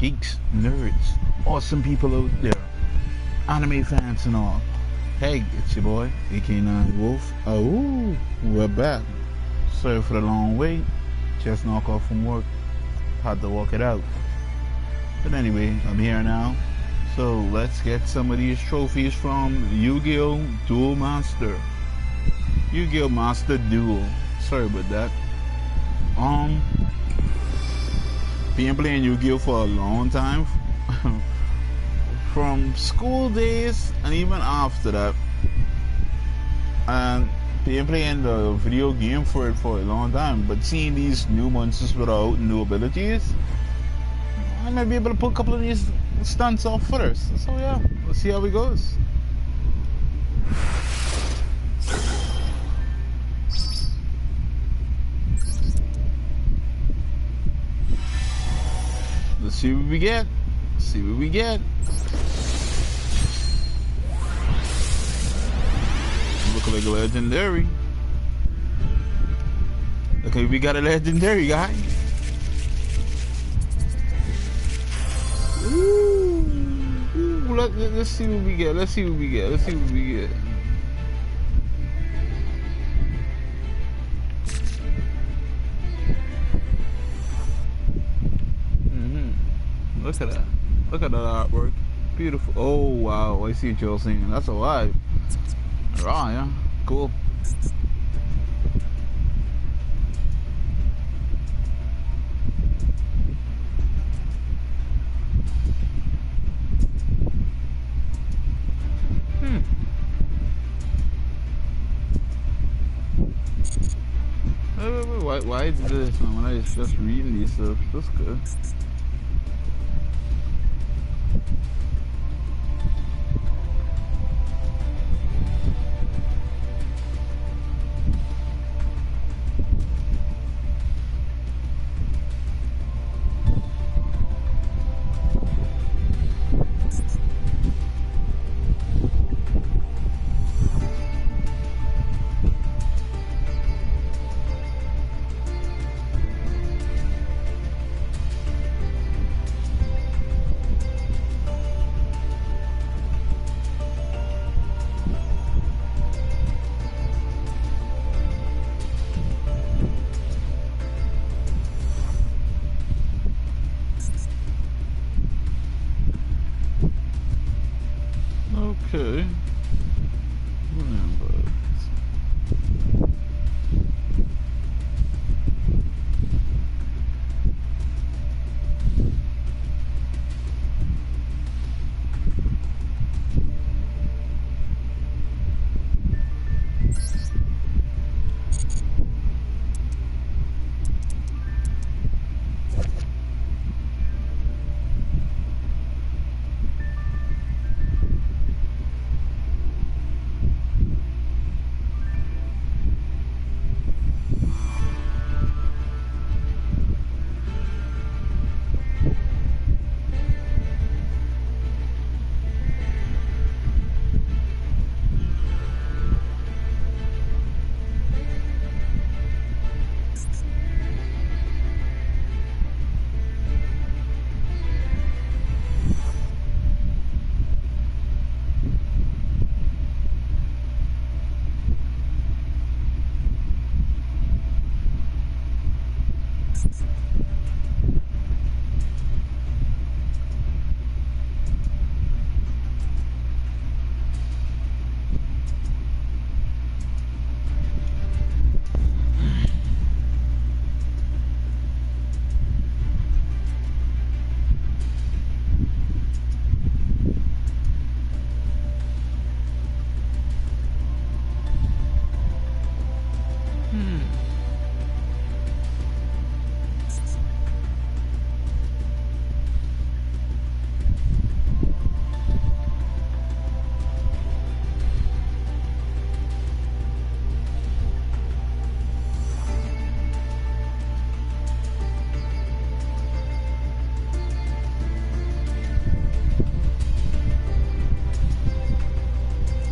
geeks, nerds, awesome people out there, anime fans and all. Hey, it's your boy, AK9 Wolf. Oh, we're back. Sorry for the long wait. Just knocked off from work. Had to walk it out. But anyway, I'm here now. So let's get some of these trophies from Yu-Gi-Oh! Duel Master. Yu-Gi-Oh! Master Duel. Sorry about that. Been playing Yu-Gi-Oh! For a long time. From school days and even after that. And been playing the video game for it for a long time. But seeing these new monsters without new abilities, I might be able to put a couple of these stunts off first. So yeah, we'll see how it goes. Let's see what we get. See what we get. Look like a legendary. Okay, we got a legendary guy. Ooh, let's see what we get. Let's see what we get. Let's see what we get. Look at that. Look at that artwork. Beautiful. Oh, wow. I see what you're saying. That's a vibe. Raw, yeah. Cool. Why is this? When I was just reading these stuff. That's good. Okay.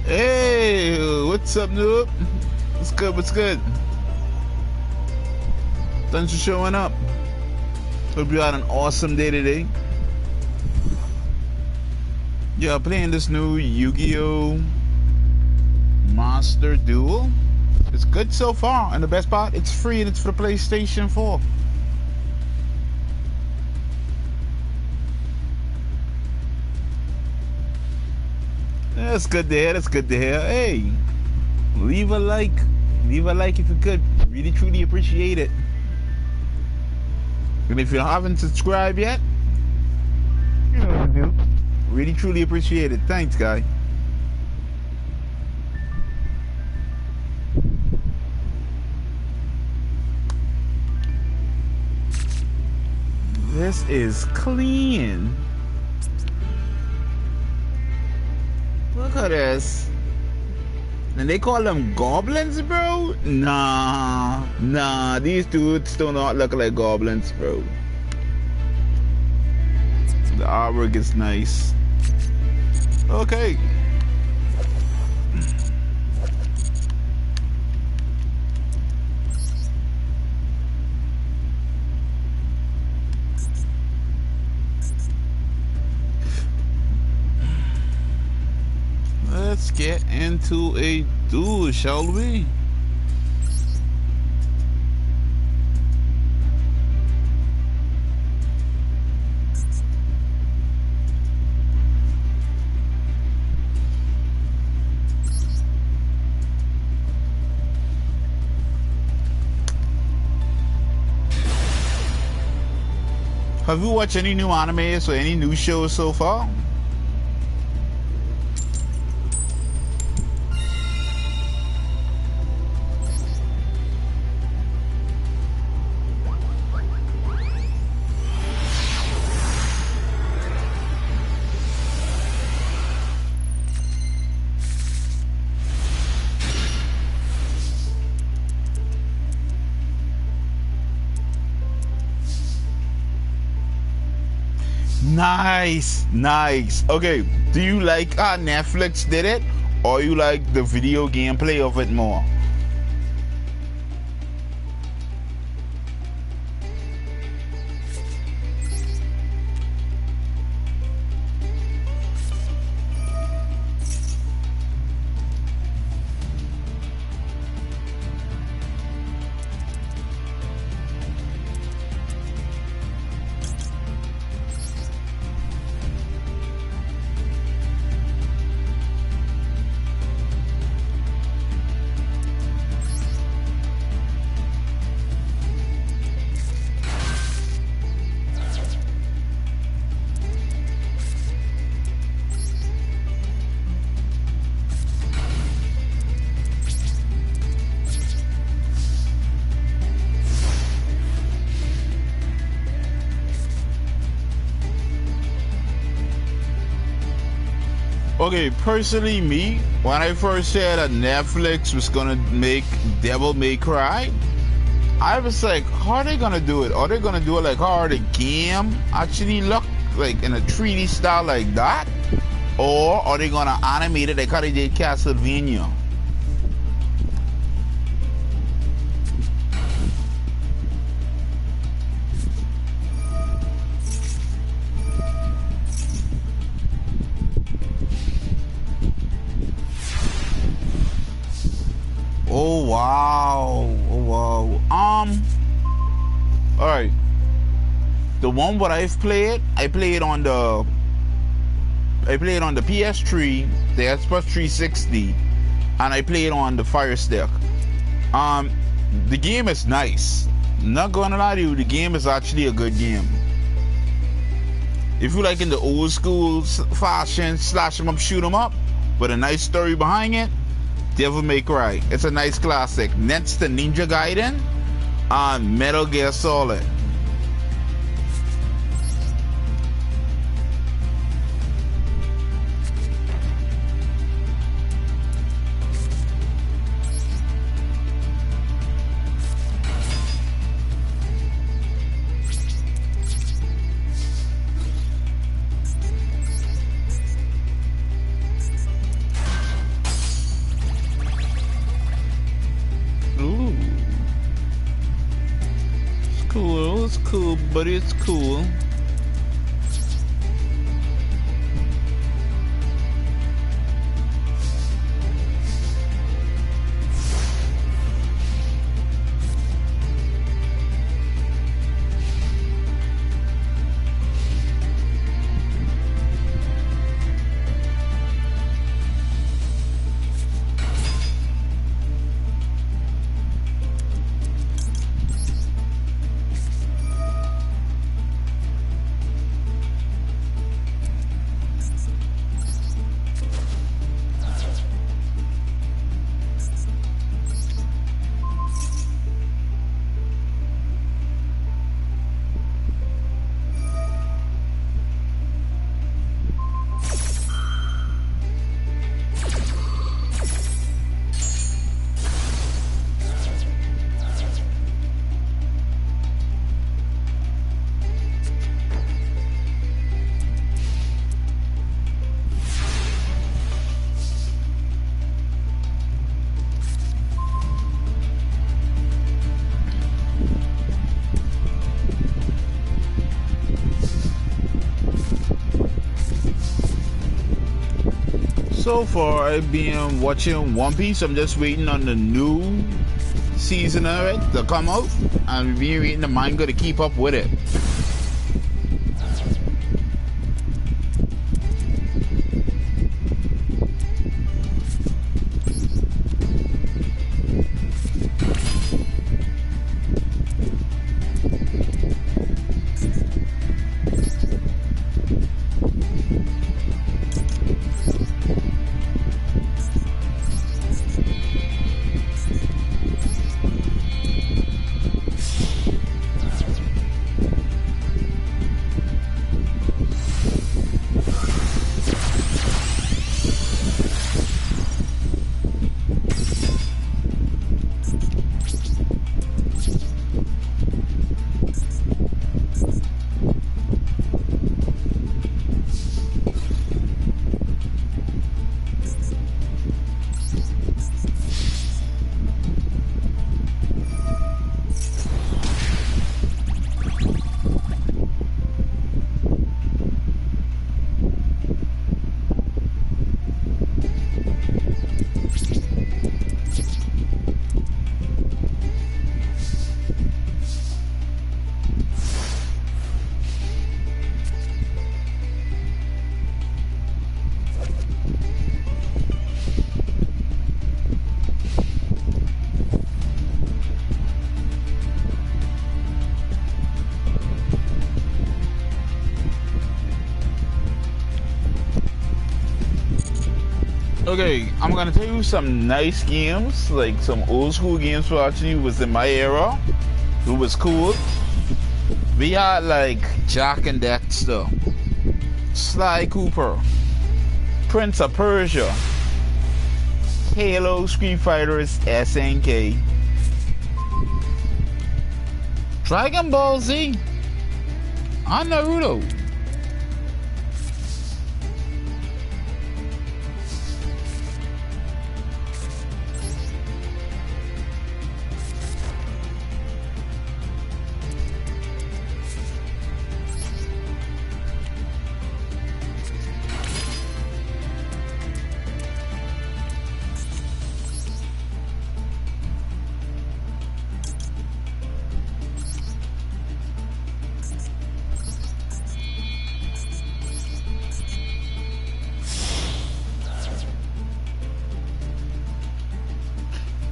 Hey, what's up, noob? What's good? What's good? Thanks for showing up. Hope you had an awesome day today. Yeah, playing this new Yu-Gi-Oh! Monster Duel. It's good so far, and the best part, it's free and it's for the PlayStation 4. That's good to hear. That's good to hear. Hey, leave a like. Leave a like if you could. Really, truly appreciate it. And if you haven't subscribed yet, you know what to do. Really, truly appreciate it. Thanks, guy. This is clean. Look at this. And they call them goblins, bro? Nah. These dudes do not look like goblins, bro. The artwork is nice. Okay. Let's get into a duel, shall we? Have you watched any new animes or any new shows so far? Nice. Okay, do you like how Netflix did it, or you like the video gameplay of it more? Okay, personally, me, when I first said that Netflix was gonna make Devil May Cry, I was like, how are they gonna do it? Are they gonna do it like how the game actually look, like in a 3D style like that? Or are they gonna animate it like how they did Castlevania? Oh wow. All right. The one what I've played, I played on the PS3, the Xbox 360, and I played on the Fire Stick. The game is nice. Not gonna lie to you, the game is actually a good game. If you like in the old school fashion, slash 'em up, shoot 'em up, with a nice story behind it, Devil May Cry. It's a nice classic. Next to Ninja Gaiden and Metal Gear Solid. It's cool, but it's cool. So far, I've been watching One Piece. I'm just waiting on the new season of it to come out. I've been reading the manga to keep up with it. Okay, I'm gonna tell you some nice games, like some old school games for actually was in my era. It was cool. We had like Jack and Dexter, Sly Cooper, Prince of Persia, Halo, Street Fighters, SNK, Dragon Ball Z, and Naruto.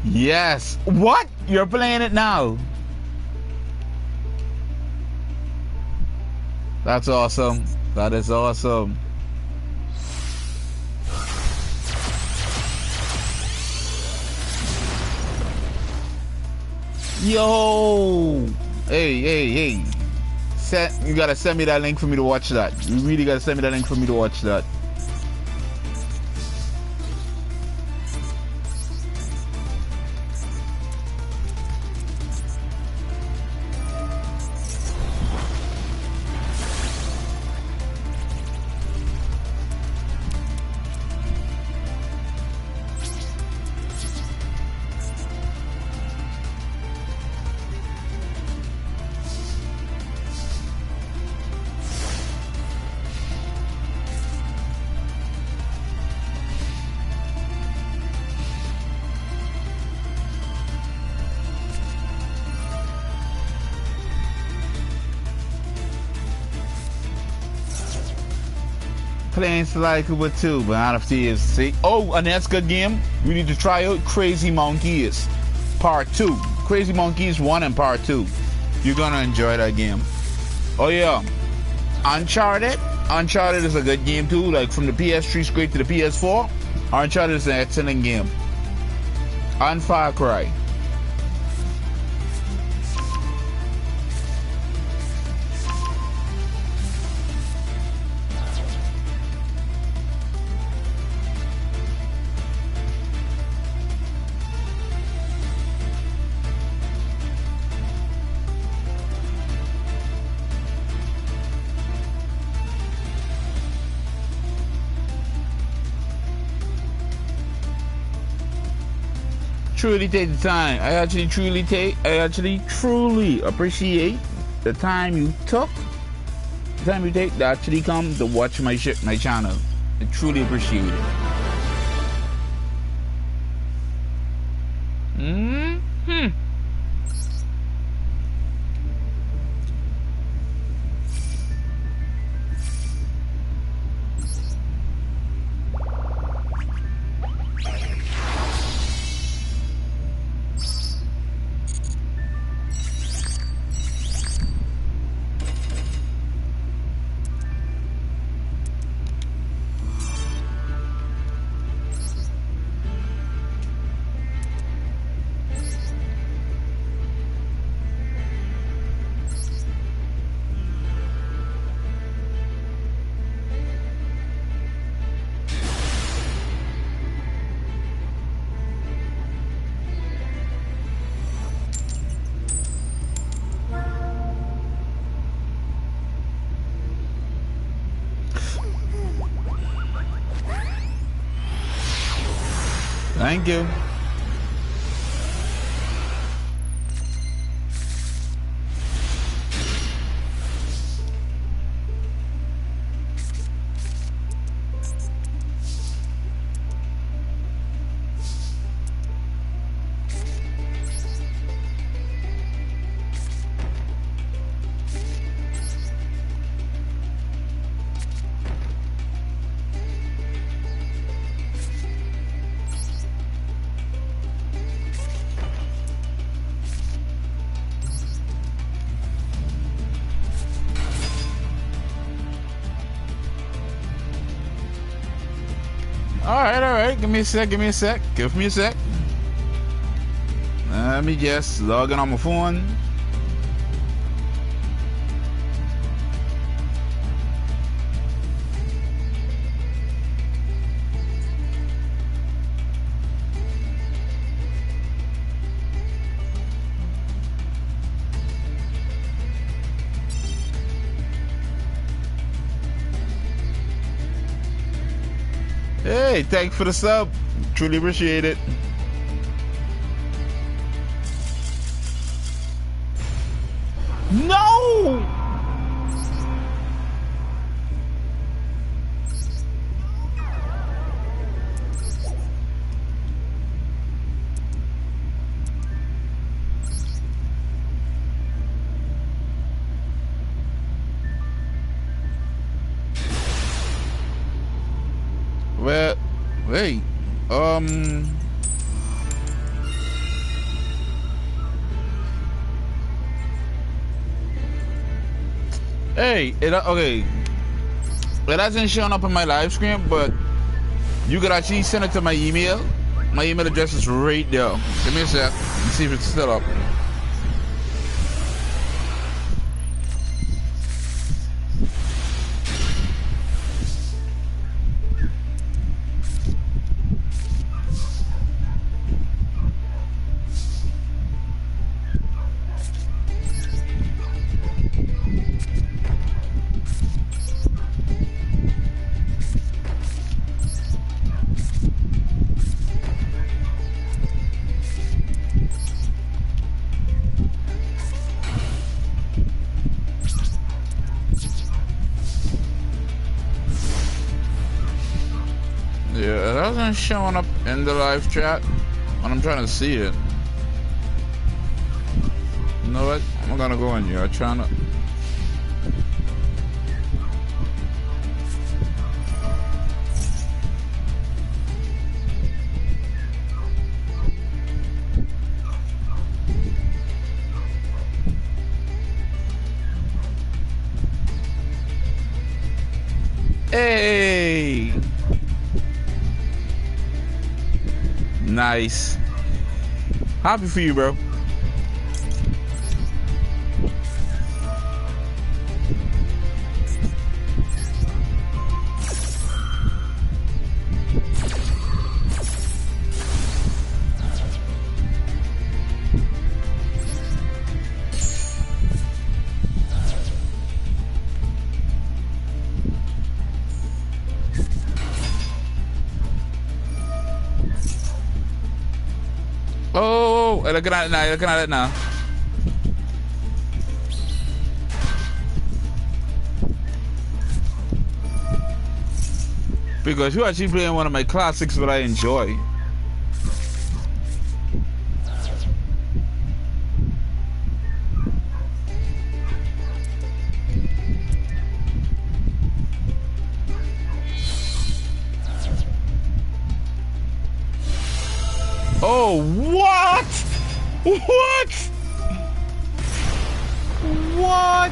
Yes. What? You're playing it now? That's awesome. That is awesome. Yo. Hey. You gotta send me that link for me to watch that. You really gotta send me that link for me to watch that. Playing Sly Cooper 2, but out of tears. See? Oh, and that's a good game. We need to try out Crazy Monkeys Part 2. Crazy Monkeys 1 and Part 2. You're gonna enjoy that game. Oh yeah. Uncharted. Uncharted is a good game too. Like from the PS3 straight to the PS4. Uncharted is an excellent game. And Far Cry. Truly take the time. I actually truly appreciate the time you took. The time you take to actually come to watch my channel. I truly appreciate it. Thank you. All right. Give me a sec. Give me a sec. Let me just log in on my phone. Hey, thanks for the sub. Truly appreciate it. No! Well, wait. Hey, okay. It hasn't shown up on my live screen, but you could actually send it to my email. My email address is right there. Give me a sec. Let's see if it's still up. Yeah, it hasn't shown up in the live chat when I'm trying to see it. You know what? I'm gonna go in here. I'm trying to. Hey! Nice. Happy for you, bro. Oh, looking at it now. Because you're actually playing one of my classics that I enjoy. Oh, what? What? What?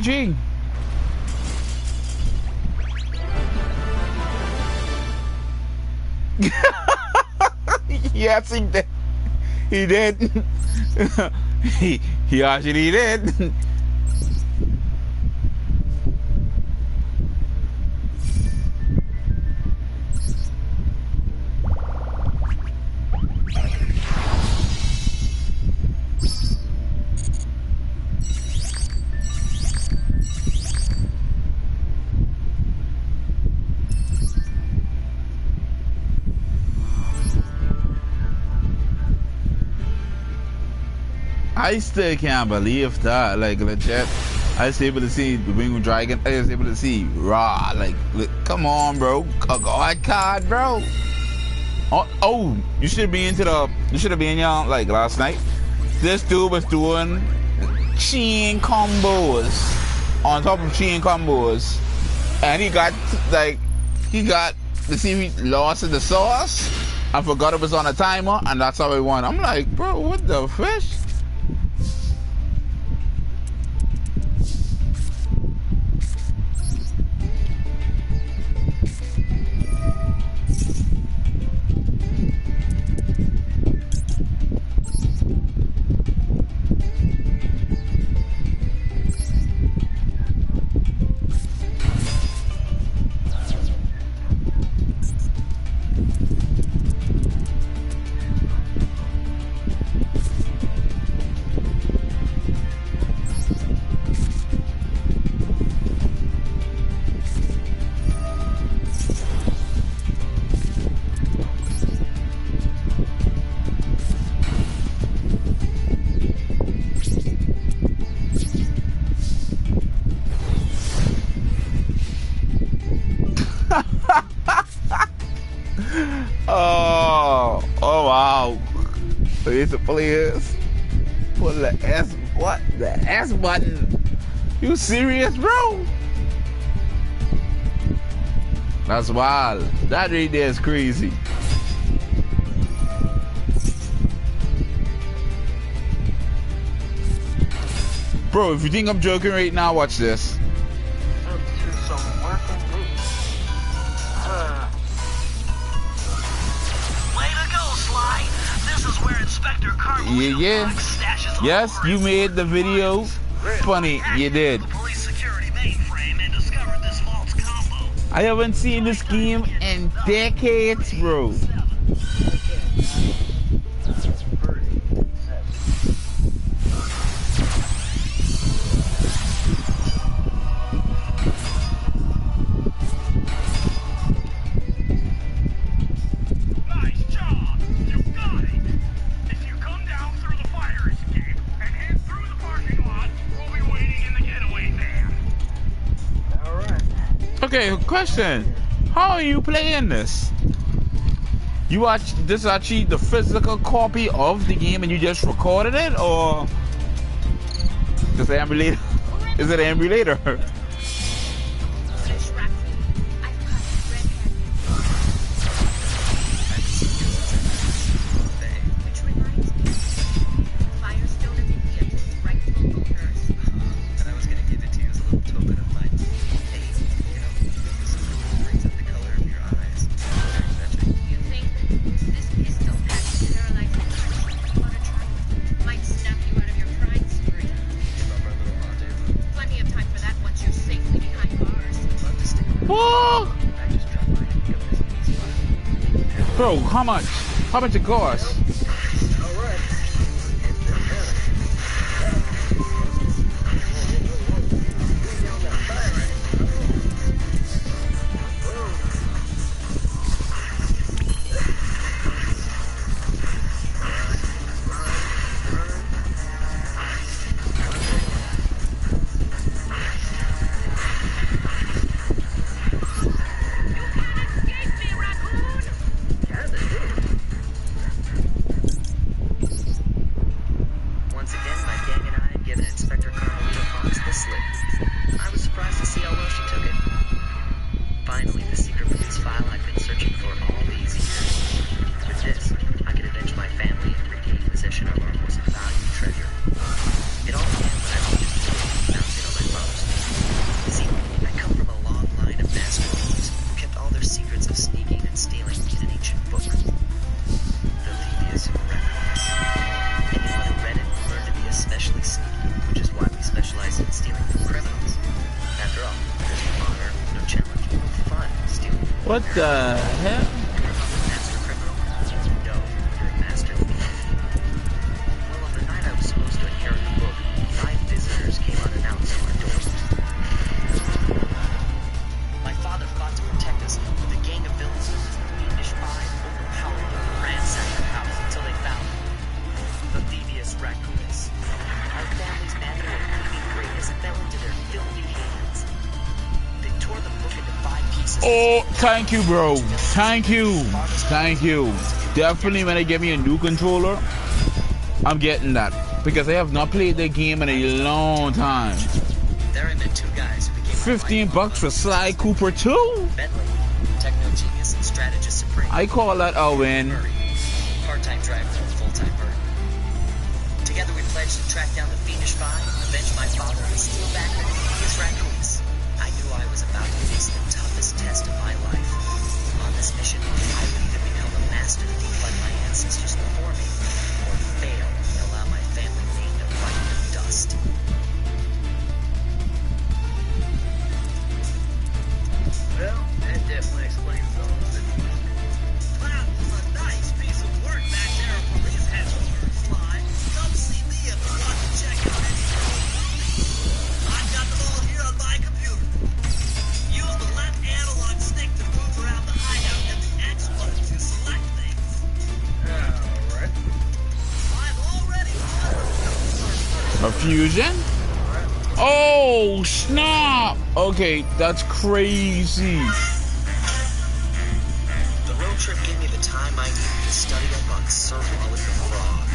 GG. Yes, he did. He did. he actually did. I still can't believe that. Like, legit. I was able to see the Winged Dragon. I was able to see Raw. Like, come on, bro. A God card, bro. Oh, you should be into the. You should have been young like last night. This dude was doing chain combos on top of chain combos, and he got the see he lost in the sauce. I forgot it was on a timer, and that's how he won. I'm like, bro, what the fish? Oh wow. It's the players. Pull the S, what? The S button. You serious, bro? That's wild. That right there is crazy. Bro, if you think I'm joking right now, watch this. Yeah. Yes, you made the video funny. You did. I haven't seen this game in decades, bro. Okay, question. How are you playing this? You watch this actually the physical copy of the game and you just recorded it, or is it emulator? Is it an emulator? Bro, how much? How much it cost? What the hell? Master criminal? No, you're a master thief. Well, on the night I was supposed to inherit the book, 5 visitors came unannounced to our door. My father fought to protect us, but the gang of villains known as the Fiendish Five overpowered them and ransacked the house until they found the Thievius Raccoonus. Our family's mantle of thieving greatness fell into their filthy hands. They tore the book into 5 pieces. Oh, thank you, bro. Thank you. Thank you. Definitely when they give me a new controller, I'm getting that. Because I have not played the game in a long time. There I met 2 guys who became $15 for Sly Cooper 2? Bentley, techno genius and strategist supreme. I call that a win. Murray, part-time driver and full-time murderer. Together we pledged to track down the Fiendish Five, avenge my father, and steal back the Thievius Raccoonus. I knew I was about to face the toughest test of my life. On this mission, I would either become a master thief like my ancestors before me, or fail and allow my family name to bite the dust. Well, that definitely explains all of it. That was a nice piece of work back there on Police Headquarters, Sly. Come see me if you want to check out anything. I've got them all here on my computer. Use the left analog stick to move around the hideout and the X button to select things. Alright. I've already won. A fusion? Oh, snap! Okay, that's crazy. The road trip gave me the time I needed to study up on Sir Wallet the Frog.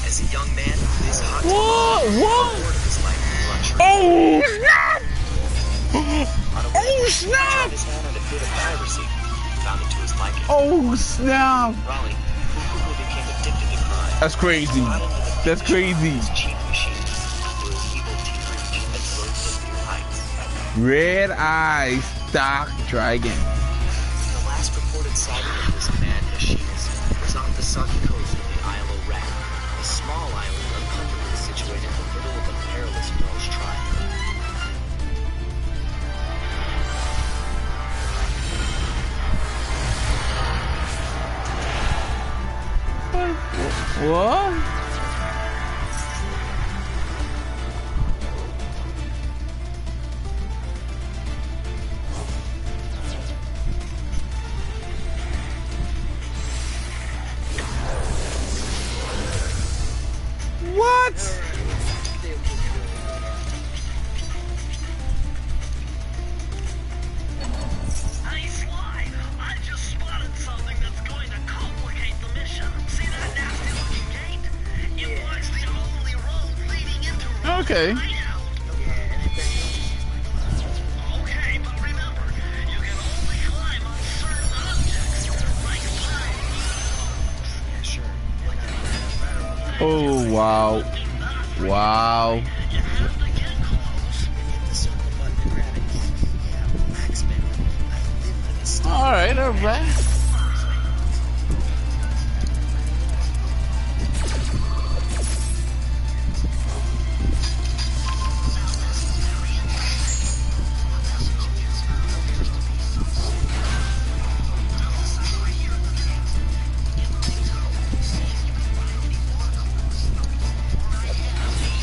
As a young man, this hot What? of his life was luxury. Oh, snap! On a Oh, whim, he snap! tried his hand at a bit of piracy. Found it to his liking. Oh, snap! Raleigh, who quickly became addicted to crime. That's crazy. That's crazy. Cheap machines were an evil teenage that rose to new heights. Red Eye Stock Dragon. The last reported sighting of this mad machinist was off the soggy coast of the Isle of Rat, a small island uncomfortably situated in the middle of a perilous Welsh triangle. What? What? Hey, Sly, I just spotted something that's going to complicate the mission. See that nasty looking gate? It marks the only road leading into Rose's Okay. hideout. Okay, but remember, you can only climb on certain objects, like signs. Yeah, sure. Oh, wow. Wow. You have to get close. The circle button to grab it. Yeah, wax man. I live like a star. Alright, alright.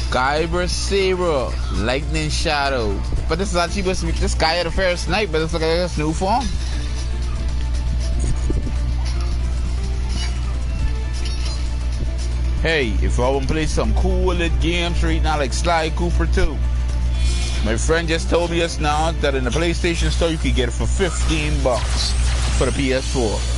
Kyber Saber, Lightning Shadow. But this is actually supposed to be this guy at the first night, but it's like a new form. Hey, if I want to play some cool little games right now like Sly Cooper 2. My friend just told me just now that in the PlayStation store you could get it for $15 for the PS4.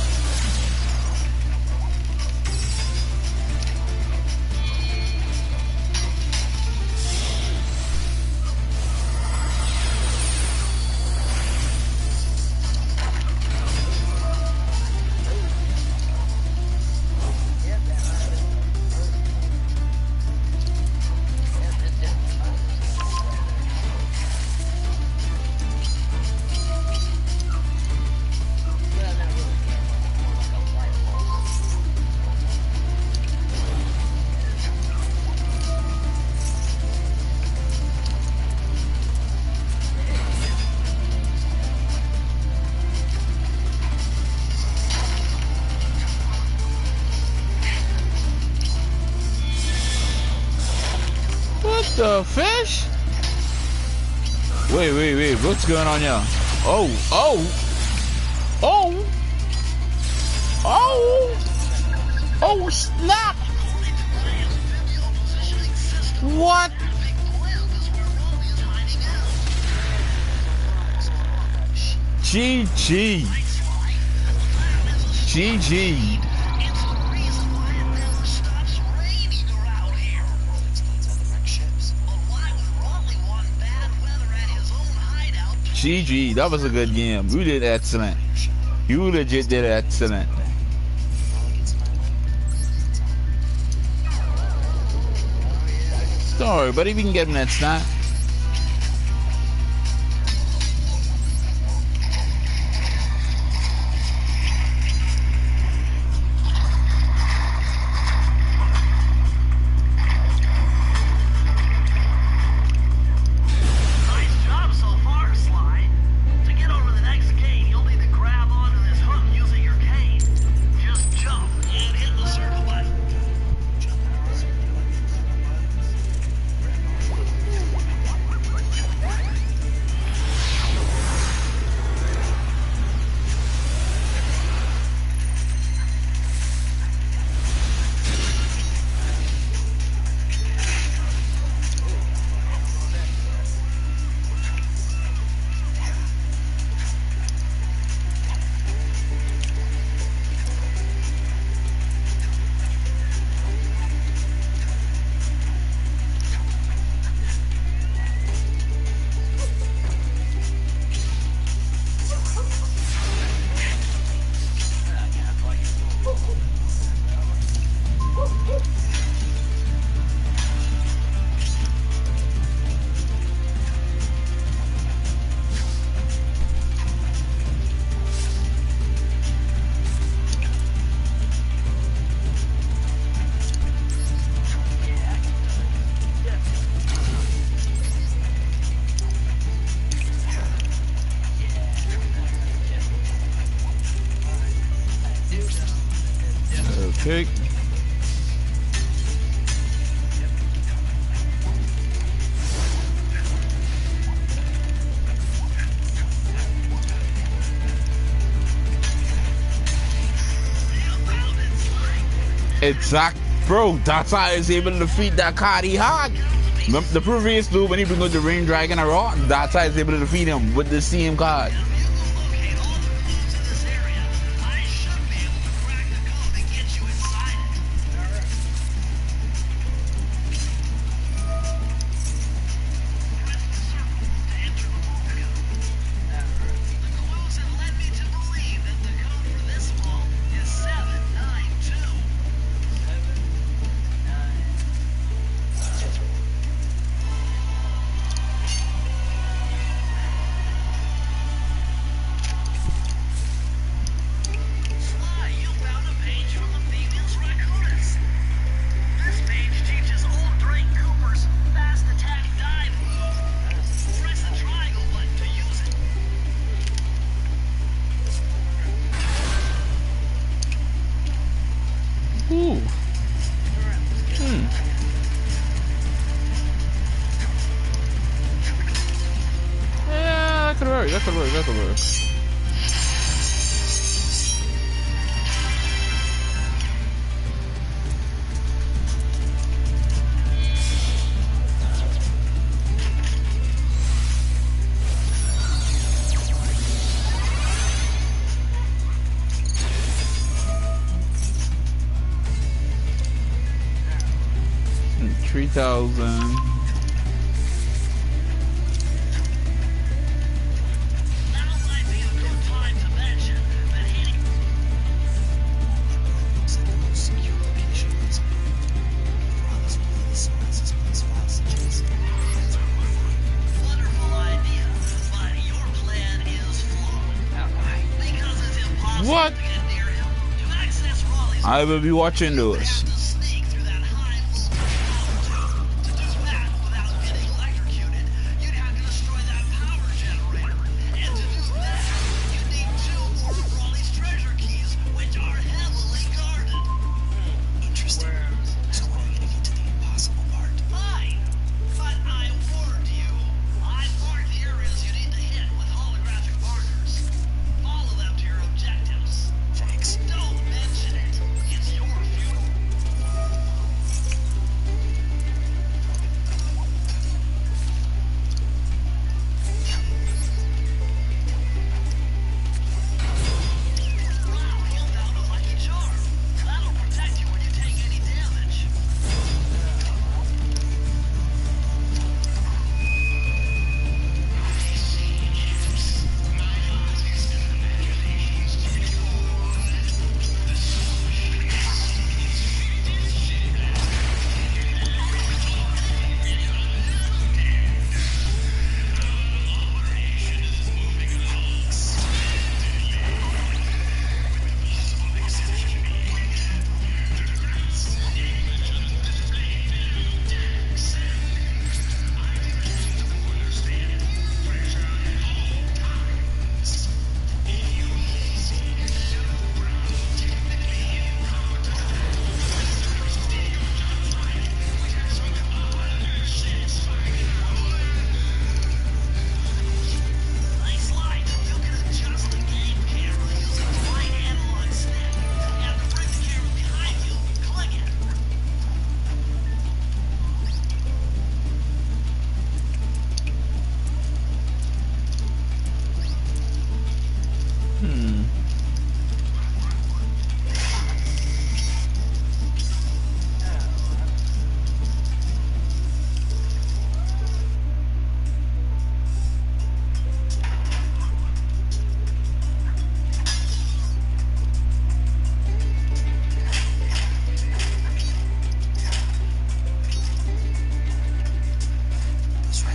a fish? Wait. What's going on here? Oh. Oh, snap. What? GG. GG, that was a good game. You did excellent. You legit did excellent. Don't worry, buddy, we can get him next time. Okay. Exact, bro. That's how I was able to defeat that card he had. The previous dude, when he bring out the Rain Dragon or Raw, that's how I was able to defeat him with the same card. Ooh. Yeah, that could work. That could work. That could work. $3,000. What? I will be watching those.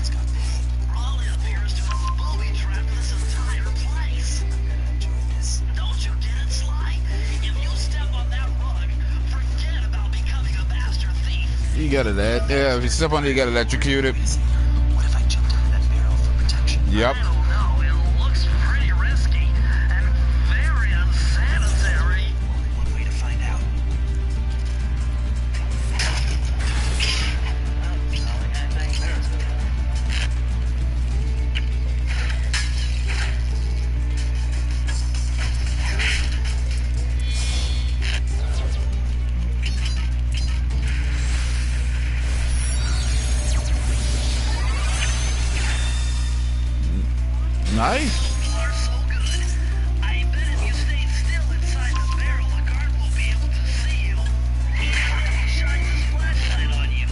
Dad's got paid. Raleigh appears to have booby-trapped this entire place. Don't you get it, Sly? If you step on that rug, forget about becoming a master thief. You got it, Dad. Yeah, if you step on it, you got electrocuted. What if I jumped into that barrel for protection? Yep. I don't know. It looks pretty risky and very unsanitary. Only one way to find out. Nice. You are so good. I bet if you stay still inside the barrel, the guard won't be able to see you. Even if he shines his flashlight on you.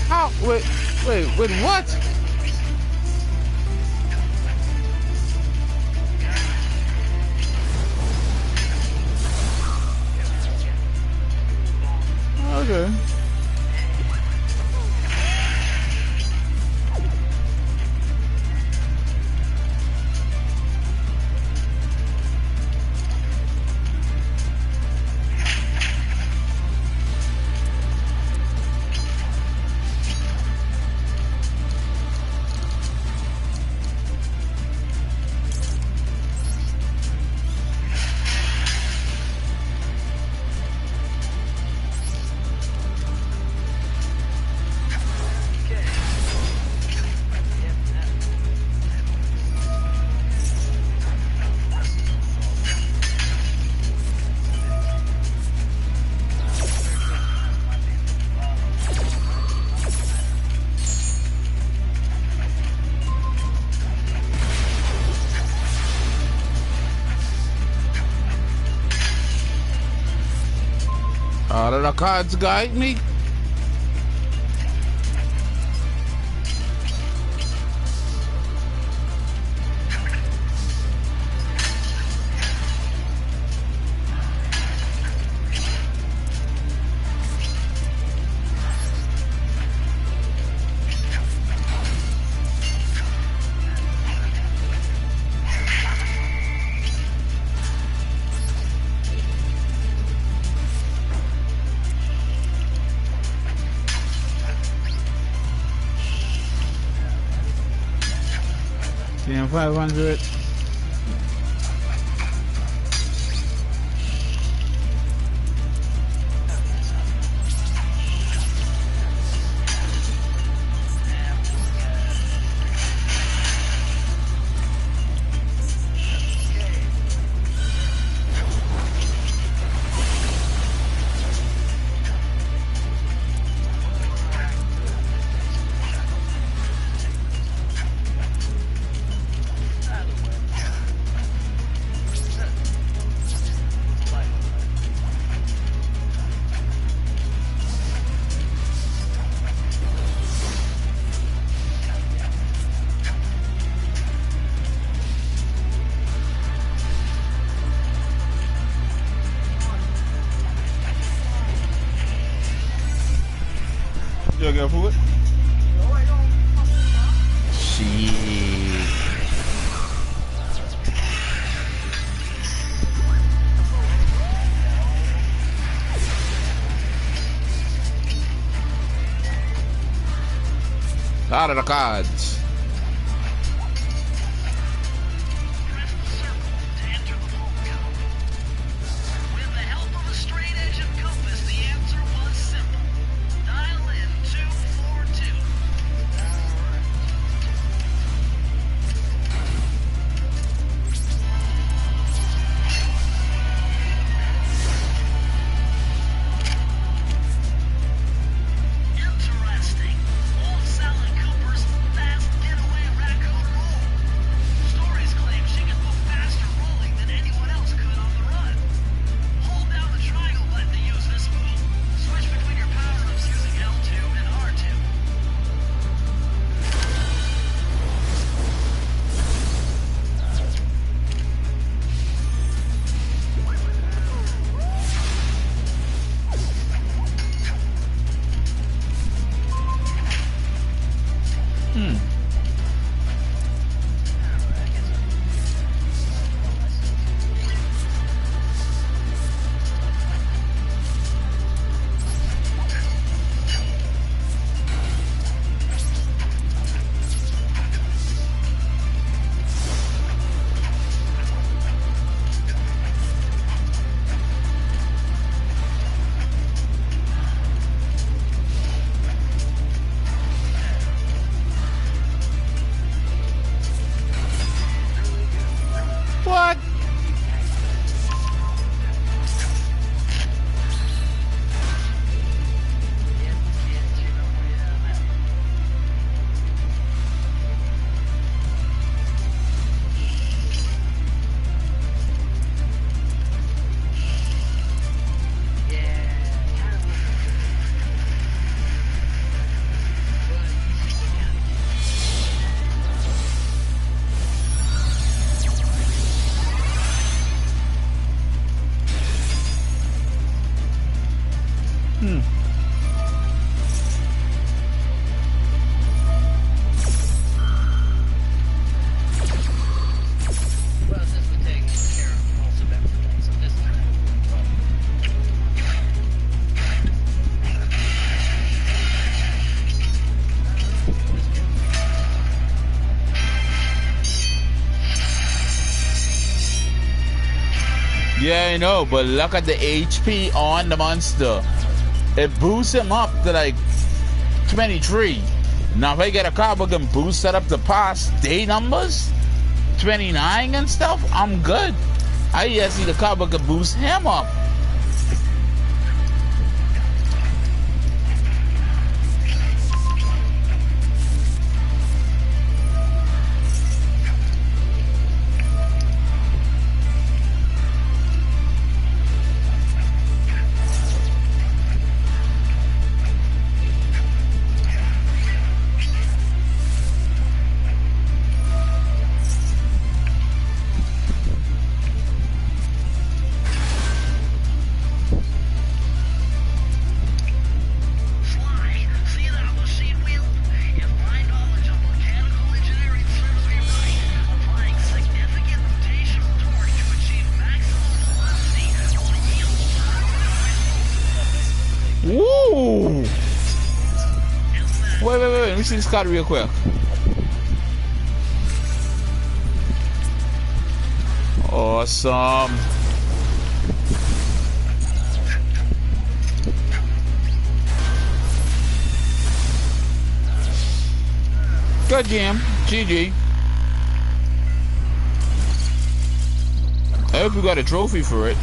How? Wait, what? Okay. How did the cards guide me? TM 500. You got food? Shit. Out of the cards. Yeah, I know, but look at the HP on the monster. It boosts him up to like 23. Now if I get a card we can boost that up to past day numbers, 29 and stuff, I'm good. I just need a card we can boost him up. Woo! Wait. Let me see this card real quick. Awesome. Good game. GG. I hope you got a trophy for it.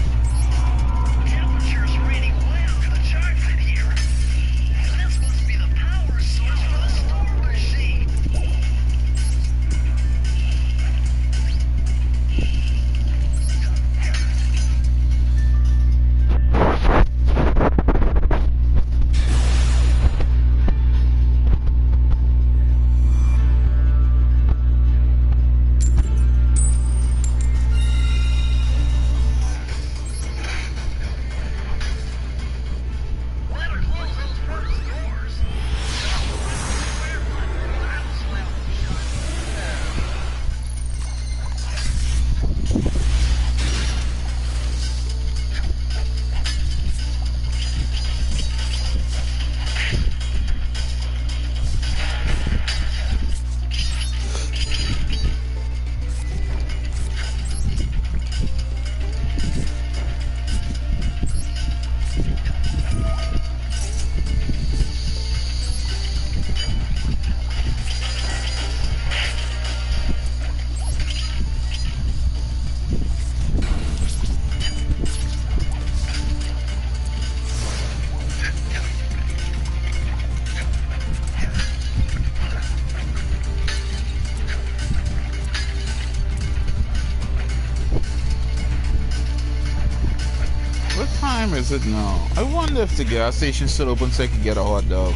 Is it now? I wonder if the gas station's still open so I can get a hot dog.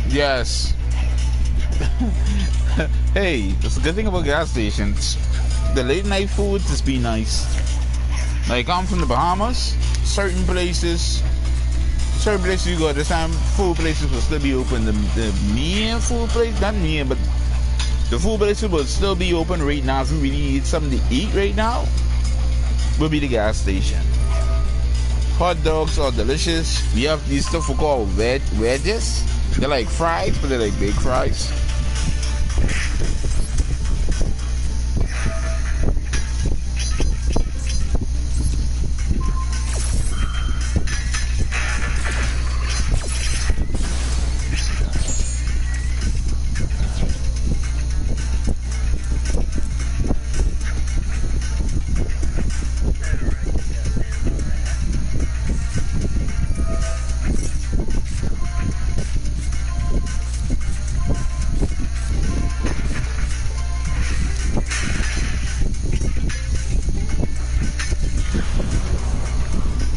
Yes. Hey, that's a good thing about gas stations. The late night food just be nice. Like I'm from the Bahamas, certain places you go, this time food places will still be open. The main food place, not main, but the food places will still be open right now. If you really need something to eat right now, will be the gas station. Hot dogs are delicious. We have these stuff we call wedges. They're like fries, but they're like big fries.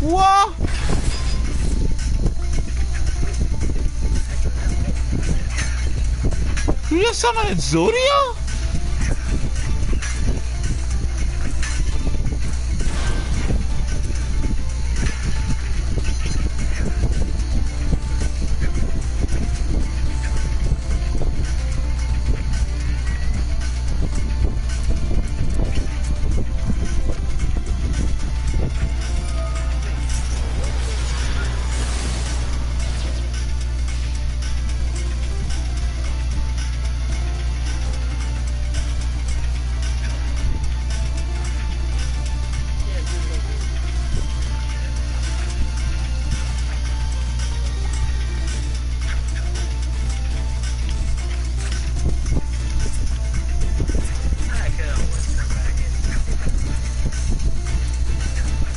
What? You just summoned Zodia?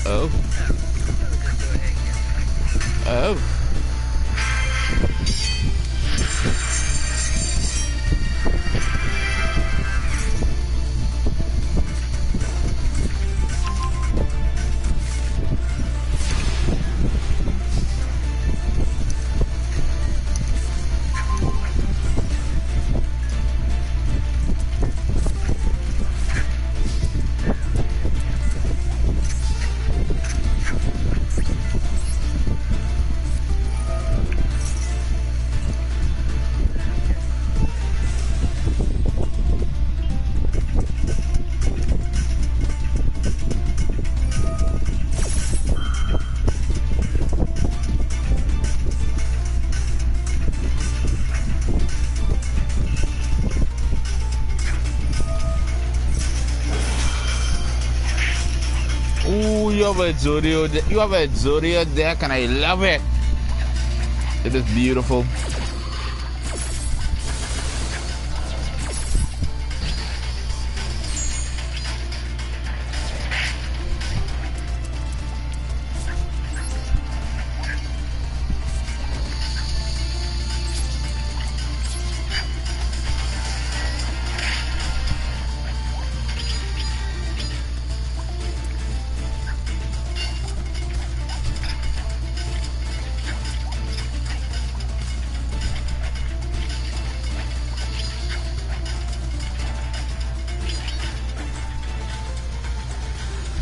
Oh. Oh. Ooh, you have a Zodiac deck and I love it. It is beautiful.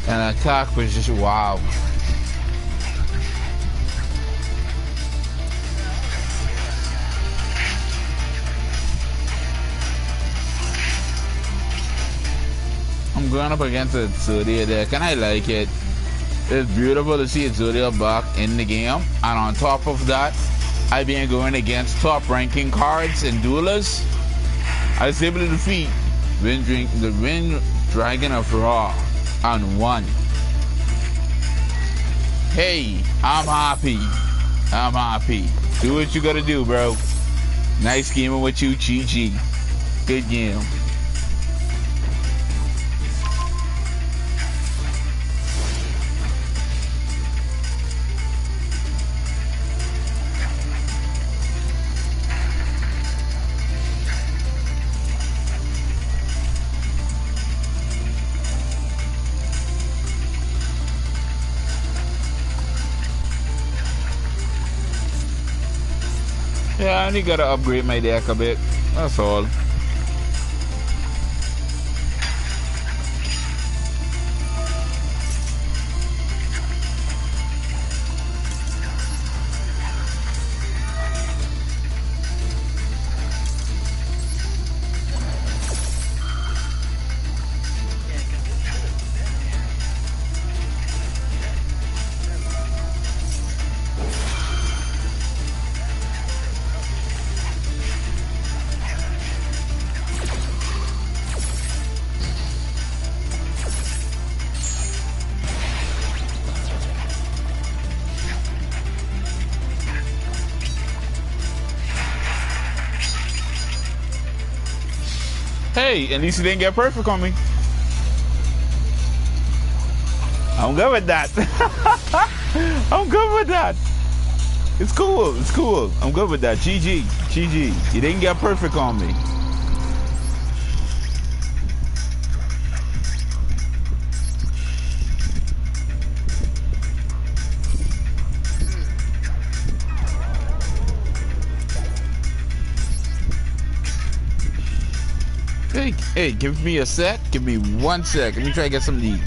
And attack was just wow. I'm going up against a Zodiac deck and I like it. It's beautiful to see a Zodiac back in the game. And on top of that, I've been going against top ranking cards and duelists. I was able to defeat the Wind Dragon of Ra on one. Hey, I'm happy. I'm happy. Do what you gotta do, bro. Nice gaming with you, GG. Good game. Yeah, I only gotta upgrade my deck a bit. That's all. Hey, at least you didn't get perfect on me. I'm good with that. I'm good with that. It's cool. It's cool. I'm good with that. GG. GG. You didn't get perfect on me. Hey, give me a sec. Give me 1 sec. Let me try to get some of these.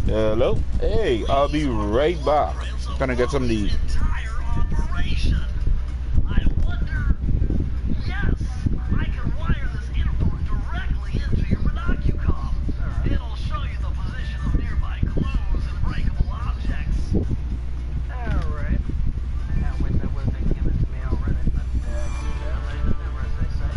Hello? Hey, I'll be right back. Gonna get some of these. Entire operation. I wonder. Yes, I can wire this info directly into your binocucom. It'll show you the position of nearby clues and breakable objects. Alright. I wish that would have been given to me already, but better than never, as they say.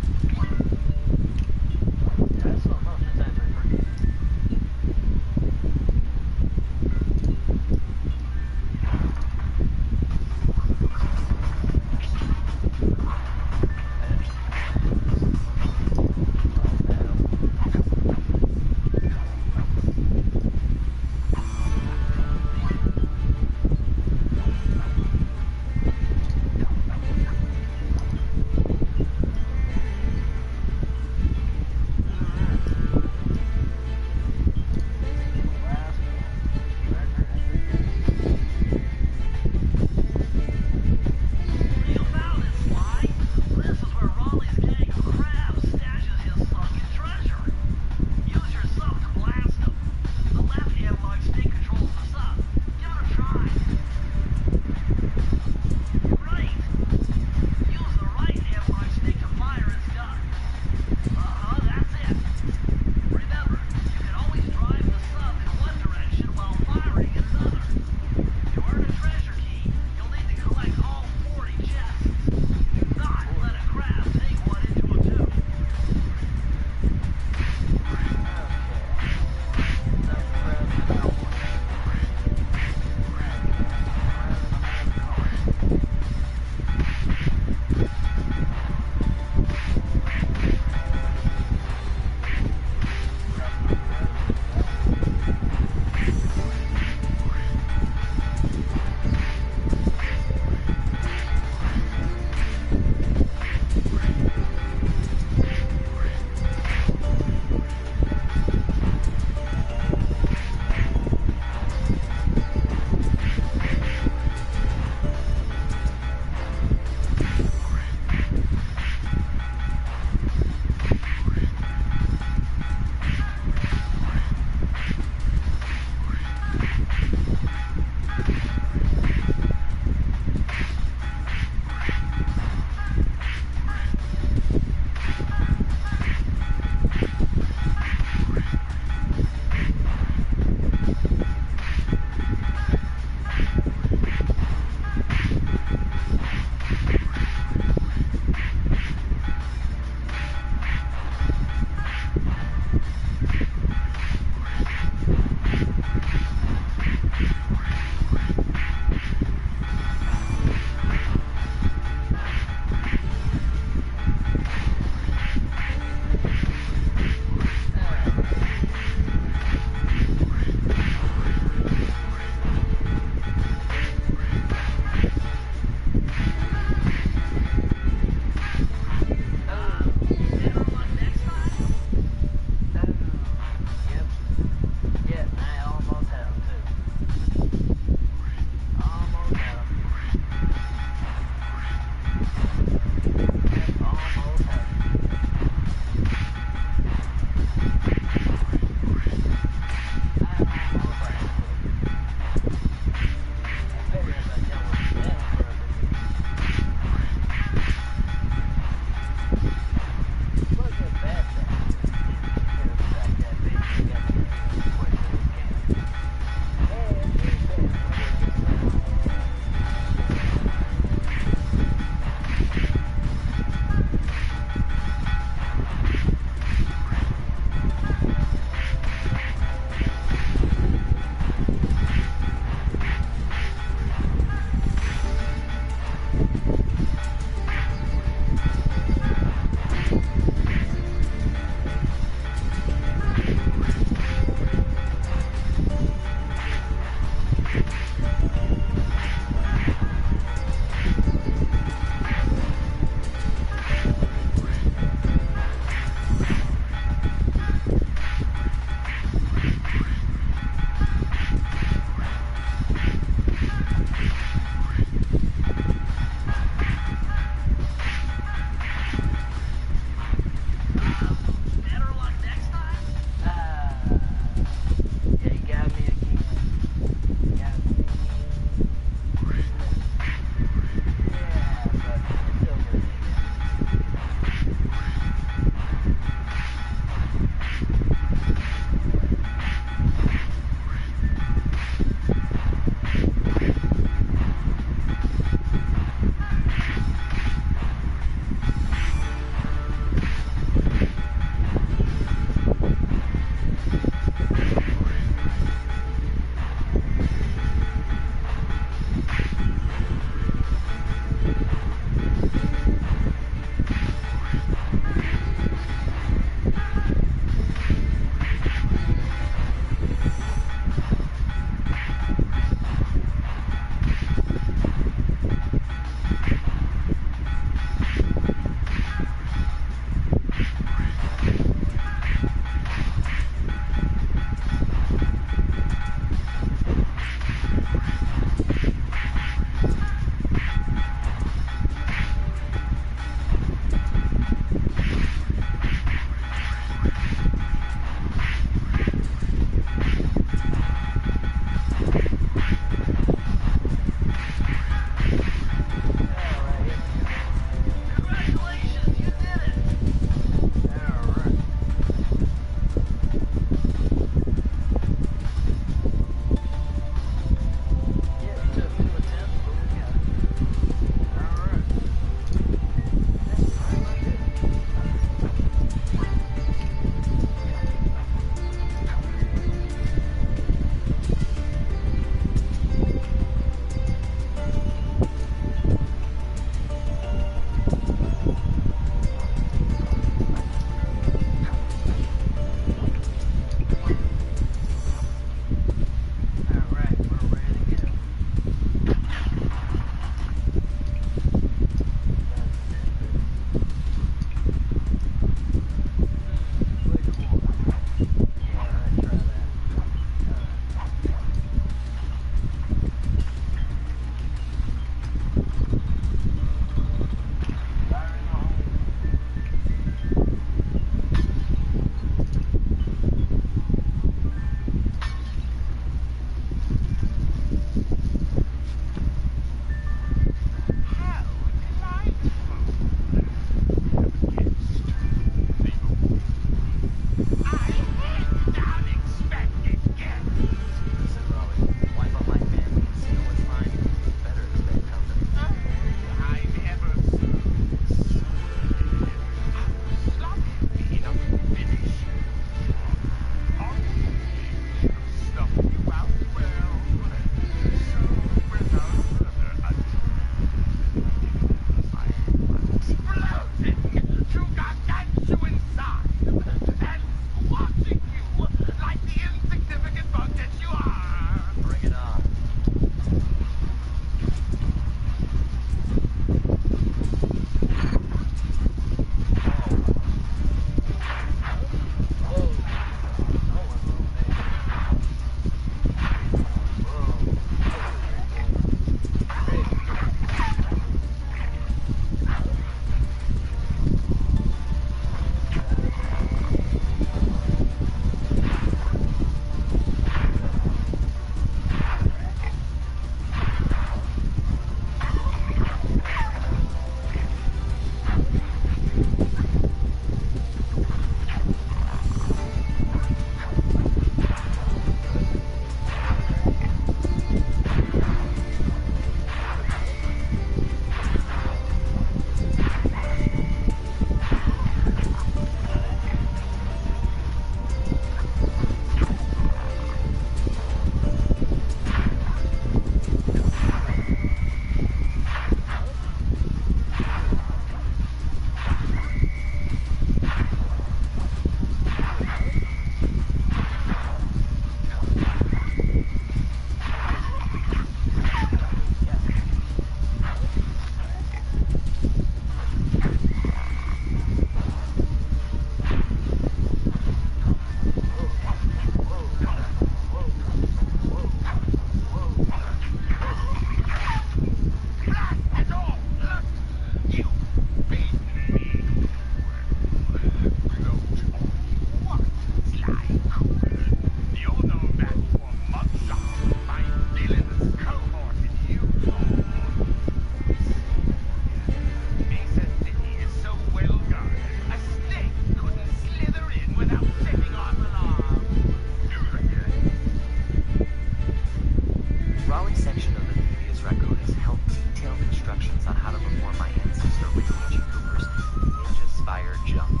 Julius Raccoonus held detailed instructions on how to perform my ancestor Ricky Cooper's ninja-inspired jump.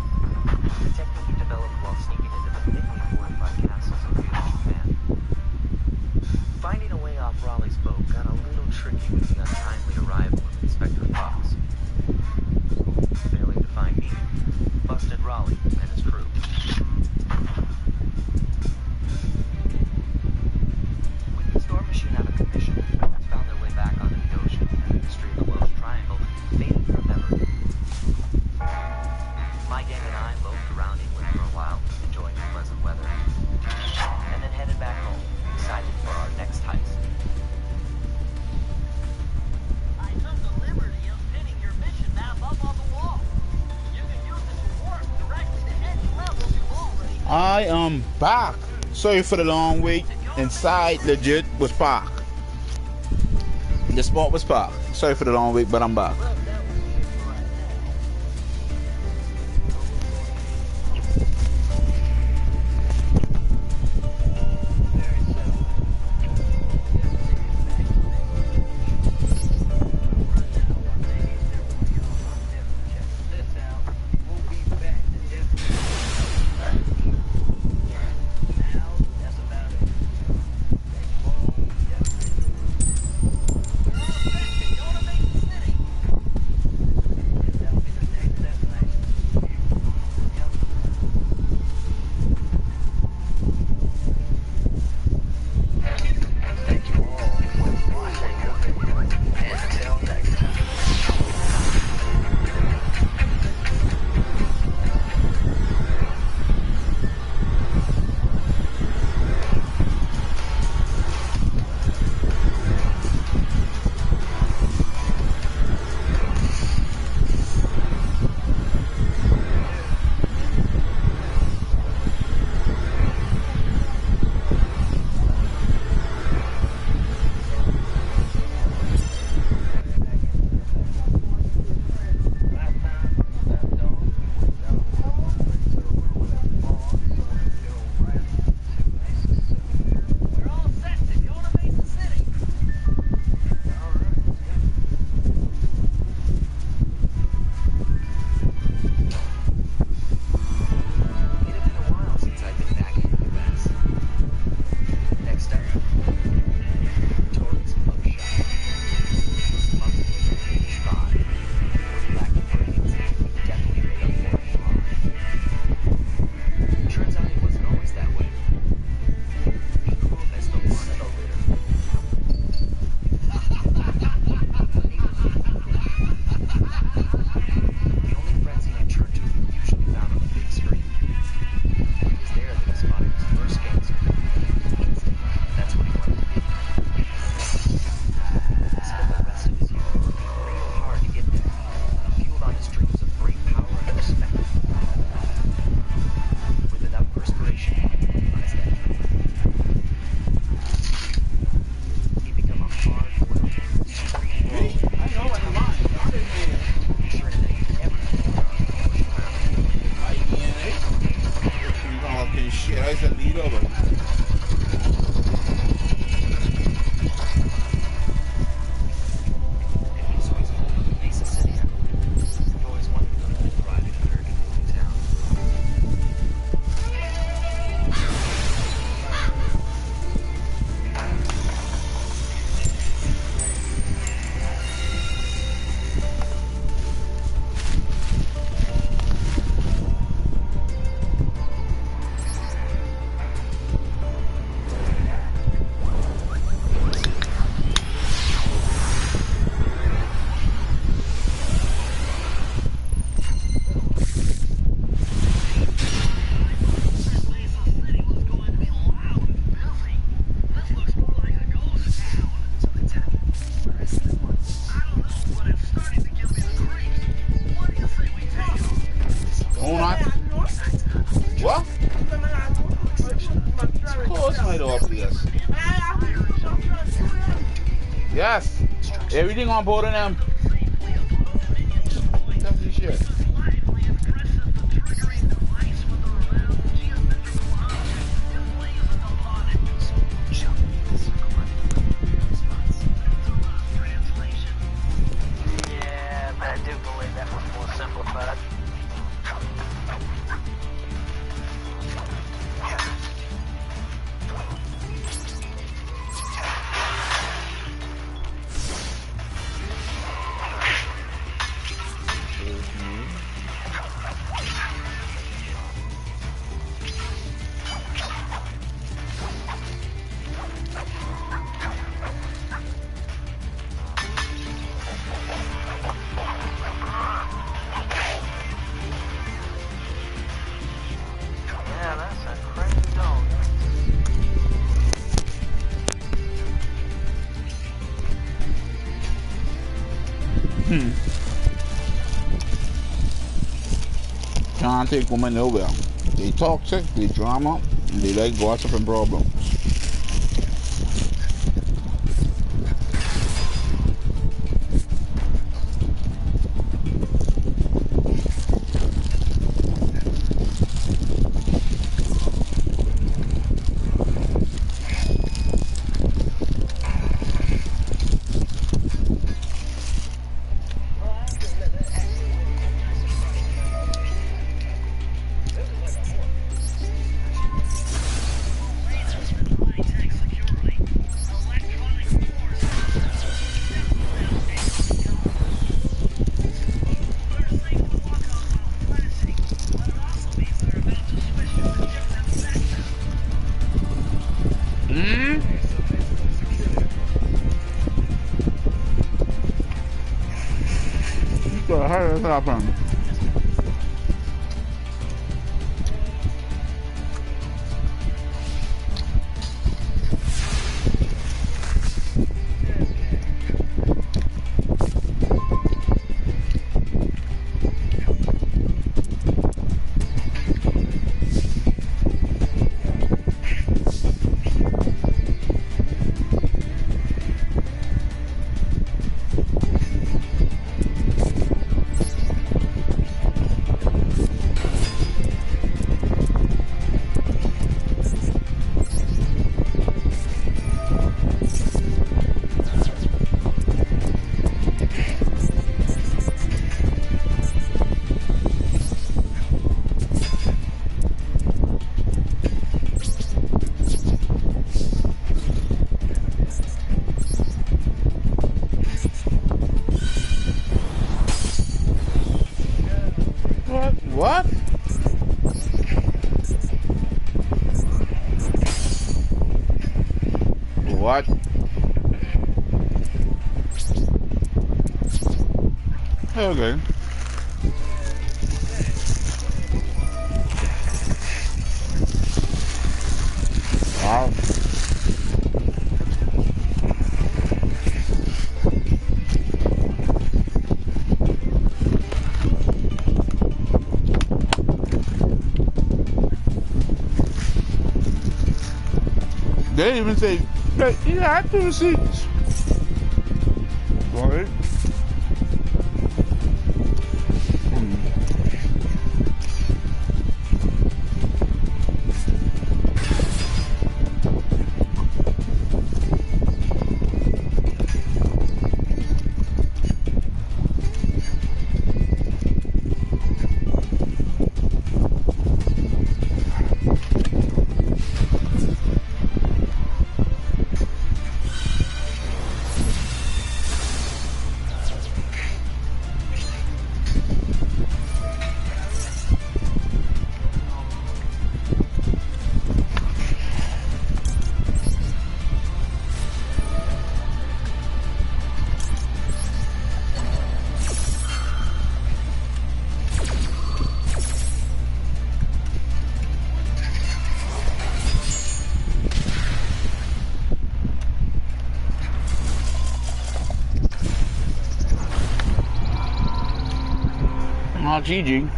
The technique he developed while sneaking into the thinly fortified castles of feudal Japan. Finding a way off Raleigh's boat got a little tricky with the untimely arrival of Inspector Fox. Failing to find me, busted Raleigh and his crew. With the storm machine out of commission, friends found their way back onto the ocean, and the mystery of the Welsh Triangle faded from memory. My gang and I loafed around England for a while, enjoying the pleasant weather, and then headed back home, excited for our next heist. I took the liberty of pinning your mission map up on the wall. You can use it to warp directly to any levels you've already. I am back. Sorry for the long wait. Inside legit was parked. The spot was parked. Sorry for the long wait, but I'm back. Yes. Everything on board of them. That's the shit. Can't take women nowhere. They toxic, they drama, and they like gossip and problems. What the hell is happening? What? What? Okay. Wow. They even say, hey, you have 2 receipts. Right? Oh, GG.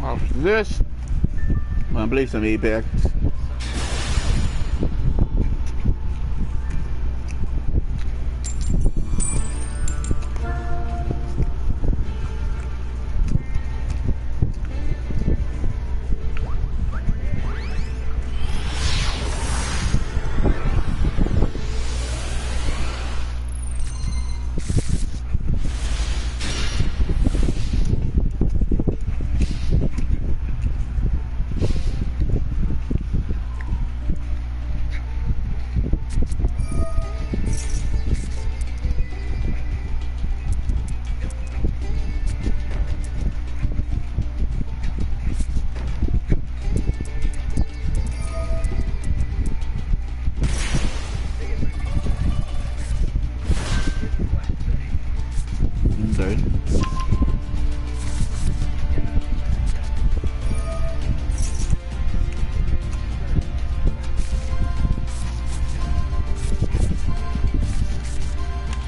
After this, I'm gonna play some Apex. sorry.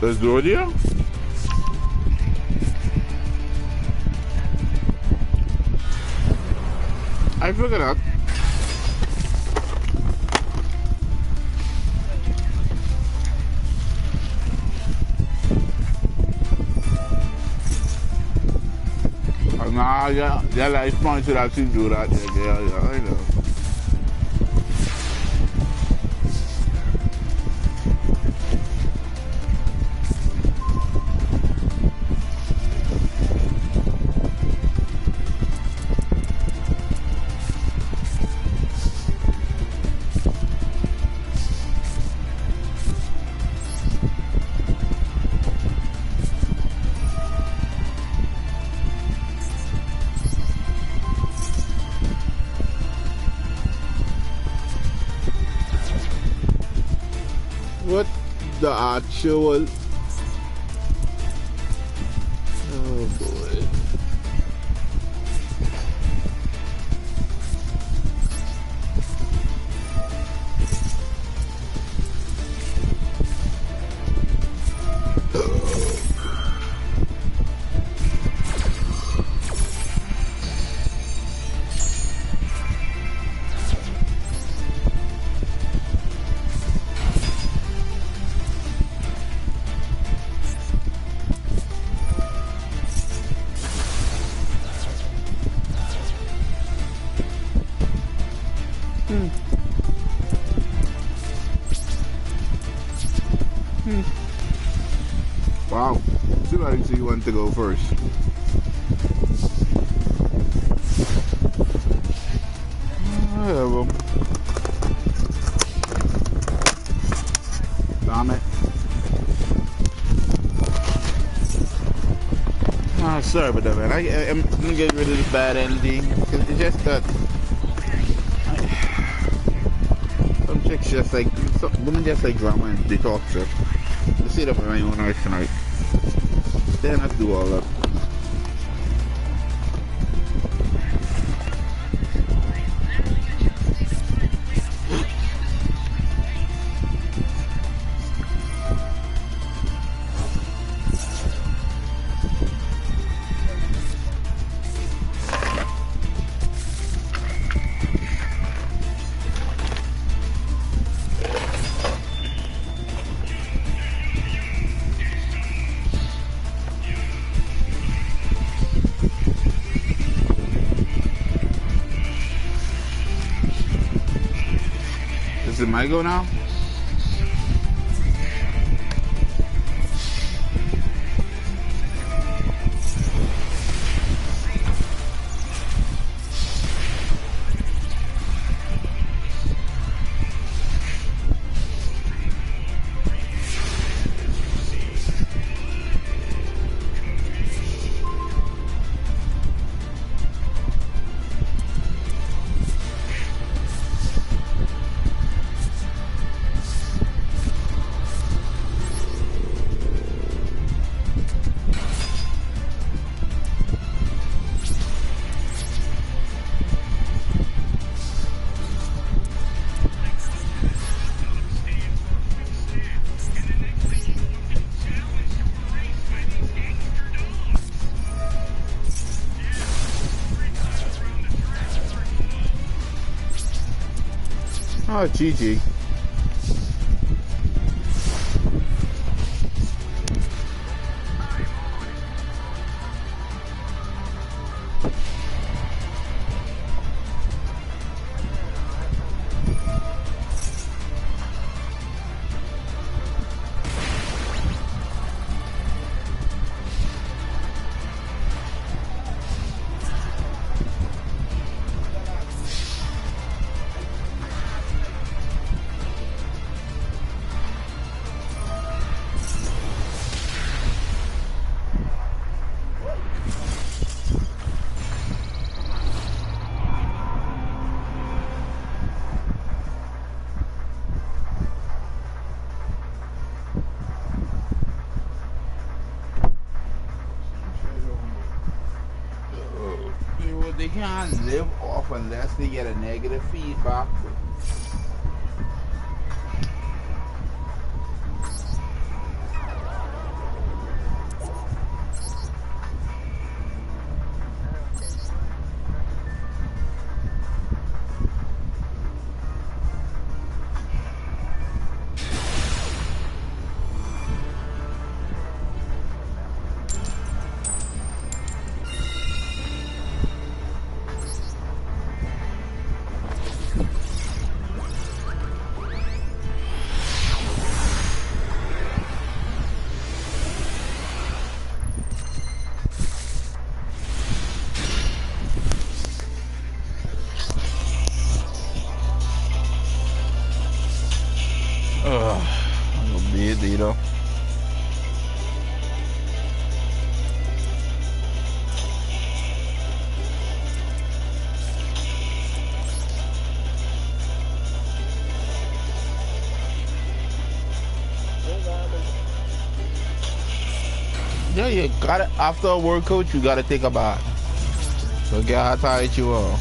Let's do it here. I figured out. Nah, yeah, like point to that to do that. Yeah, I know. What the actual? Oh boy. Wow, too bad you want to go first. Whatever. Damn it. Ah, sorry about that, man. I'm gonna get rid of this bad energy. It's just that some chicks just like, women just like drama and they talk shit. I see that for my own eyes tonight. They don't have to do all that. Is it my go now? Oh, GG. They can't live off unless they get a negative feedback. I'm gonna be it, Dito. Yeah, you gotta, after a workout, you gotta take a bath. Forget how tired you are.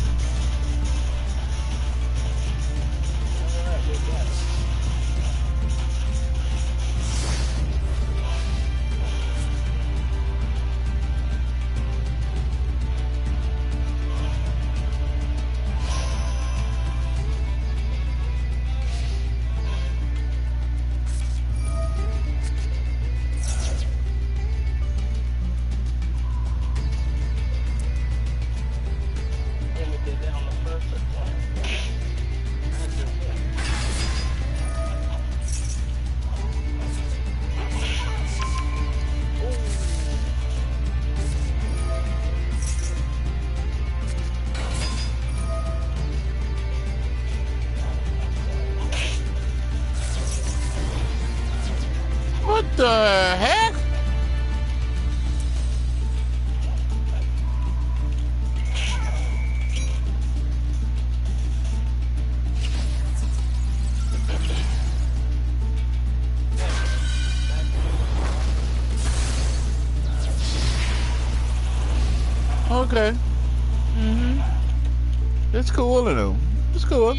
What the heck? Okay. It's cool, though. It's cool.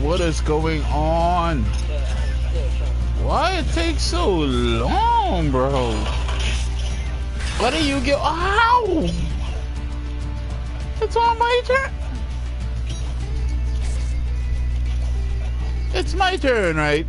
What is going on? Why it takes so long, bro? What do you get? Ow! It's on my turn. It's my turn, right?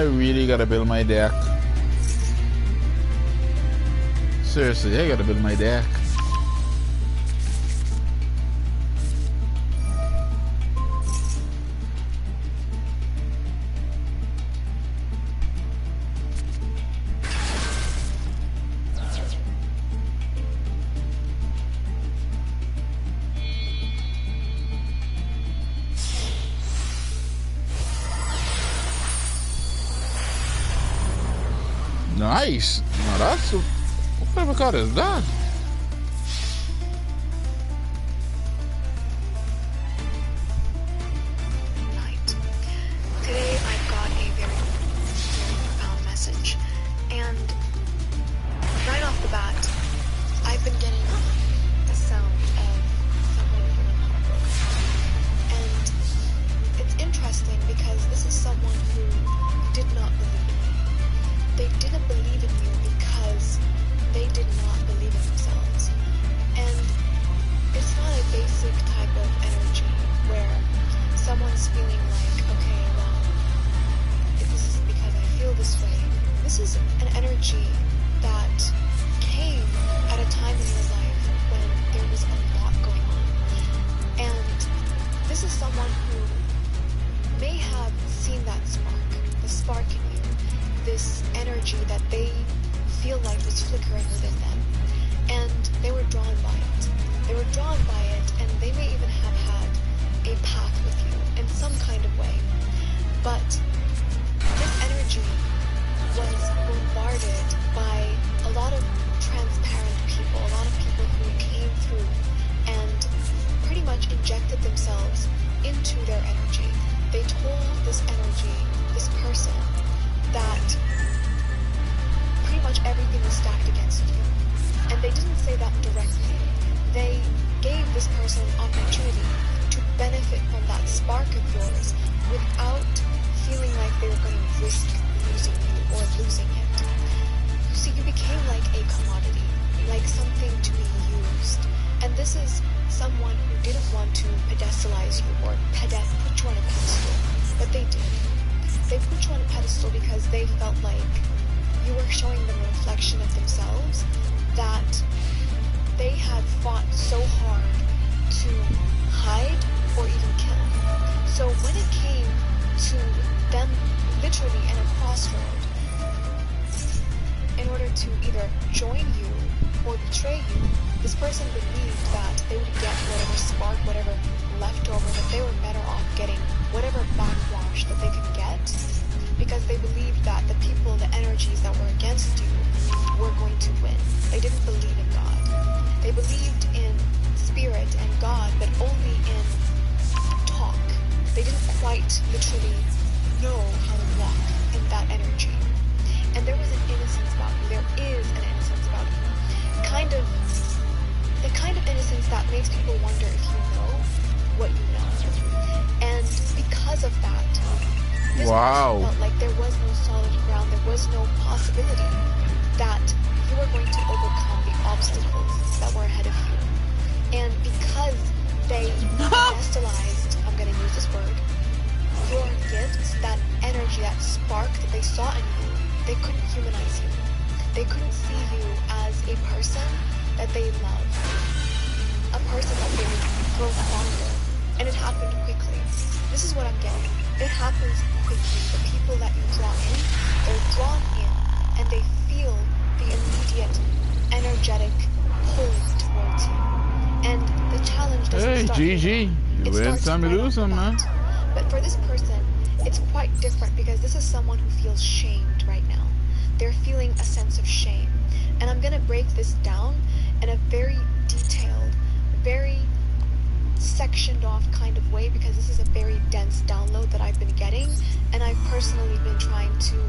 really gotta build my deck. Seriously, I gotta build my deck. Nice. Now that's a, what kind of a card is that? Night. Today I got a very, very profound message, and right off the bat, I've been getting the sound of someone feeling heartbroken, and it's interesting because this is someone who did not believe in me. They didn't believe in you because they did not believe in themselves. And it's not a basic type of energy where someone's feeling like, okay, well, this is because I feel this way. This is an energy that came at a time in your life when there was a lot going on. And this is someone who may have seen that spark, the spark in you, this energy that they feel like was flickering within them, and they were drawn by it. They were drawn by it, and they may even have had a path with you in some kind of way. But this energy was bombarded by a lot of transparent people, a lot of people who came through and pretty much injected themselves into their energy. They told this energy, this person, that pretty much everything was stacked against you. And they didn't say that directly. They gave this person an opportunity to benefit from that spark of yours without feeling like they were going to risk losing you or losing it. You see, you became like a commodity, like something to be used. And this is someone who didn't want to pedestalize you or put you on a pedestal, but they did. They put you on a pedestal because they felt like you were showing them a reflection of themselves that they had fought so hard to hide or even kill. So when it came to them literally in a crossroad, in order to either join you or betray you, this person believed that they would get whatever spark, whatever leftover, that they were better off getting whatever backwash that they could get, because they believed that the people, the energies that were against you were going to win. They didn't believe in God. They believed in spirit and God, but only in talk. They didn't quite literally know how to walk in that energy. And there was an innocence about you. There is an innocence about you. The kind of innocence that makes people wonder if you know what you know. And because of that, this person felt like there was no solid ground, there was no possibility that you were going to overcome the obstacles that were ahead of you. And because they pedestalized, I'm going to use this word, your gifts, that energy, that spark that they saw in you, they couldn't humanize you. They couldn't see you as a person that they love, a person that they would grow fond of. And it happened quickly. This is what I'm getting. It happens quickly. The people that you draw in, they're drawn in, and they feel the immediate energetic pull towards you. And the challenge doesn't start. Hey, GG, you win some, you lose some, man. But for this person, it's quite different because this is someone who feels shamed right now. They're feeling a sense of shame. And I'm going to break this down in a very detailed, very sectioned off kind of way, because this is a very dense download that I've been getting, and I've personally been trying to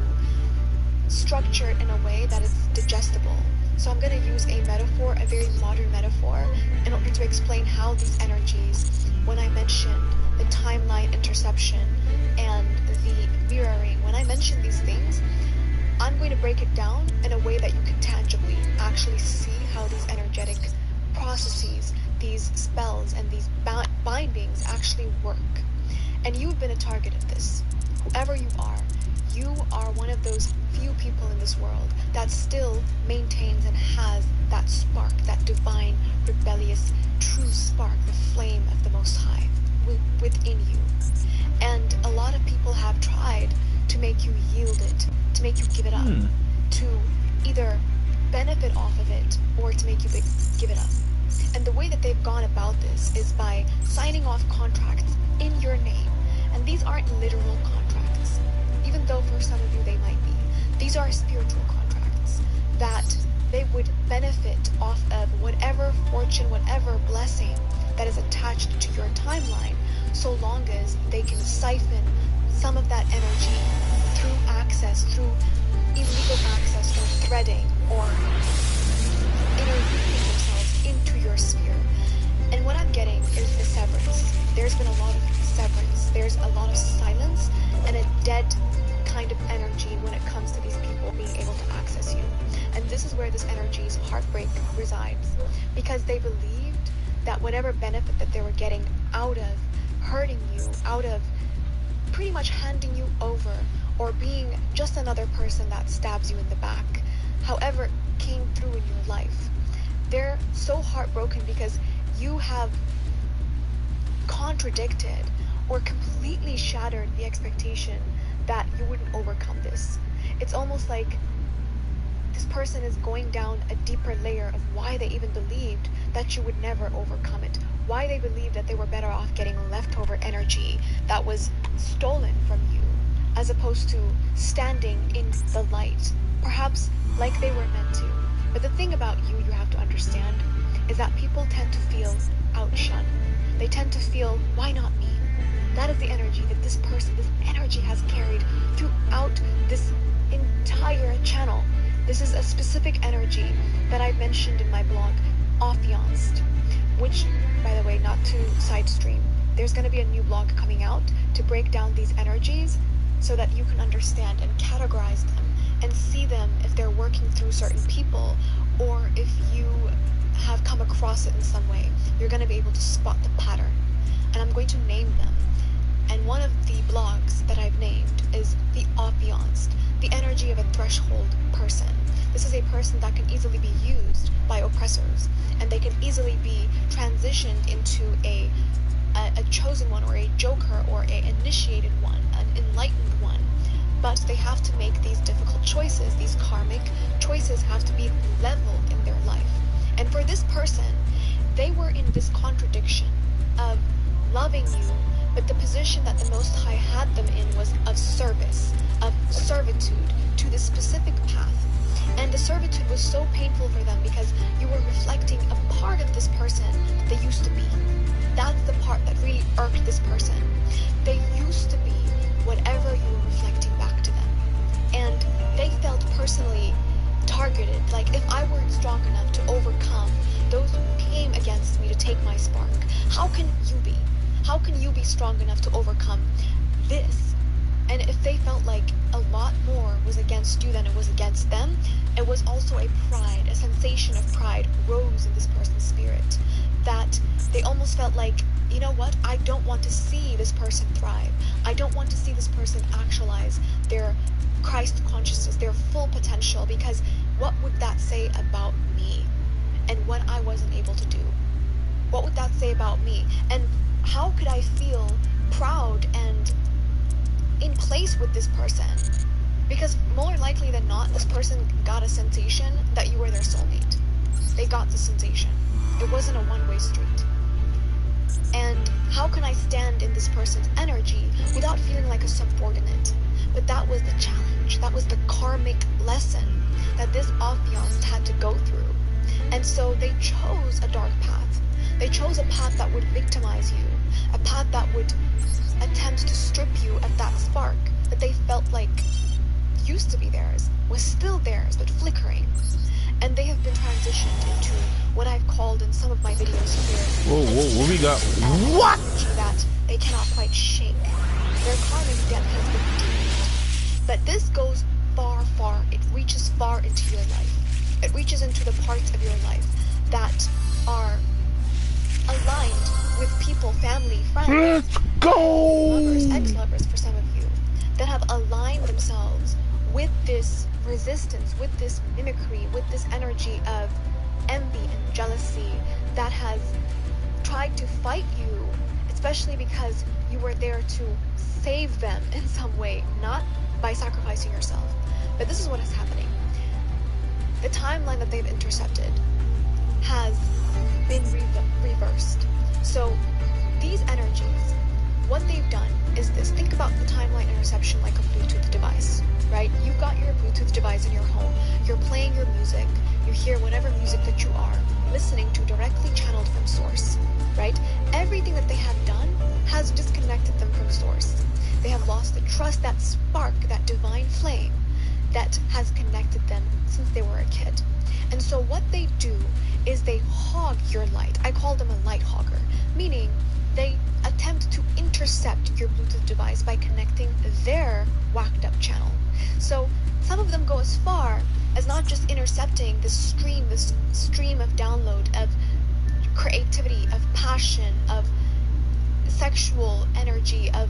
structure it in a way that it's digestible. So I'm going to use a metaphor, a very modern metaphor, in order to explain how these energies, when I mentioned the timeline interception and the mirroring, when I mention these things, I'm going to break it down in a way that you can tangibly actually see how these energetic processes, these spells, and these bindings actually work. And you've been a target of this. Whoever you are, you are one of those few people in this world that still maintains and has that spark, that divine, rebellious, true spark, the flame of the Most High within you. And a lot of people have tried to make you yield it, to make you give it up, to either benefit off of it or to make you give it up. And the way that they've gone about this is by signing off contracts in your name. And these aren't literal contracts, even though for some of you they might be. These are spiritual contracts that they would benefit off of whatever fortune, whatever blessing that is attached to your timeline, so long as they can siphon some of that energy through access, through illegal access, or threading, or interweaving themselves into your sphere. And what I'm getting is the severance. There's been a lot of severance. There's a lot of silence and a dead kind of energy when it comes to these people being able to access you. And this is where this energy's heartbreak resides, because they believed that whatever benefit that they were getting out of hurting you, out of pretty much handing you over, or being just another person that stabs you in the back, however came through in your life, they're so heartbroken because you have contradicted or completely shattered the expectation that you wouldn't overcome this. It's almost like this person is going down a deeper layer of why they even believed that you would never overcome it, why they believed that they were better off getting leftover energy that was stolen from you, as opposed to standing in the light, perhaps like they were meant to. But the thing about you have to understand is that people tend to feel outshunned. They tend to feel, why not me? That is the energy that this person, this energy has carried throughout this entire channel. This is a specific energy that I mentioned in my blog, Affianced, which, by the way, not to sidestream, there's going to be a new blog coming out to break down these energies so that you can understand and categorize them and see them if they're working through certain people, or if you have come across it in some way, you're going to be able to spot the pattern. And I'm going to name them. And one of the blogs that I've named is the Affianced, the energy of a threshold person. This is a person that can easily be used by oppressors, and they can easily be transitioned into a chosen one, or a joker, or a initiated one, an enlightened one. But they have to make these difficult choices. These karmic choices have to be leveled in their life. And for this person, they were in this contradiction of loving you, but the position that the Most High had them in was of service, of servitude to this specific path. And the servitude was so painful for them because you were reflecting a part of this person that they used to be. That's the part that really irked this person. They used to be whatever you were reflecting back to them. And they felt personally targeted, like if I weren't strong enough to overcome those who came against me to take my spark, how can you be? How can you be strong enough to overcome this? And if they felt like a lot more was against you than it was against them, it was also a pride, a sensation of pride rose in this person's spirit, that they almost felt like, you know what, I don't want to see this person thrive. I don't want to see this person actualize their Christ consciousness, their full potential, because what would that say about me and what I wasn't able to do? What would that say about me? And how could I feel proud and in place with this person? Because more likely than not, this person got a sensation that you were their soulmate. They got the sensation. It wasn't a one-way street. And how can I stand in this person's energy without feeling like a subordinate? But that was the challenge. That was the karmic lesson that this affianced had to go through. And so they chose a dark path. They chose a path that would victimize you, a path that would attempt to strip you of that spark that they felt like used to be theirs, was still theirs, but flickering. And they have been transitioned into what I've called in some of my videos here. Whoa, what we got? What? That they cannot quite shake. Their karmic debt has been deemed. But this goes far, far. It reaches far into your life. It reaches into the parts of your life that are aligned with people, family, friends. Let's go! Lovers, ex-lovers for some of you, that have aligned themselves with this resistance, with this mimicry, with this energy of envy and jealousy that has tried to fight you, especially because you were there to save them in some way, not by sacrificing yourself. But this is what is happening. The timeline that they've intercepted has been reversed. So these energies, what they've done is this. Think about the timeline interception like a Bluetooth device, right? You've got your Bluetooth device in your home. You're playing your music. You hear whatever music that you are listening to directly channeled from source, right? Everything that they have done has disconnected them from source. They have lost the trust, that spark, that divine flame that has connected them since they were a kid. And so what they do is they hog your light. I call them a light hogger, meaning they attempt to intercept your Bluetooth device by connecting their whacked up channel. So some of them go as far as not just intercepting this stream of download, of creativity, of passion, of sexual energy, of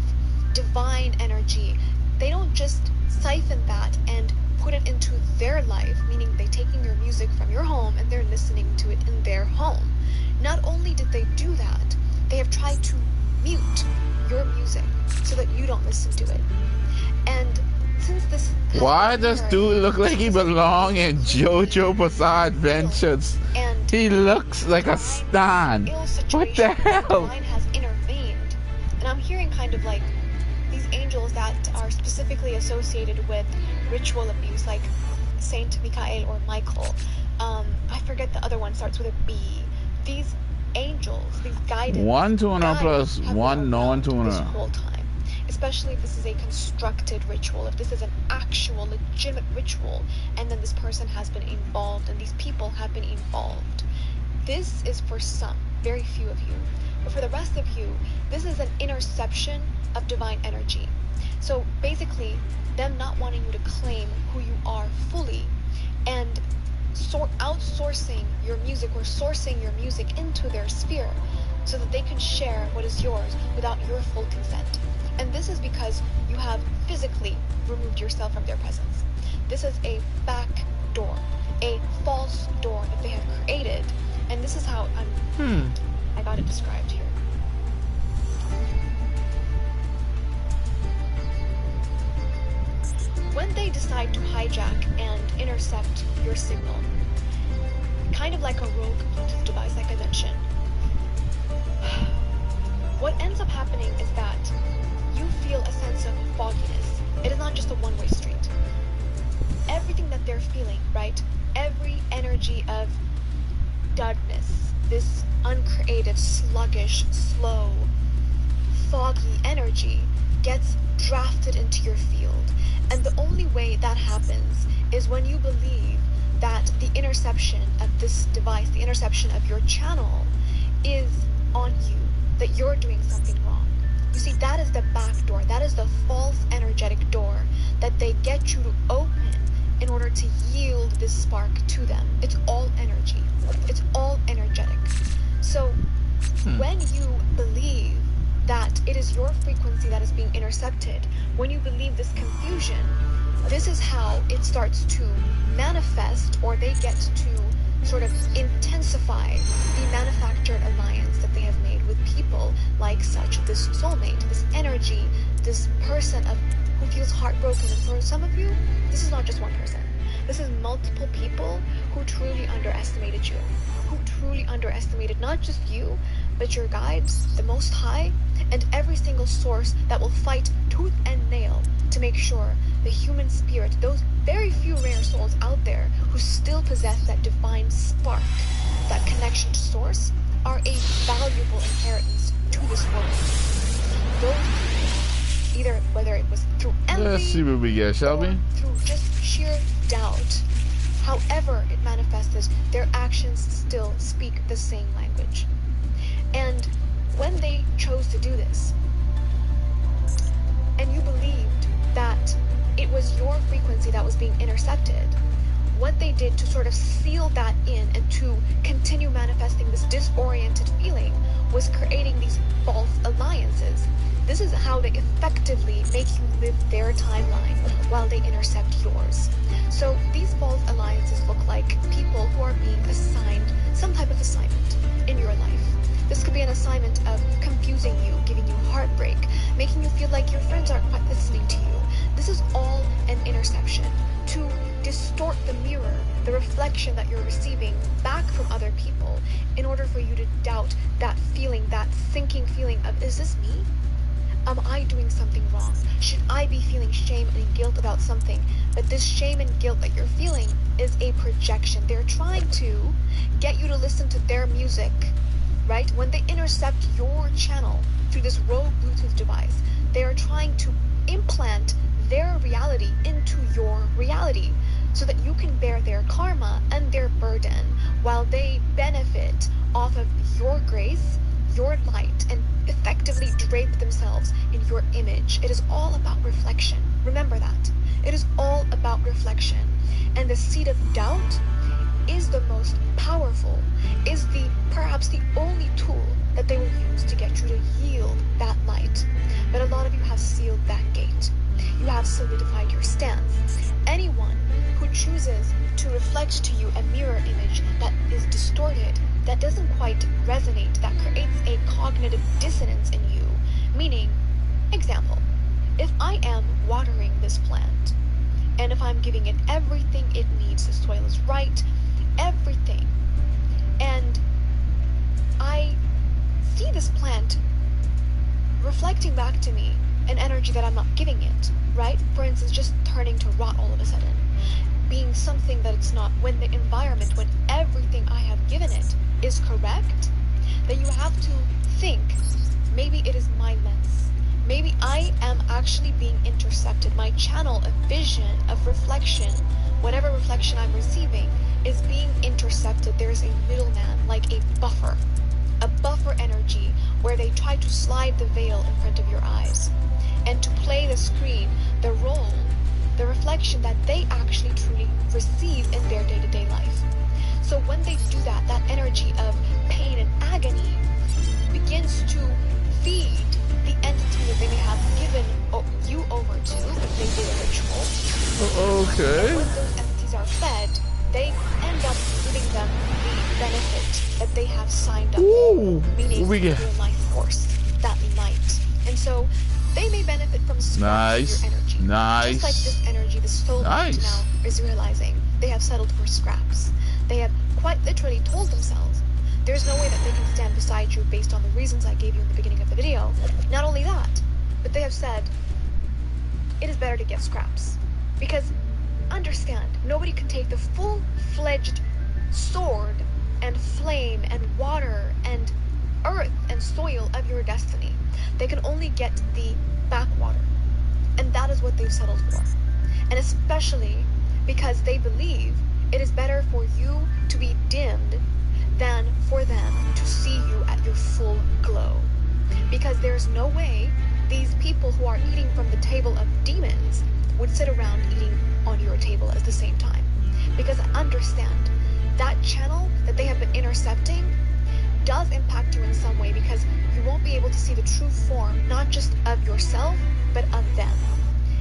divine energy. They don't just siphon that and put it into their life, meaning they taking your music from your home and they're listening to it in their home. Not only did they do that, they have tried to mute your music so that you don't listen to it. And since this, why does dude look like he belongs in JoJo Bizarre Adventures? And he looks like a stan. What the hell? Divine has intervened, and I'm hearing kind of like these angels that are specifically associated with ritual abuse, like Saint Michael or Michael. I forget the other one, starts with a B. These angels, these guidance, 1 tuner plus have 1 been non around tuner. this whole time. Especially if this is a constructed ritual, if this is an actual, legitimate ritual, and then this person has been involved, and these people have been involved. This is for some, very few of you. But for the rest of you, this is an interception of divine energy. So basically, them not wanting you to claim who you are fully, and outsourcing your music or sourcing your music into their sphere so that they can share what is yours without your full consent. And this is because you have physically removed yourself from their presence. This is a back door, a false door that they have created. And this is how I got it described here. When they decide to hijack and intercept your signal, kind of like a rogue Bluetooth device, like I mentioned, what ends up happening is that you feel a sense of fogginess. It is not just a one-way street. Everything that they're feeling, right? Every energy of dullness, this uncreated, sluggish, slow, foggy energy gets drafted into your field. And the only way that happens is when you believe that the interception of this device, the interception of your channel, is on you, that you're doing something wrong. You see, that is the back door. That is the false energetic door that they get you to open in order to yield this spark to them. It's all energy. It's all energetic. So when you believe that it is your frequency that is being intercepted, when you believe this confusion, this is how it starts to manifest, or they get to sort of intensify the manufactured alliance that they have made with people like such, this soulmate, this energy, this person who feels heartbroken. And for some of you, this is not just one person. This is multiple people who truly underestimated you, who truly underestimated not just you, but your guides, the Most High, and every single source that will fight tooth and nail to make sure the human spirit, those very few rare souls out there who still possess that divine spark, that connection to source, are a valuable inheritance to this world. Those, either whether it was through envy, let's see what we get, shall we? Through just sheer doubt, however it manifests, their actions still speak the same language. And when they chose to do this, and you believed that it was your frequency that was being intercepted, what they did to sort of seal that in and to continue manifesting this disoriented feeling was creating these false alliances This is how they effectively make you live their timeline while they intercept yours. So these false alliances look like people who are being assigned some type of assignment in your life. This could be an assignment of confusing you, giving you heartbreak, making you feel like your friends aren't quite listening to you. This is all an interception to distort the mirror, the reflection that you're receiving back from other people, in order for you to doubt that feeling, that sinking feeling of, is this me? Am I doing something wrong? Should I be feeling shame and guilt about something? But this shame and guilt that you're feeling is a projection. They're trying to get you to listen to their music, right? When they intercept your channel through this rogue Bluetooth device, they are trying to implant their reality into your reality so that you can bear their karma and their burden while they benefit off of your grace, your light, and effectively drape themselves in your image. It is all about reflection. Remember that. It is all about reflection. And the seed of doubt is the most powerful, is perhaps the only tool that they will use to get you to yield that light. But a lot of you have sealed that gate. You have solidified your stance. Anyone who chooses to reflect to you a mirror image that is distorted, that doesn't quite resonate, that creates a cognitive dissonance in you, meaning, example, if I am watering this plant, and if I'm giving it everything it needs, the soil is right, everything, and I see this plant reflecting back to me an energy that I'm not giving it, right? For instance, just turning to rot all of a sudden, being something that it's not, when the environment, when everything I have given it is correct, then you have to think, maybe it is my lens. Maybe I am actually being intercepted. My channel of vision, of reflection, whatever reflection I'm receiving, is being intercepted. There's a middleman, like a buffer energy, where they try to slide the veil in front of your eyes and to play the screen, the role, the reflection that they actually truly receive in their day-to-day life. So when they do that, that energy of pain and agony begins to feed the entity that they may have given you over to if they did a ritual. Okay. And when those entities are fed, they end up giving them the benefit that they have signed up for, meaning your life force, that light. And so they may benefit from scraps of your energy. Just like this energy, this soul light now is realizing they have settled for scraps. They have quite literally told themselves, there's no way that they can stand beside you based on the reasons I gave you in the beginning of the video. Not only that, but they have said, it is better to get scraps. Because, understand, nobody can take the full-fledged sword and flame and water and earth and soil of your destiny. They can only get the backwater. And that is what they've settled for. And especially because they believe it is better for you to be dimmed than for them to see you at your full glow. Because there's no way these people who are eating from the table of demons would sit around eating on your table at the same time. Because understand, that channel that they have been intercepting does impact you in some way, because you won't be able to see the true form, not just of yourself, but of them.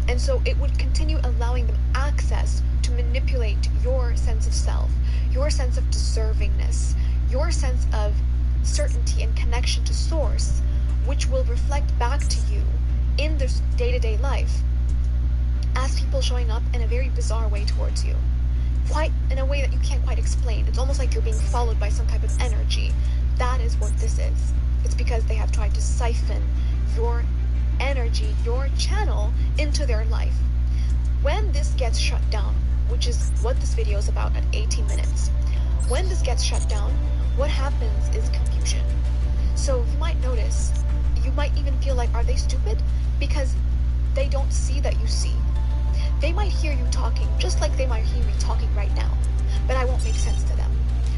And so it would continue allowing them access to manipulate your sense of self, your sense of deservingness, your sense of certainty and connection to source, which will reflect back to you in this day-to-day life as people showing up in a very bizarre way towards you. Quite in a way that you can't quite explain. It's almost like you're being followed by some type of energy. That is what this is. It's because they have tried to siphon your energy, your channel, into their life. When this gets shut down, which is what this video is about at 18 minutes, when this gets shut down, what happens is confusion. So you might notice, you might even feel like, are they stupid? Because they don't see that you see. They might hear you talking just like they might hear me talking right now, but I won't make sense to them.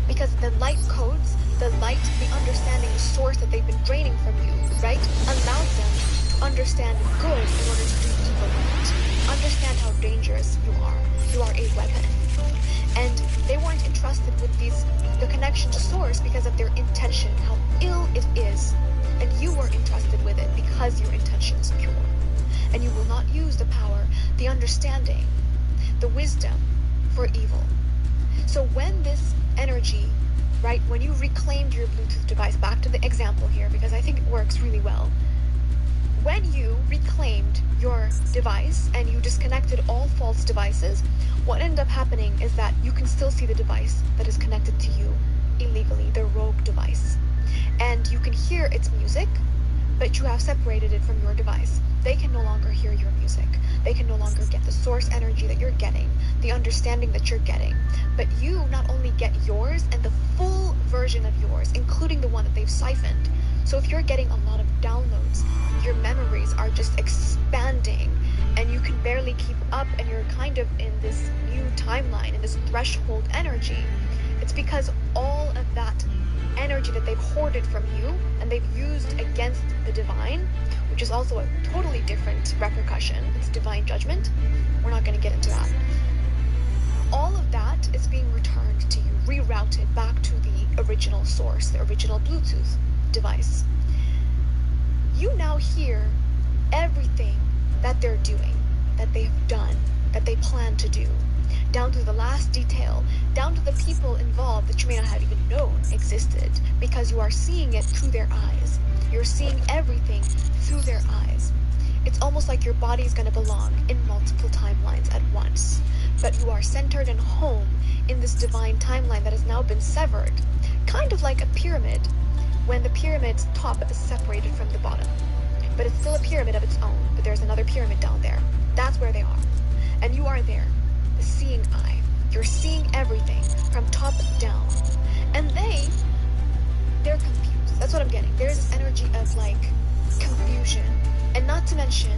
Because the light codes, the light, the understanding, the source that they've been draining from you, right, allows them to understand good in order to do evil with it. Understand how dangerous you are. You are a weapon. And they weren't entrusted with the connection to source because of their intention, how ill it is. And you were entrusted with it because your intention conscience pure. And you will not use the power, the understanding, the wisdom for evil. So when this energy, right, when you reclaimed your Bluetooth device, back to the example here, because I think it works really well. When you reclaimed your device and you disconnected all false devices, what ended up happening is that you can still see the device that is connected to you illegally, the rogue device. And you can hear its music, but you have separated it from your device. They can no longer hear your music. They can no longer get the source energy that you're getting, the understanding that you're getting. But you not only get yours and the full version of yours, including the one that they've siphoned. So if you're getting a lot of downloads, your memories are just expanding and you can barely keep up, and you're kind of in this new timeline, in this threshold energy. It's because all of that energy that they've hoarded from you and they've used against the divine, which is also a totally different repercussion. It's divine judgment. We're not going to get into that. All of that is being returned to you, rerouted back to the original source, the original Bluetooth device. You now hear everything that they're doing, that they've done, that they plan to do, down to the last detail, down to the people involved that you may not have even known existed, because you are seeing it through their eyes. You're seeing everything through their eyes. It's almost like your body is going to belong in multiple timelines at once, but you are centered and home in this divine timeline that has now been severed, kind of like a pyramid, when the pyramid's top is separated from the bottom. But it's still a pyramid of its own, but there's another pyramid down there. That's where they are. And you are there, the seeing eye. You're seeing everything from top down. And they're confused. That's what I'm getting. There's this energy of like confusion. And not to mention,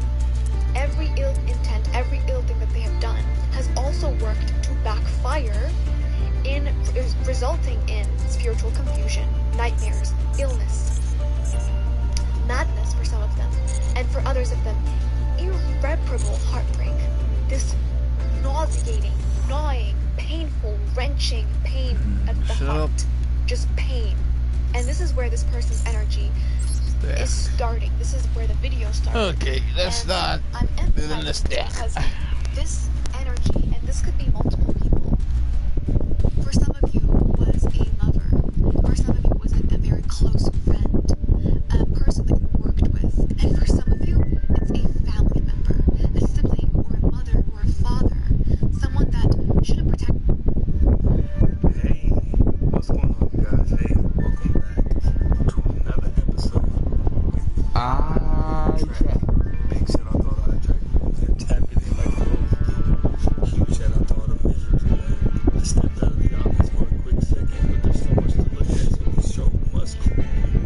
every ill intent, every ill thing that they have done has also worked to backfire in resulting in spiritual confusion, nightmares, illness, madness for some of them, and for others of them, irreparable heartbreak. This nauseating, gnawing, painful, wrenching pain of the heart. Just pain. And this is where this person's energy is starting. This is where the video started. Okay, let's not do this because this energy, and this could be multiple people. For some of you was a lover. For some of you was a very close friend, a person that you worked with. And for some of you, it's a family member, a sibling or a mother or a father, someone that should have protected. Hey, what's going on, guys? Hey, welcome back to another episode. Big shit I thought I'd track and tap it in like a huge shit I thought of me. I stepped out of the office for a quick second, but there's so much to look at, so the show must go on.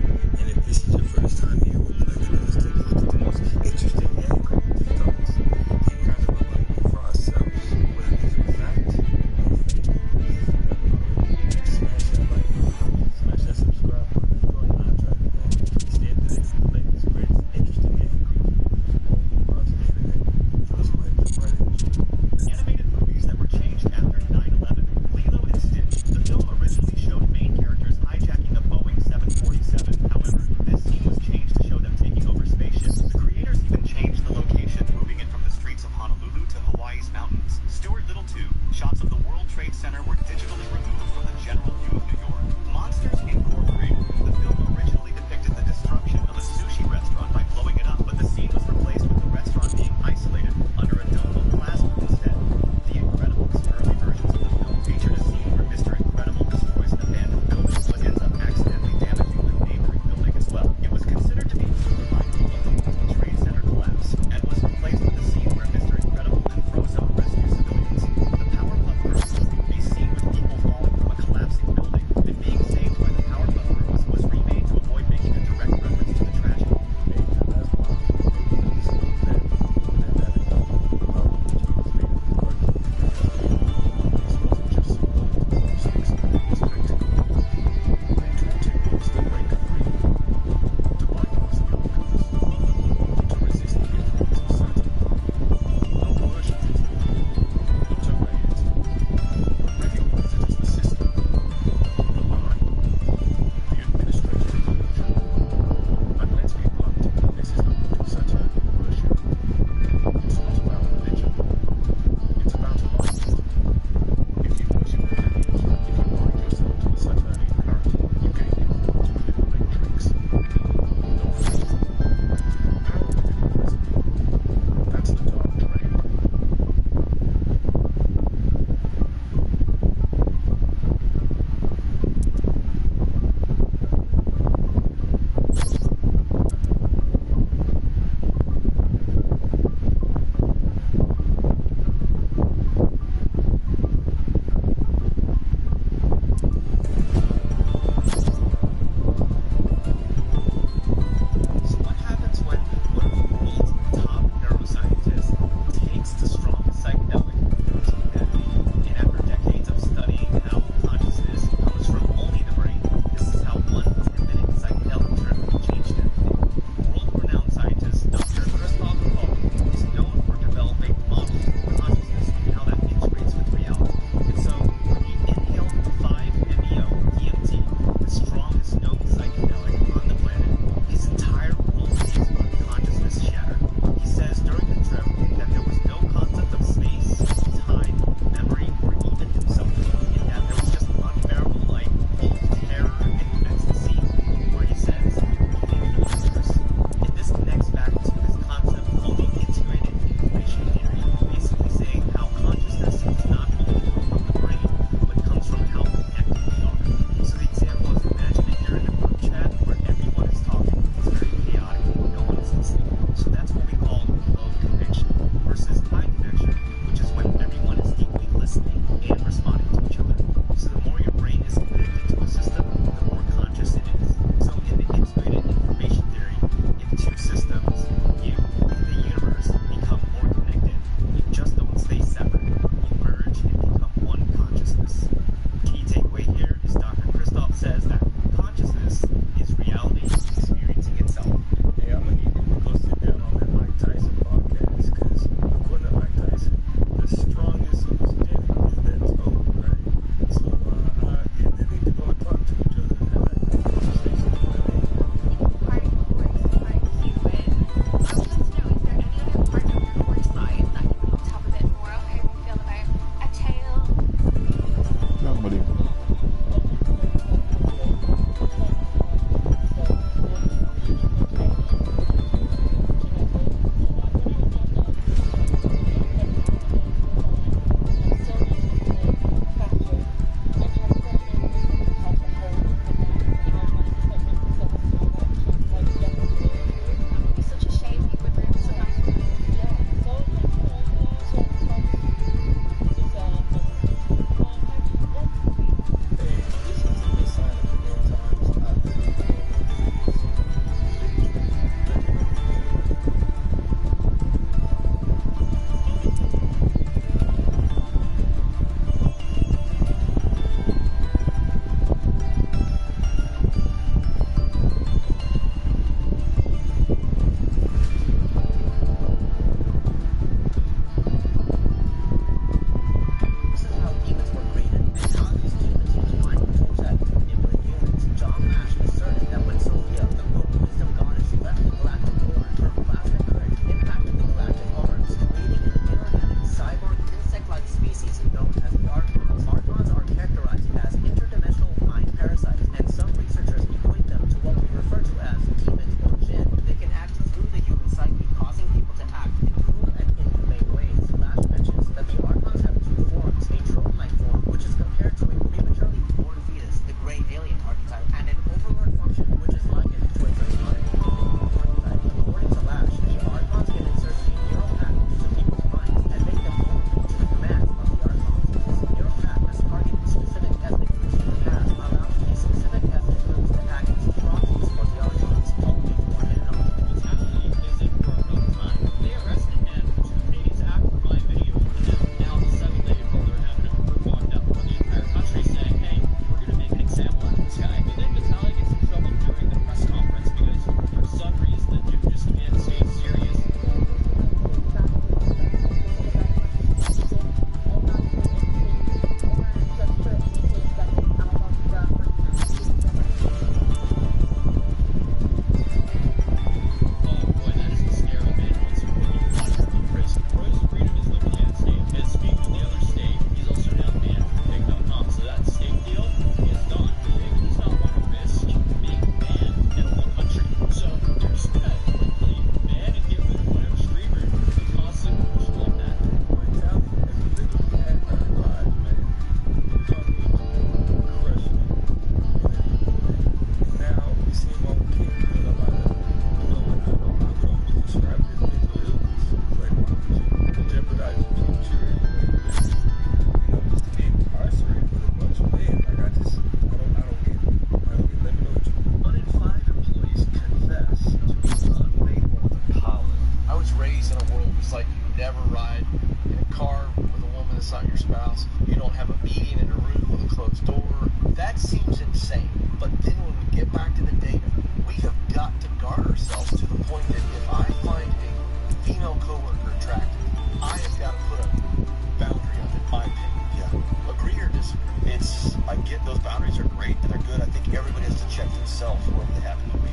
yourself where they happen to be.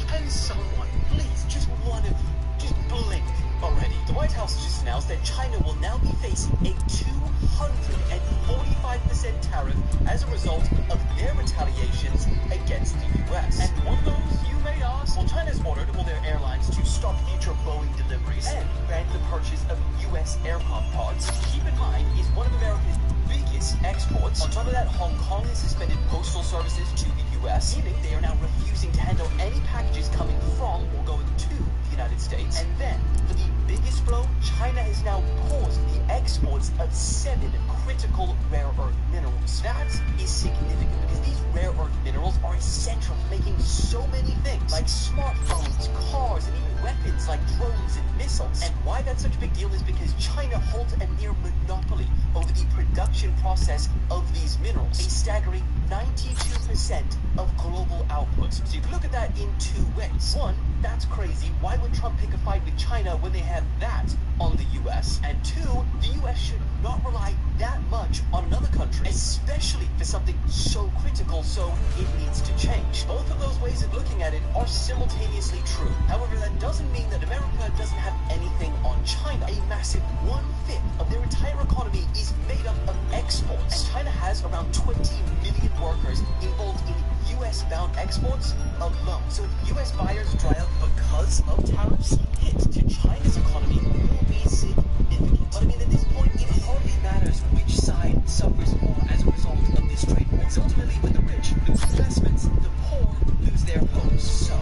Can someone, please, just one of you, just blink already? The White House has just announced that China will now be facing a 245% tariff as a result of their retaliations against the U.S. And what are those, you may ask? Well, China's ordered all their airlines to stop future Boeing deliveries and ban the purchase of U.S. aircraft parts, which, keep in mind, is one of America's biggest exports. On top of that, Hong Kong has suspended postal services to the U.S., meaning they are now refusing to handle any packages coming from or going to the United States. And then, for the biggest blow, China has now paused the exports of 7 critical rare earth minerals. That is significant because these rare earth minerals are essential for making so many things, like smartphones, cars, and even weapons like drones and missiles. And why that's such a big deal is because China holds a near monopoly over the production process of these minerals, a staggering 92% of global output. So you can look at that in 2 ways. One, that's crazy. Why would Trump pick a fight with China when they have that on the U.S.? And 2, the U.S. should not rely that much on another country, especially for something so critical, so it needs to change. Both of those ways of looking at it are simultaneously true. However, that doesn't mean that America doesn't have anything on China. A massive 1/5 of their entire economy is made up of exports, and China has around 20 million workers involved in U.S.-bound exports alone. So if U.S. buyers dry up because of tariffs, hit to China's economy will be significant. But I mean, at this point, it hardly matters which side suffers more as a result of this trade war. So ultimately, when the rich lose investments, the poor lose their homes. So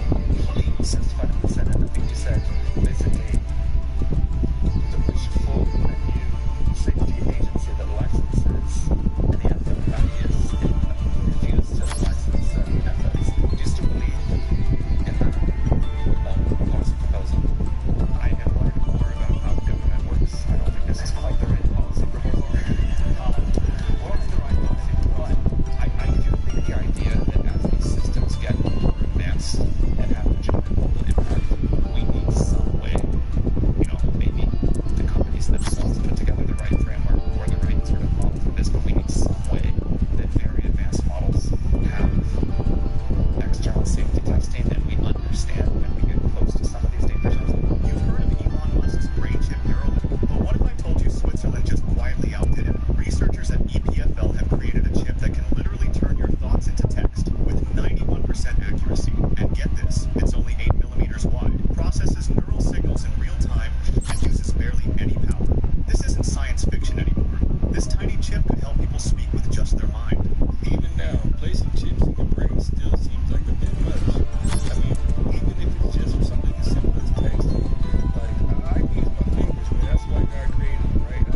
please Testified in the Senate, I think you said, basically, the rich full a new safety agency that licenses any amphibious and refuse to license amphibious. Do you still believe in that policy proposal? I have learned more about how government works. I don't think this is quite the right policy proposal. Well, it's the right policy proposal. I do think the idea that as these systems get more advanced and have legitimate global impact, we need some way, maybe the companies themselves put together the right framework or the right sort of model for this, but we need some way that very advanced models have external safety testing and we understand when we get close to some of these danger zones. You've heard of Elon Musk's brain chip Neuralink, but what if I told you Switzerland just quietly outdid him? Researchers at EPFL have created a chip that can literally turn your thoughts into text with 91% accuracy. And get this, it's only 8 millimeters wide, processes neural signals in real time, and uses barely any power. This isn't science fiction anymore. This tiny chip could help people speak with just their mind. Even now, placing chips in your brain still seems like a bit much. I mean, even if it's just for something as simple as texting. Like, I use my fingers, man. That's why God created them, right?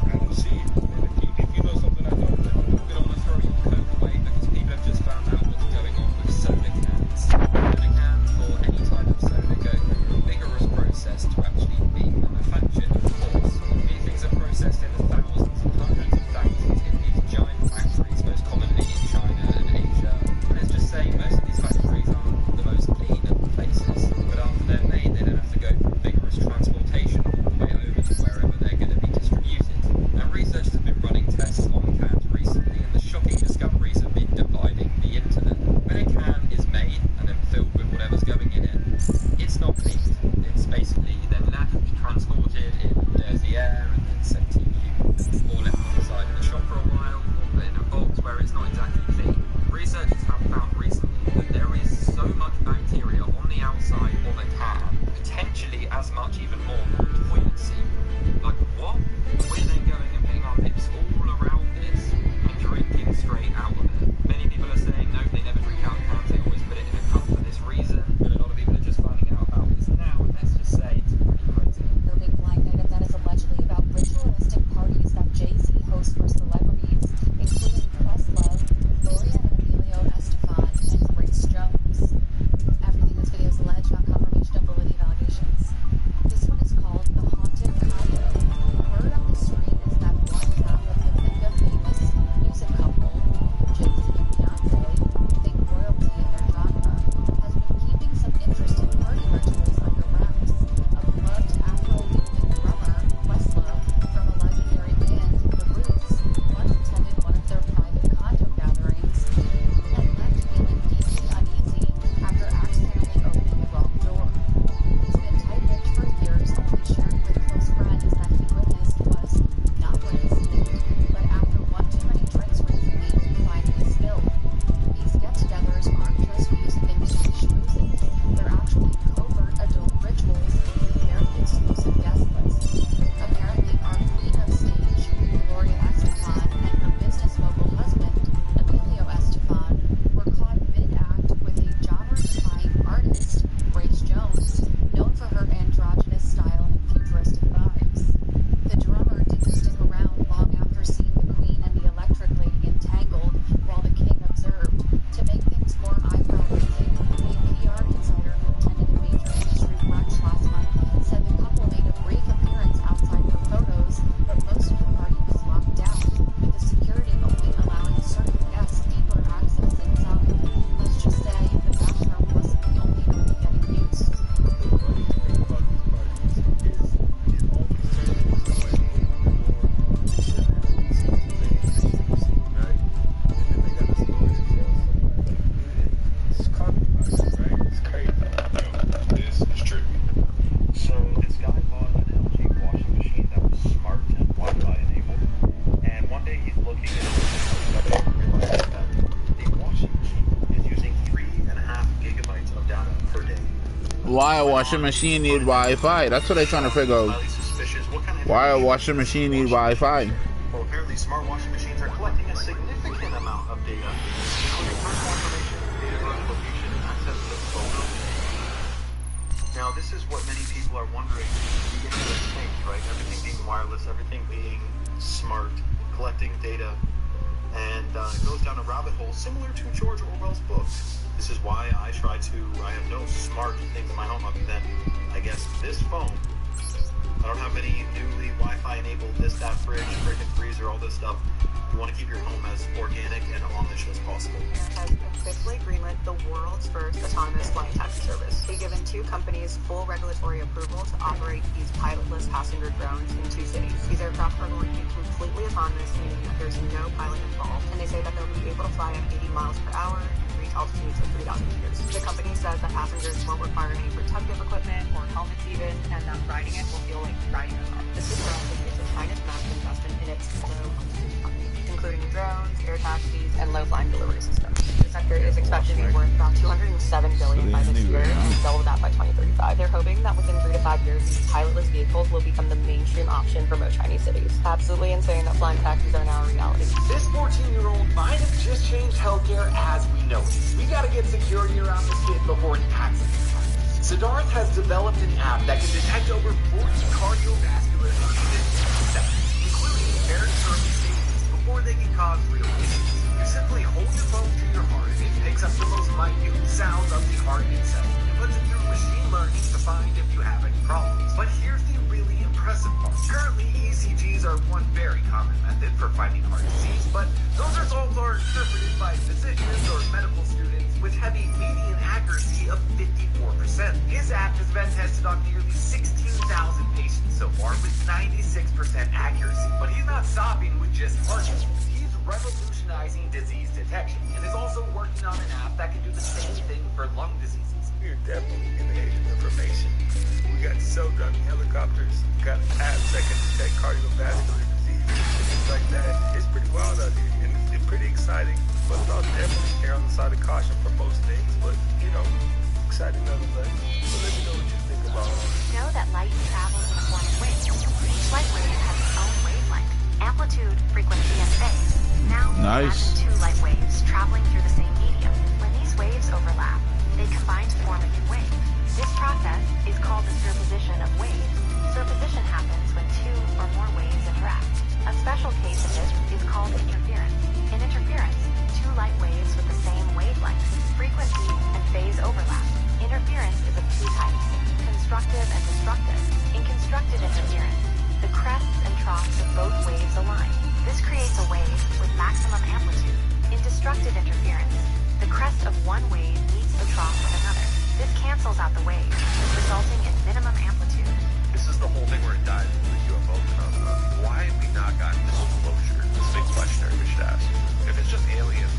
I don't see it. And if you know something I don't, then I'm going to throw you kind of away because people have just found out what's going on with soda cans. Soda cans or any type of soda go through a vigorous process to actually be manufactured, of course. These things are processed in the thousands and hundreds of thousands in these giant factories, most commonly in China and why a washing machine need Wi-Fi? That's what they're trying to figure out. Highly suspicious. What kind of Why a information washing does this machine need washing Wi-Fi? machine have? Well, apparently smart washing machines are collecting a significant amount of data, including personal information, data on location, and access to photos. Now, this is what many people are wondering. The internet changed, right? Everything being wireless, everything being smart, collecting data, and it goes down a rabbit hole similar to George Orwell's book. This is why I have no smart things in my home other than, I guess, this phone. I don't have any newly Wi-Fi enabled this, that, fridge, freaking freezer, all this stuff. You want to keep your home as organic and Amish as possible. Has officially greenlit the world's first autonomous flying taxi service. They've given 2 companies full regulatory approval to operate these pilotless passenger drones in 2 cities. These aircraft are going to be completely autonomous, meaning that there's no pilot involved, and they say that they'll be able to fly at 80 miles per hour and reach altitudes of 3,000 meters. The company says that passengers won't require any protective equipment or helmets even, and that riding it will feel like riding a car. This is the China's massive investment in its low-altitude economy, including drones, air taxis, and low-flying delivery systems. The sector is expected to be worth about $207 billion by this year, and double that by 2035. They're hoping that within 3 to 5 years, these pilotless vehicles will become the mainstream option for most Chinese cities. Absolutely insane that flying taxis are now a reality. This 14-year-old might have just changed healthcare as we know it. We gotta get security around this kid before an accident happens. Siddharth has developed an app that can detect over 40 cardiovascular conditions, including very early stages before they can cause real issues. You simply hold your phone to your heart and it picks up the most minute sounds of the heart itself and puts it through machine learning to find if you have any problems. But here's the really impressive part. Currently, ECGs are one very common method for finding heart disease, but those results are interpreted by physicians or medical students with heavy median accuracy of 54%. His app has been tested on nearly 16,000 patients so far with 96% accuracy. But he's not stopping with just heart disease. He's revolutionizing disease detection and is also working on an app that can do the same thing for lung diseases. We're definitely in the age of information. We got self-driving helicopters, we got apps that can detect cardiovascular disease, things like that. It's pretty wild out here, and it's pretty exciting. But I'll definitely err on the side of caution for most things, but, you know, exciting nonetheless. So let me know what you think about all this. Know that light travels in the form of waves. Each light wave has its own wavelength, amplitude, frequency, and phase. Now, Nice. imagine 2 light waves traveling through the same medium. When these waves overlap, they combine to form a new wave. This process is called the superposition of waves. Superposition happens when 2 or more waves interact. A special case of this is called interference. In interference, 2 light waves with the same wavelength, frequency, and phase overlap. Interference is of 2 types, constructive and destructive. In constructive interference, the crests and troughs of both waves align. This creates a wave with maximum amplitude. In destructive interference, the crest of one wave meets the trough of another. This cancels out the wave, resulting in minimum amplitude. This is the whole thing where it dives into the UFO phenomenon. Why have we not gotten disclosure? This big question we should ask. If it's just aliens,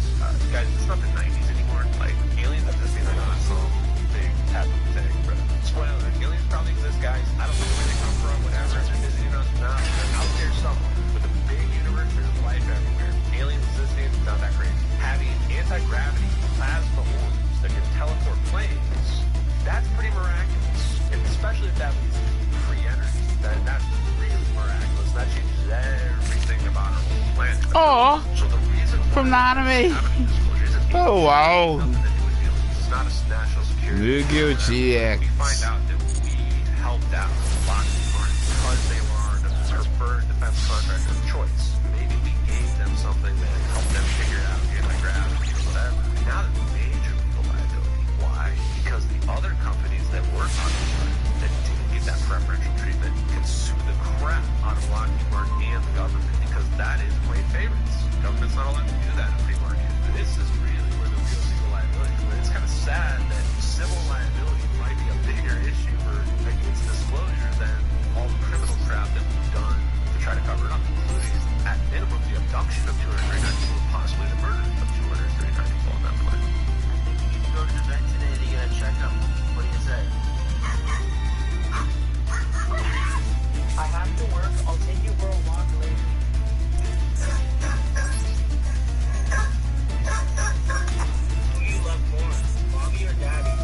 guys, it's not the 90s anymore. Like, aliens existing are not some big taboo thing, bro. Spoiler alert, aliens probably exist, guys. I don't know where they come from, whatever. If they're visiting us, not. They're out there somewhere. With a big universe, there's life everywhere. Aliens existing, not that crazy. Having anti-gravity plasma orbs that can teleport planes, that's pretty miraculous. And especially if that leads to free energy, then that's really miraculous. That changes everything about our whole planet. Aw, So the reason why from the anime. having disclosure isn't Oh, wow. nothing to do with aliens. It's not a national security. Look at GX. We find out that we helped out Lockheed Martin because they were our preferred defense contractor of choice. Maybe we gave them something that helped them figure out anti-gravity or whatever. Now there's major legal liability. Why? Because the other companies that work on the chart that didn't get that preferential treatment can sue the crap out of Lockheed Martin and the government because that is play favorites. Government's not allowed to do that in a free market. This is really where the real legal liability is. It's kind of sad that civil liability might be a bigger issue for against disclosure than all the criminal crap that we've done to try to cover it up, including, at minimum, the abduction of 239 people and possibly the murder of 239 people on that plane. I think you need to go to the vet today to get a checkup. What do you say? I have to work. I'll take you for a walk later. Who you love more, mommy or daddy?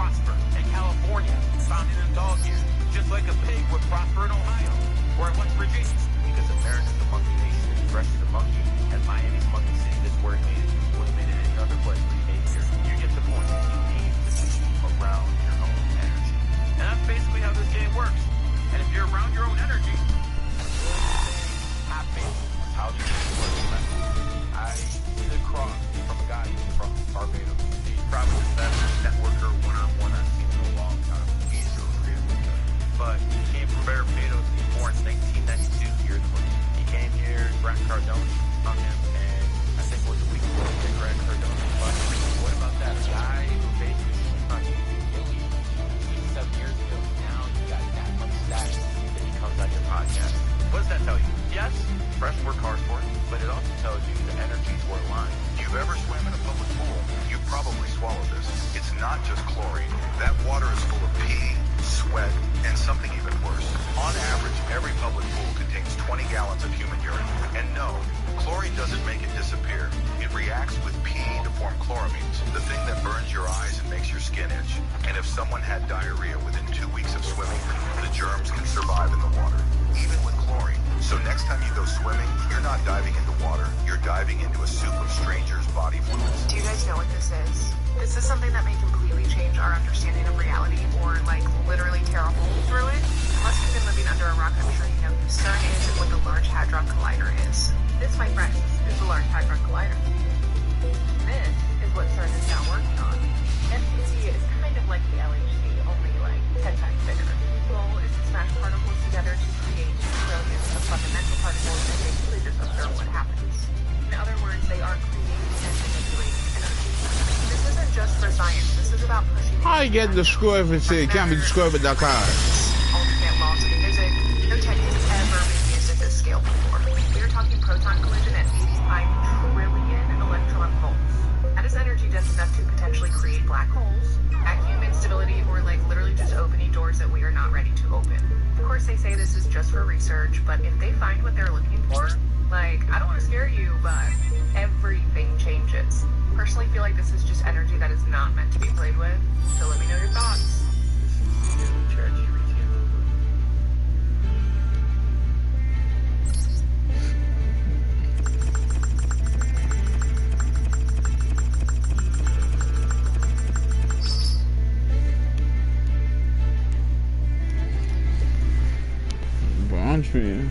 prosper, and California, found in dog years, just like a pig would prosper in Ohio or in West Virginia. Because America's the monkey nation, and fresh as a monkey, and Miami's monkey city, this word made it. Would have made it any other place, but he made it here. You get the point. You need to be around your own energy. And that's basically how this game works. And if you're around your own energy, happy. That's how this game works. I did a cross from a guy from Barbados. He's probably the best networker one-on-one I've seen in a long time. He's so creative. But he came from Barbados. He was born in 1992 here in the Philippines. He came here, Grant Cardone on him, and I think it was a week ago that Grant Cardone. But what about that guy who basically he's 7 years ago? Now you got that much status that he comes on your podcast. What does that tell you? Yes, Fresh work hard for it, but it also tells you the energies were aligned. If you've ever swam in a public pool, you've probably swallowed this. It's not just chlorine. That water is full of pee, sweat, and something even worse. On average, every public pool contains 20 gallons of human urine. And no, chlorine doesn't make it disappear. It reacts with pee to form chloramines, the thing that burns your eyes and makes your skin itch. And if someone had diarrhea within 2 weeks of swimming, the germs can survive in the water, even with chlorine. So next time you go swimming, you're not diving into water, you're diving into a soup of strangers' body fluids. Do you guys know what this is? This is something that may completely change our understanding of reality, or like literally tear a hole through it. Unless you've been living under a rock, I'm sure you know who CERN is and what the Large Hadron Collider is. This, my friends, is the Large Hadron Collider. This is what CERN is now working on. MCT is kind of like the LHC, only like 10 times bigger. The goal is to smash particles together to create trillions of fundamental particles and basically just observe what happens. In other words, they are creating and manipulating energy. This isn't just for science. This is about pushing. How you get destroyed if it can't be destroyed with that car? Ultimate laws of physics. No technique has ever been used at this scale before. We are talking proton collision at 85 trillion electron volts. That is energy dense enough to potentially create black holes, vacuum instability, or like literally just opening doors that we are not ready to open. Of course, they say this is just for research, but if they find what they're looking for, like, I don't want to scare you, but everything changes. Personally, feel like this is just energy that is not meant to be played with. So let me know your thoughts. Country.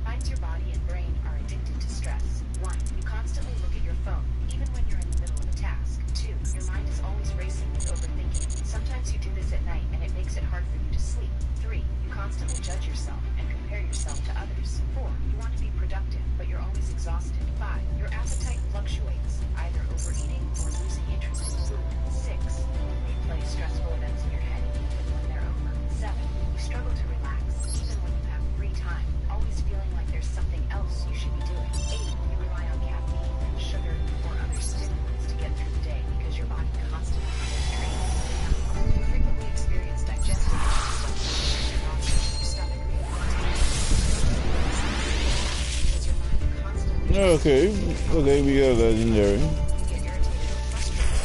Finds your body and brain are addicted to stress. 1. You constantly look at your phone, even when you're in the middle of a task. 2. Your mind is always racing with overthinking. Sometimes you do this at night and it makes it hard for you to sleep. 3. You constantly judge yourself and compare yourself to others. 4. You want to be productive, but you're always exhausted. 5. Your appetite fluctuates, either overeating or losing interest in food. 6. You replay stressful events in your head even when they're over. 7. You struggle to relax, even when you have free time, always feeling like there's something else you should be doing. 8. You rely on caffeine, sugar, or other stimulants to get through the day because your body constantly feels drained. 9. You frequently experience digestive issues like nausea, your stomach may because your mind constantly. Okay, we got legendary. You get irritated or frustrated.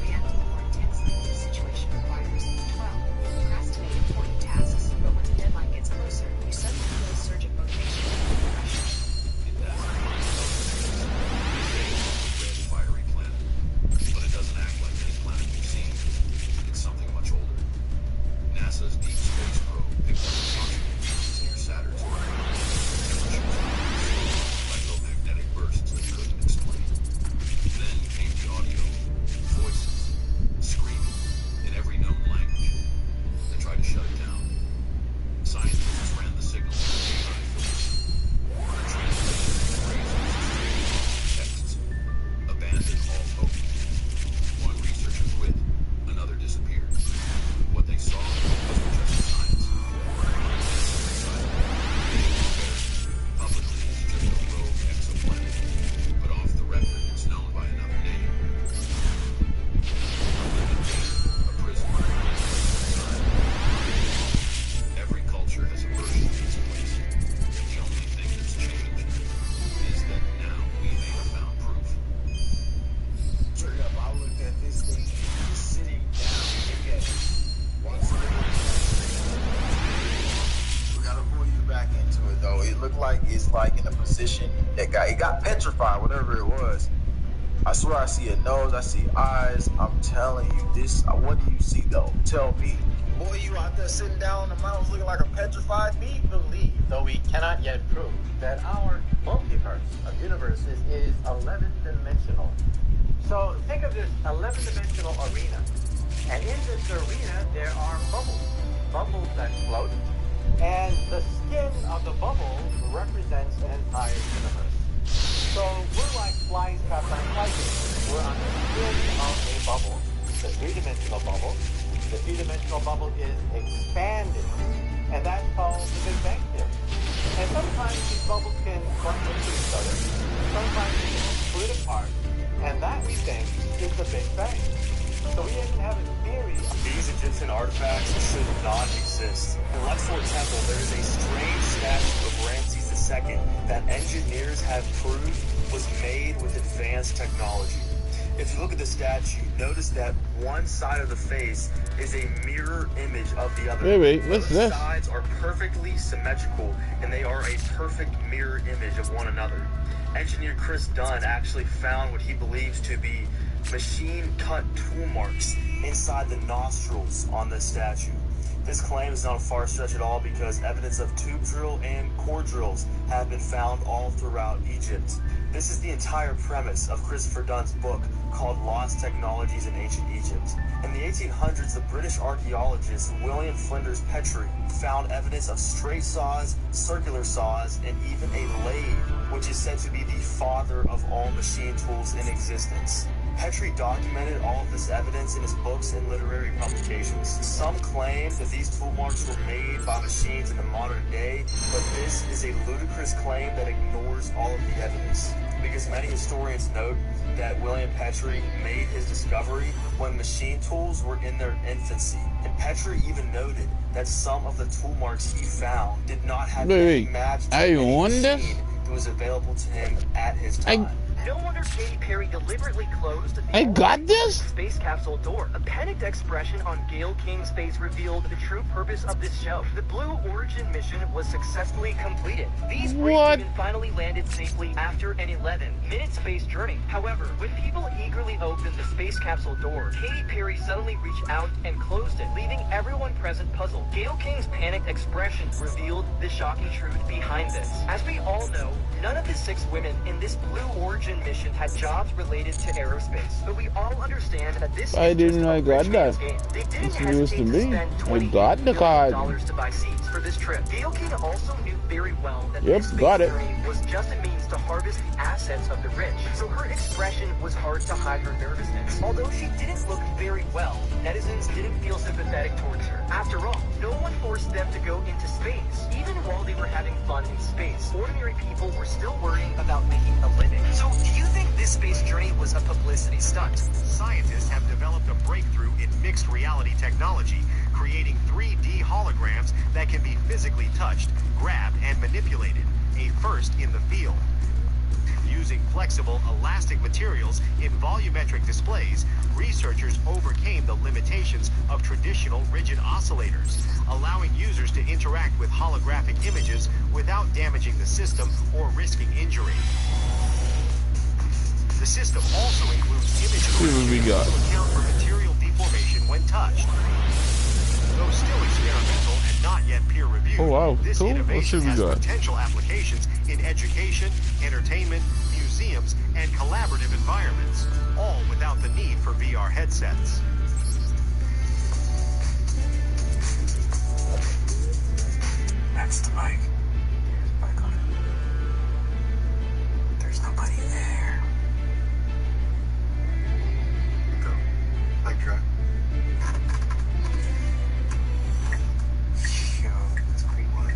Reacting more intensely when the situation requires. 12. You procrastinate important tasks, but when the deadline gets closer, you suddenly feel a surge of motivation and pressure. Fiery planet, but it doesn't act like any planet we've seen. It's something much older. NASA's Deep Space Probe picked up functions near Saturn's moon. Electromagnetic bursts they couldn't explain. looked like it's like in a position that it got petrified, whatever it was. I swear I see a nose, I see eyes. I'm telling you, this. What do you see though? Tell me. Boy, you out there sitting down on the mountains looking like a petrified We believe, though we cannot yet prove, that our multiverse of universes is 11-dimensional. So think of this 11-dimensional arena. And in this arena, there are bubbles that float. And the skin of the bubble represents the entire universe. So we're like flies trapped on a flight. We're on the skin of a bubble, the 3-dimensional bubble. The 3-dimensional bubble is expanding, and that's called the Big Bang Theory. And sometimes these bubbles can bump into each other. Sometimes they can split apart, and that, we think, is the Big Bang. So we even have a theory. These Egyptian artifacts should not exist. In Luxor Temple, there is a strange statue of Ramses II that engineers have proved was made with advanced technology. If you look at the statue, notice that one side of the face is a mirror image of the other. Wait, what's this? Both sides are perfectly symmetrical, and they are a perfect mirror image of one another. Engineer Chris Dunn actually found what he believes to be machine-cut tool marks inside the nostrils on this statue. This claim is not a far stretch at all because evidence of tube drill and core drills have been found all throughout Egypt. This is the entire premise of Christopher Dunn's book called Lost Technologies in Ancient Egypt. In the 1800s, the British archaeologist William Flinders Petrie found evidence of straight saws, circular saws, and even a lathe, which is said to be the father of all machine tools in existence. Petrie documented all of this evidence in his books and literary publications. Some claim that these tool marks were made by machines in the modern day, but this is a ludicrous claim that ignores all of the evidence. Because many historians note that William Petrie made his discovery when machine tools were in their infancy. And Petrie even noted that some of the tool marks he found did not have any match to any machine that was available to him at his time. No wonder Katy Perry deliberately closed the space capsule door. A panicked expression on Gayle King's face revealed the true purpose of this show. The Blue Origin mission was successfully completed. These bridgemen finally landed safely after an 11-minute space journey. However, when people eagerly opened the space capsule door, Katy Perry suddenly reached out and closed it, leaving everyone present puzzled. Gayle King's panicked expression revealed the shocking truth behind this. As we all know, none of the 6 women in this Blue Origin mission had jobs related to aerospace, but we all understand that this I didn't know I got that. They didn't It's news to hesitate to me. spend I got the card. $20 to buy seats for this trip. Gayle King also knew very well that Yep, this space got it. journey was just a means to harvest the assets of the rich, so her expression was hard to hide her nervousness. Although she didn't look very well, netizens didn't feel sympathetic towards her. After all, no one forced them to go into space. Even while they were having fun in space, ordinary people were still worrying about making a living. So, do you think this space journey was a publicity stunt? Scientists have developed a breakthrough in mixed reality technology, creating 3D holograms that can be physically touched, grabbed, and manipulated, a first in the field. Using flexible, elastic materials in volumetric displays, researchers overcame the limitations of traditional rigid oscillators, allowing users to interact with holographic images without damaging the system or risking injury. The system also includes image correction to account for material deformation when touched. Though still experimental and not yet peer-reviewed, this innovation has potential applications in education, entertainment, museums, and collaborative environments, all without the need for VR headsets. That's the mic. Here's the mic on it. There's nobody there. Go. Mic drop. Yo, that's pretty wild.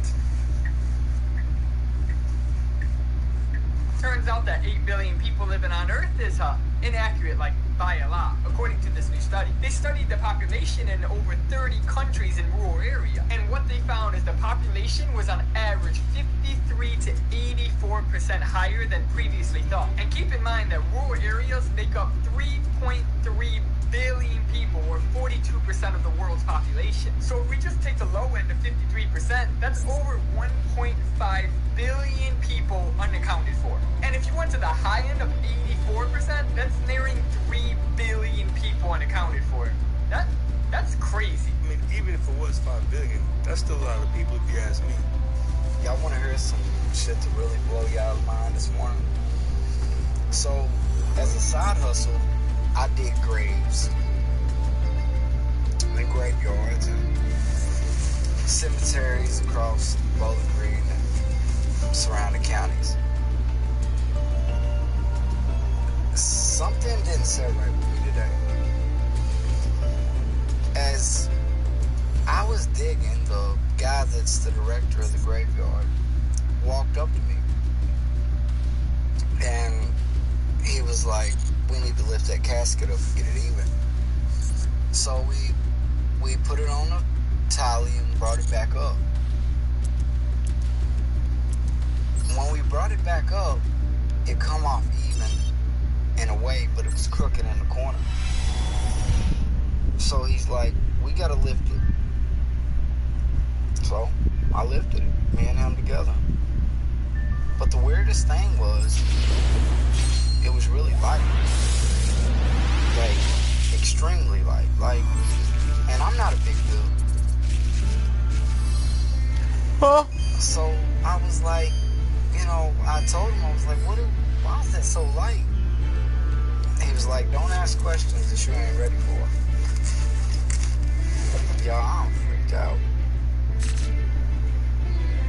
Turns out that 8 billion people living on Earth is inaccurate, like by a lot. According to this new study, they studied the population in over 30 countries in rural areas, and what they found is the population was on average 53 to 84% higher than previously thought. And keep in mind that rural areas make up 3.3 billion people, or 42% of the world's population. So if we just take the low end of 53%, that's over 1.5 billion high end of 84%, that's nearing 3 billion people unaccounted for. That's crazy. I mean, even if it was 5 billion, that's still a lot of people if you ask me. Y'all want to hear some shit to really blow y'all's mind this morning? So, as a side hustle, I dig graves and graveyards and cemeteries across Bowling Green and surrounding counties. Something didn't sit right with me today. As I was digging, the guy that's the director of the graveyard walked up to me and he was like, we need to lift that casket up and get it even. So we put it on a tally and brought it back up. When we brought it back up, it come off even in a way, but it was crooked in the corner. So he's like, we gotta lift it. So I lifted it, me and him together. But the weirdest thing was, it was really light. Like, extremely light. Like, and I'm not a big dude. Huh? So I was like, you know, I told him, I was like, why is that so light? He was like, don't ask questions that you ain't ready for. Y'all, I'm freaked out.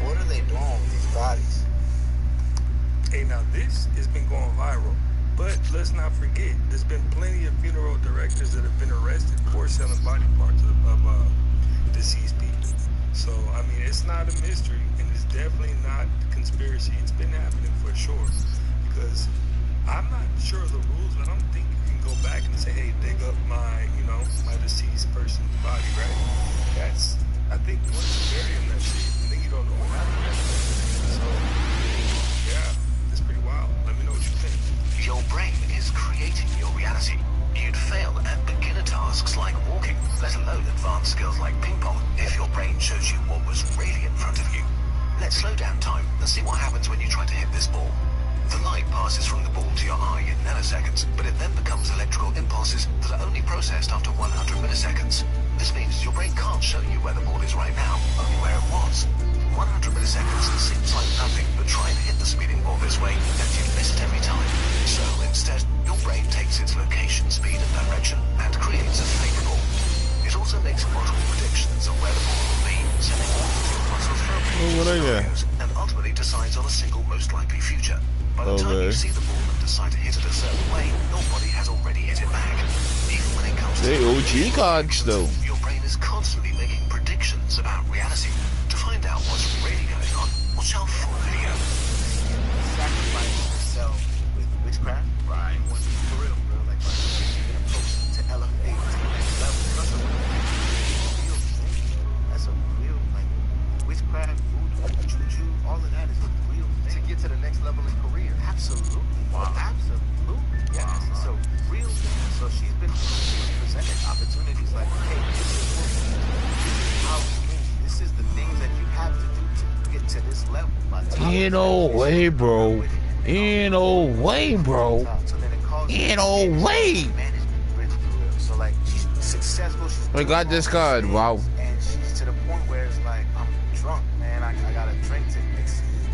What are they doing with these bodies? Hey, now this has been going viral. But let's not forget, there's been plenty of funeral directors that have been arrested for selling body parts of deceased people. So, I mean, it's not a mystery, and it's definitely not conspiracy. It's been happening for sure. Because I'm not sure of the rules, but I don't think you can go back and say, hey, dig up my deceased person's body, right? That's, I think, once you bury him, that's it. And then you don't know what happened. So, yeah, it's pretty wild. Let me know what you think. Your brain is creating your reality. You'd fail at beginner tasks like walking, let alone advanced skills like ping pong, if your brain shows you what was really in front of you. Let's slow down time and see what happens when you try to hit this ball. The light passes from the ball to your eye in nanoseconds, but it then becomes electrical impulses that are only processed after 100 milliseconds. This means your brain can't show you where the ball is right now, only where it was. 100 milliseconds seems like nothing, but try and hit the speeding ball this way, and you miss it every time. So instead, your brain takes its location, speed, and direction, and creates a fake ball. It also makes multiple predictions of where the ball will be, sending all of your muscle scenarios, and ultimately decides on a single most likely future. By the time you see the ball and decide to hit it a certain way, your body has already hit it back. Even when it comes to OG cards, though. Your brain is constantly making predictions about reality. To find out what's really going on, watch our full video. Sacrifice yourself with witchcraft, right? For real, like you're gonna approach to elevate to the next level. That's a real, like, witchcraft, voodoo, juju, all of that is a real thing. To get to the next level in career. Absolutely. Wow. Absolutely. Yes. Wow. It's a real thing. So she's been presented opportunities like, hey, this is how we move. This is the things that you have to do to get to this level. Ain't no way, bro. Ain't no way, bro. Ain't no way. So, like, she's successful. I got this card. Wow. And she's to the point where it's like, I'm drunk, man. I got a drink to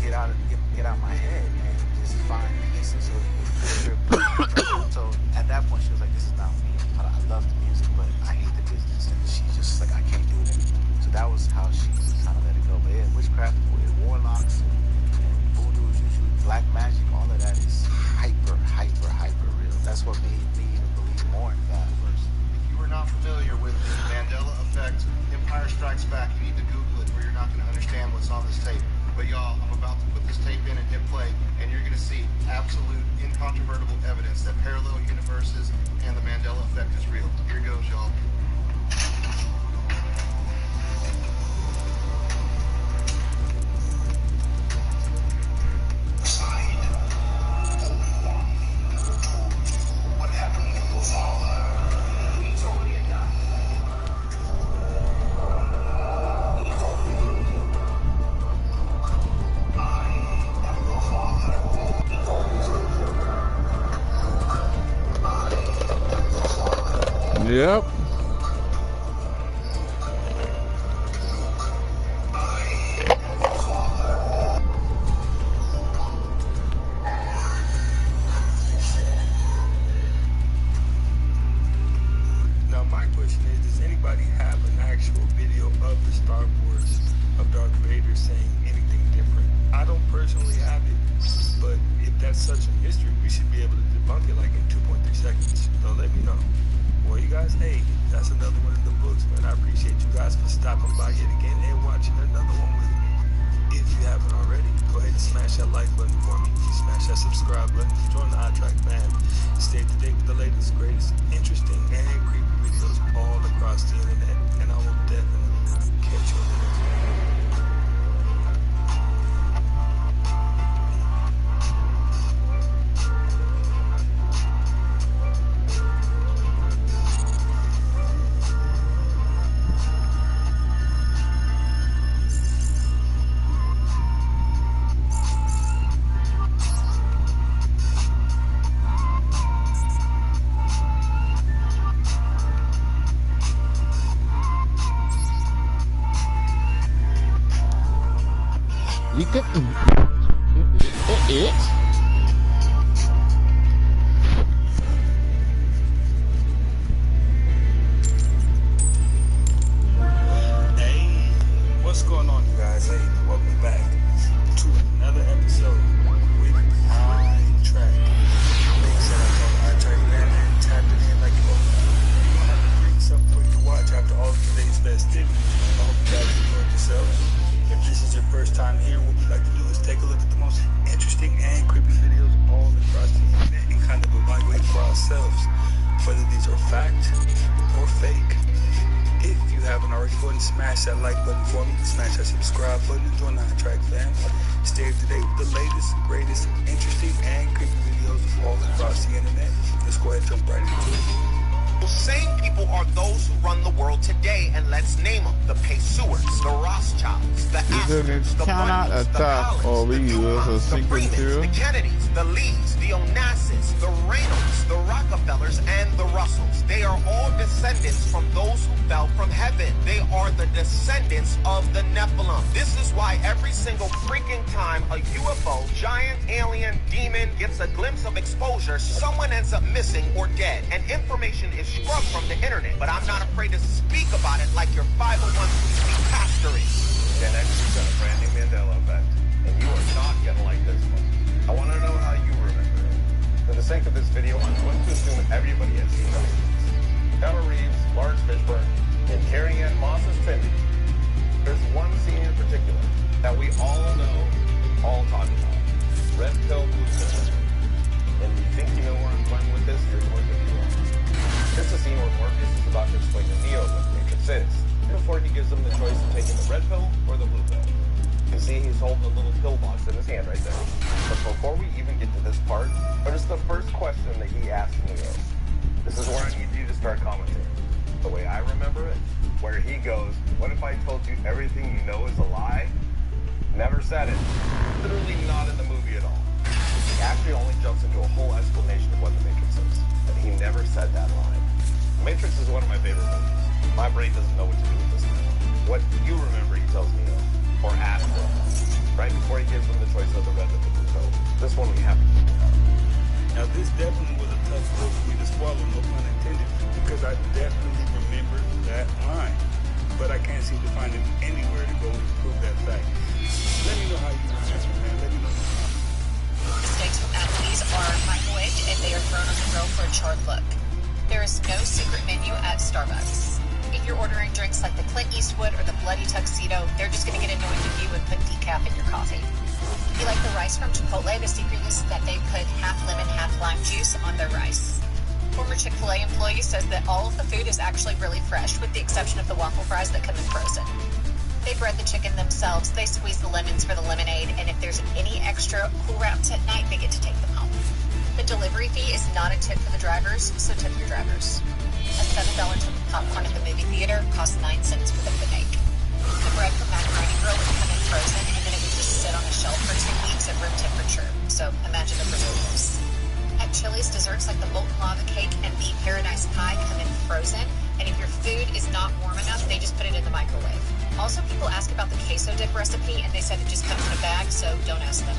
get out my head, man. Just find peace. And so at that point, she was like, this is not me. I love the music, but I hate the business. And she's just like, I can't do it anymore. So that was how she kind of let it go. But yeah, witchcraft, warlocks, and voodoo, juju, black magic, all of that is hyper real. That's what made me even believe more in God first. If you were not familiar with the Mandela Effect, Empire Strikes Back, you need to Google it, or you're not going to understand what's on this tape. But y'all, I'm about to put this tape in and hit play, and you're going to see absolute, incontrovertible evidence that parallel universes and the Mandela Effect is real. Here goes, y'all. Yep. Now my question is, does anybody have an actual video of the Star Wars of Darth Vader saying anything different? I don't personally have it, but if that's such a mystery, we should be able to debunk it like in 2.3 seconds. So let me know. Well, you guys, hey, that's another one in the books, man. I appreciate you guys for stopping by yet again and watching another one with me. If you haven't already, go ahead and smash that like button for me. Smash that subscribe button. Join the iTrack fam. Stay up to date with the latest, greatest, interesting, and creepy videos all across the internet. And I will definitely catch you on the next one. You can it. Hey, what's going on, you guys? Hey, welcome back to another episode with iTrack. Make sure I told iTrack man and tapped it in like you want. I'm going to bring something for you to watch after all of today's festivities. I hope you guys enjoyed yourselves. If this is your first time here, what we like to do is take a look at the most interesting and creepy videos all across the internet and kind of evaluate for ourselves whether these are fact or fake. If you haven't already, go ahead and smash that like button for me. Smash that subscribe button and join the iTrack fam. Stay up to date with the latest, greatest, interesting, and creepy videos all across the internet. Let's go ahead and jump right into it. The same people are those who run the world today, and let's name them: the Paysuers, the Rothschilds, the Astors, the Bundys, the Collins, the DuPonts, the Freemans, the Kennedys, the Lees, the Onassis, the Reynolds, the Rockefellers, and the Russells. They are all descendants from those who fell from heaven. They are the descendants of the Nephilim. This is why every single freaking time a UFO, giant, alien, demon gets a glimpse of exposure, someone ends up missing or dead, and information is scrubbed from the internet. But I'm not afraid to speak about it like your 501c pastor is. Gen X is a brand new Mandela effect, and you are not gonna like this one. I want to know how you remember it. For the sake of this video, I'm going to assume everybody has seen those. Keanu Reeves, Lawrence Fishburne, and Carrie Ann Moss's Trinity. There's one scene in particular that we all know, all talk about. Red pill, blue pill. And you think you know where I'm going with this, you're going to be wrong. It's a scene where Morpheus is about to explain to Neo what the Matrix is, before he gives him the choice of taking the red pill or the blue pill. You see he's holding a little pill box in his hand right there. But before we even get to this part, what is the first question that he asks Neo? This is where I need you to start commenting. The way I remember it, where he goes, what if I told you everything you know is a lie? Never said it. Literally not in the movie at all. He actually only jumps into a whole explanation of what the Matrix is. But he never said that line. The Matrix is one of my favorite movies. My brain doesn't know what to do with this now. What you remember, he tells Neo, or asks him, right before he gives him the choice of the red and the blue pill. This one we have to figure out. Now this definitely was a tough pill for me to swallow, no pun intended, because I definitely remember that line. But I can't seem to find it anywhere to go and prove that fact. Let me know how you remember, man. Let me know in the comments. Steaks from Applebee's are microwaved and they are thrown on the grill for a charred look. There is no secret menu at Starbucks. If you're ordering drinks like the Clint Eastwood or the Bloody Tuxedo, they're just going to get annoyed with you and put decaf in your coffee. If you like the rice from Chipotle, the secret is that they put half lemon, half lime juice on their rice. Former Chick-fil-A employee says that all of the food is actually really fresh, with the exception of the waffle fries that come in frozen. They bread the chicken themselves, they squeeze the lemons for the lemonade, and if there's any extra cool wraps at night, they get to take them home. The delivery fee is not a tip for the drivers, so tip your drivers. A $7 tip of popcorn at the movie theater costs 9 cents for them to make. The bread from Macaroni Grill would come in frozen, and then it would just sit on a shelf for 2 weeks at room temperature, so imagine the preservatives. At Chili's, desserts like the molten lava cake and the paradise pie come in frozen, and if your food is not warm enough, they just put it in the microwave. Also, people ask about the queso dip recipe, and they said it just comes in a bag, so don't ask them.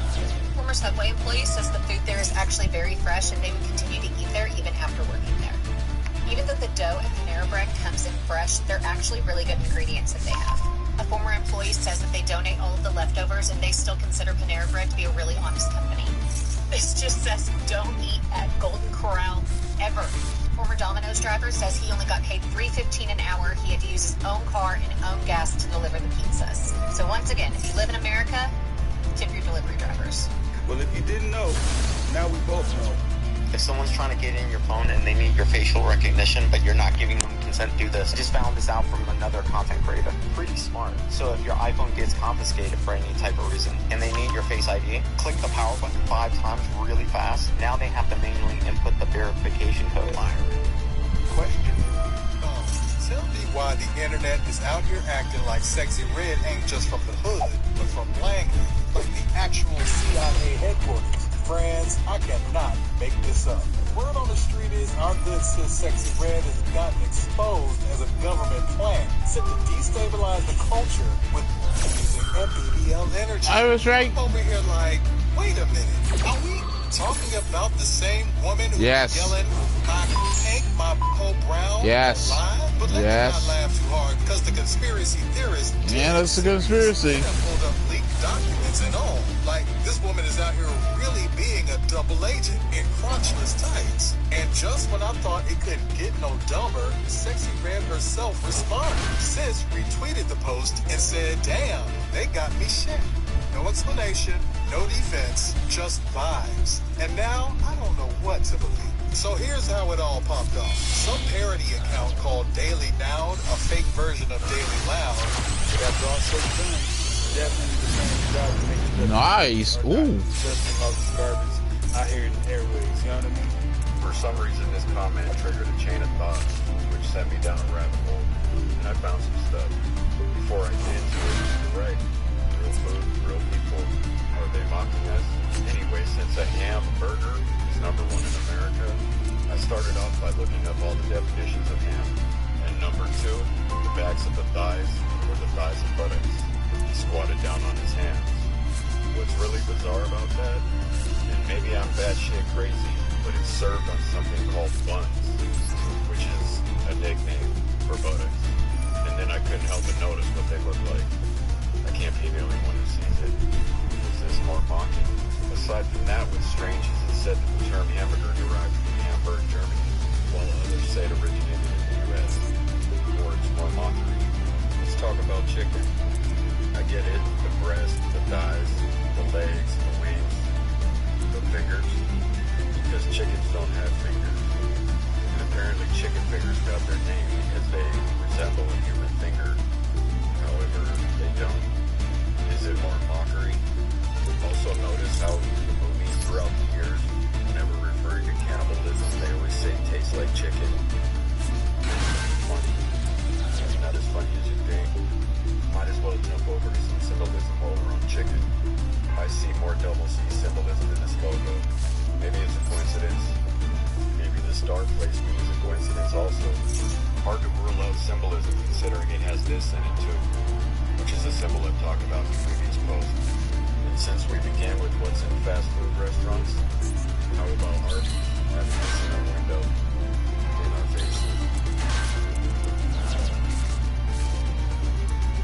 Former Subway employee says the food there is actually very fresh, and they would continue to eat there even after working there. Even though the dough at Panera Bread comes in fresh, they're actually really good ingredients that they have. A former employee says that they donate all of the leftovers, and they still consider Panera Bread to be a really honest company. This just says don't eat at Golden Corral ever. Former Domino's driver says he only got paid $3.15 an hour. He had to use his own car and own gas to deliver the pizzas. So once again, if you live in America, tip your delivery drivers. Well, if you didn't know, now we both know. If someone's trying to get in your phone and they need your facial recognition, but you're not giving them consent to do this, I just found this out from another content creator. Pretty smart. So if your iPhone gets confiscated for any type of reason and they need your Face ID, click the power button 5 times really fast. Now they have to manually input the verification code. Question. Tell me why the internet is out here acting like Sexy Red ain't just from the hood, but from Langley, like the actual CIA headquarters. Friends, I cannot make this up. Word on the street is our good sis Sexy Red has gotten exposed as a government plan set to destabilize the culture with using MPBL energy. I was right. I'm over here like, wait a minute. Are we talking about the same woman who was yelling, my pink, my whole brown? Yes. Alive? But let me not laugh too hard because the conspiracy theorists. Yeah, that's a conspiracy. Pulled up leaked documents and all. Like, this woman is out here really being a double agent in crunchless tights. And just when I thought it couldn't get no dumber, Sexy Red herself responded. Sis retweeted the post and said, damn, they got me shit. No explanation, no defense, just vibes. And now, I don't know what to believe. So here's how it all popped off. Some parody account called Daily Noun, a fake version of Daily Loud. That brought so done. Definitely the same job to make it nice. Ooh. Just about the garbage out here in the airways, you know what I mean? For some reason, this comment triggered a chain of thoughts, which sent me down a rabbit hole, and I found some stuff. Before I get into it, you're right. Real food, real people. Are they mocking us? Anyway, since a hamburger is #1 in America, I started off by looking up all the definitions of ham. And #2, the backs of the thighs, or the thighs and buttocks. He squatted down on his hands. What's really bizarre about that, and maybe I'm batshit crazy, but it's served on something called buns, which is a nickname for buttocks. And then I couldn't help but notice what they look like. I can't be the only one who sees it. Is this more mocking? Aside from that, what's strange is it said that the term hamburger derived from Hamburg, Germany, while others say it originated in the U.S. Or it's more mockery. Let's talk about chicken. I get it, the breast, the thighs, the legs, the wings, the fingers, because chickens don't have fingers. And apparently chicken fingers got their name because they resemble a human finger. However, they don't. Is it more mockery? Also notice how the movies throughout the years, whenever referring to cannibalism, they always say it tastes like chicken. Funny. Not as funny as you think. Might as well jump over to some symbolism while we're on chicken. I see more double C symbolism in this logo. Maybe it's a coincidence. Maybe the star placement is a coincidence also. Hard to rule out symbolism considering it has this in it too, which is a symbol I've talked about in the previous post. And since we began with what's in fast food restaurants, how about art having this in our window, in our faces?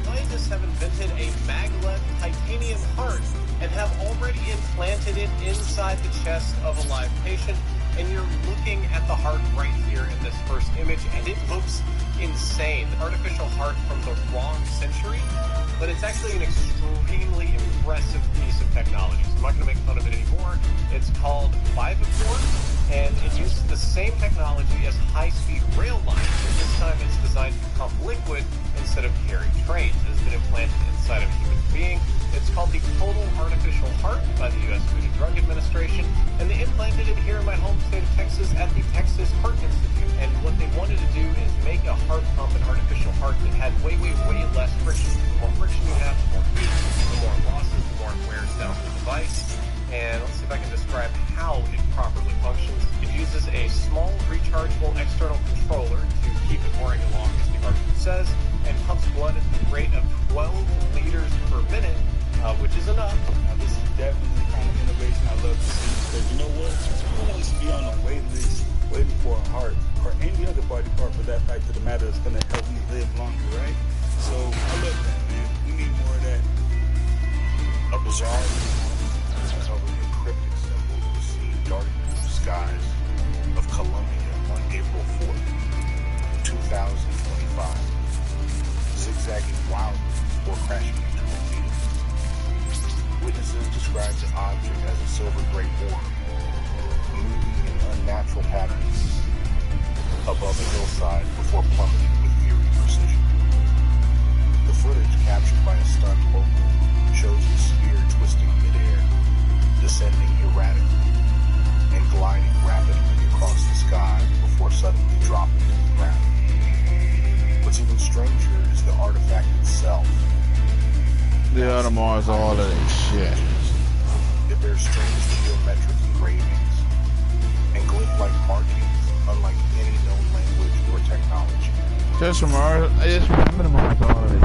Scientists have invented a maglev titanium heart and have already implanted it inside the chest of a live patient. And you're looking at the heart right here in this first image, and it looks insane. An artificial heart from the wrong century, but it's actually an extremely impressive piece of technology. So I'm not going to make fun of it anymore. It's called Vivaport, and it uses the same technology as high-speed rail lines. And this time it's designed to pump liquid instead of carry trains. It has been implanted inside of a human being. It's called the Total Artificial Heart by the U.S. Food and Drug Administration, and they implanted it here in my home state of Texas at the Texas Heart Institute. And what they wanted to do is make a heart pump, an artificial heart that had way less friction. The more friction you have, the more heat, the more losses, the more it wears down the device. And let's see if I can describe how it properly functions. It uses a small rechargeable external controller to 2025, zigzagging wildly before crashing into a field. Witnesses described the object as a silver-gray orb, moving in unnatural patterns above a hillside before plummeting with eerie precision. The footage captured by a stunned local shows the sphere twisting midair, descending erratically, and gliding rapidly across the sky before suddenly dropping to the ground. What's even stranger is the artifact itself. The other Mars, all of that shit. It bears strange geometric engravings and glyph-like markings unlike any known language or technology. Just from Mars, I just remember the Mars, all of it.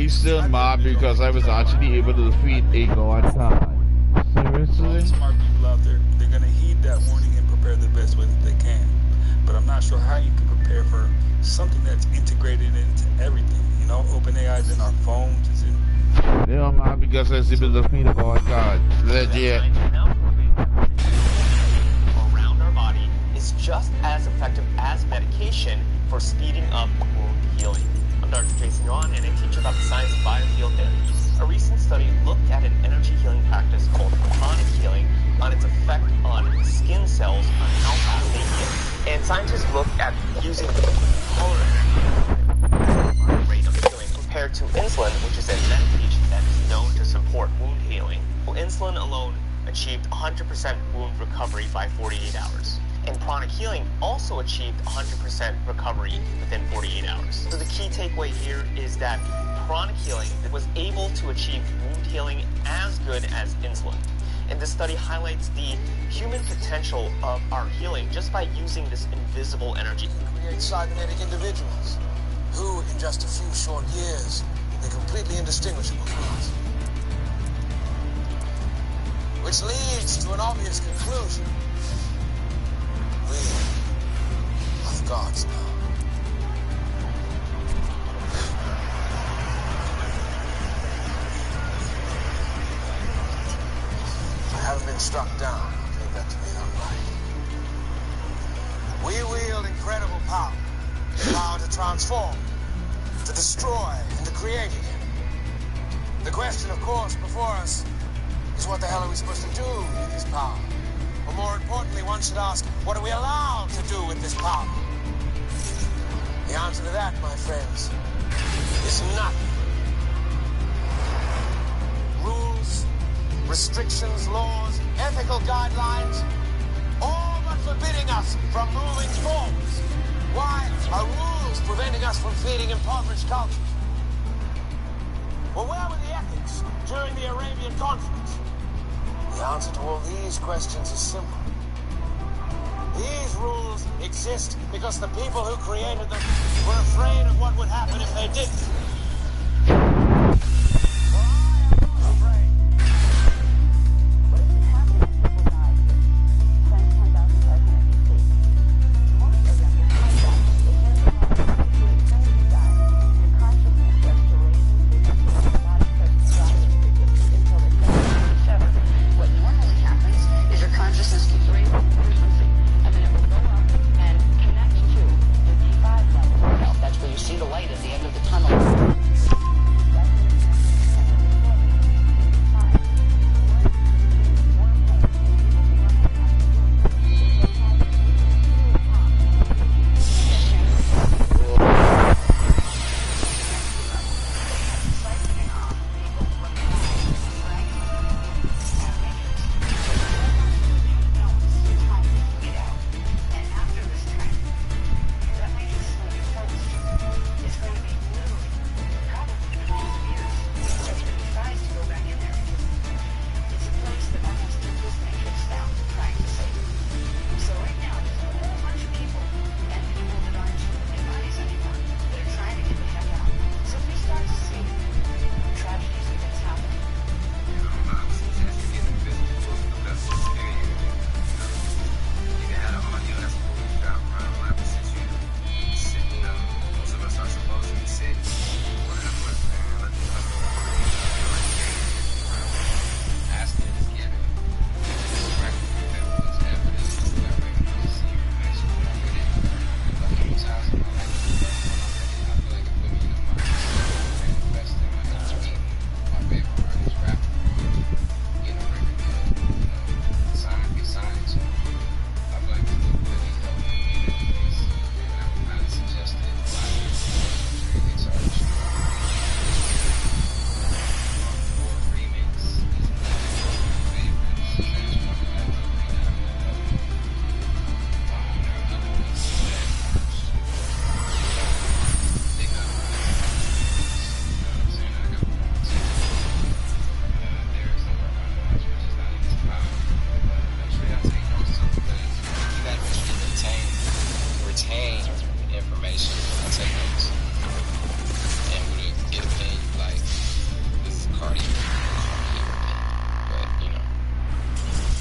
Still mad because I was actually able to defeat a god time. Seriously? All the smart people out there, they're gonna heed that warning and prepare the best way that they can. But I'm not sure how you can prepare for something that's integrated into everything. You know, OpenAI is in our phones, it's in... Yeah, mad because I was able to defeat a god. Legit. Around our body is just as effective as medication for speeding up wound healing. I'm Dr. Jason Yuan, and I teach about the science of biofield therapy. A recent study looked at an energy healing practice called pranic healing on its effect on skin cells on how fast they heal. And scientists looked at using the rate of healing compared to insulin, which is a medication that is known to support wound healing. Well, insulin alone achieved 100% wound recovery by 48 hours. And pranic healing also achieved 100% recovery within 48 hours. So the key takeaway here is that pranic healing was able to achieve wound healing as good as insulin. And this study highlights the human potential of our healing just by using this invisible energy. Create cybernetic individuals who, in just a few short years, they're completely indistinguishable from us. Which leads to an obvious conclusion. We are gods now. I haven't been struck down. Leave that to me, all right. We wield incredible power. The power to transform, to destroy, and to create again. The question, of course, before us is what the hell are we supposed to do with this power? Or more importantly, one should ask, what are we allowed to do with this power? The answer to that, my friends, is nothing. Rules, restrictions, laws, ethical guidelines, all but forbidding us from moving forwards. Why are rules preventing us from feeding impoverished cultures? Well, where were the ethics during the Arabian conflicts? The answer to all these questions is simple. These rules exist because the people who created them were afraid of what would happen if they didn't. What normally happens is your consciousness keeps raising the frequency, and then it will go up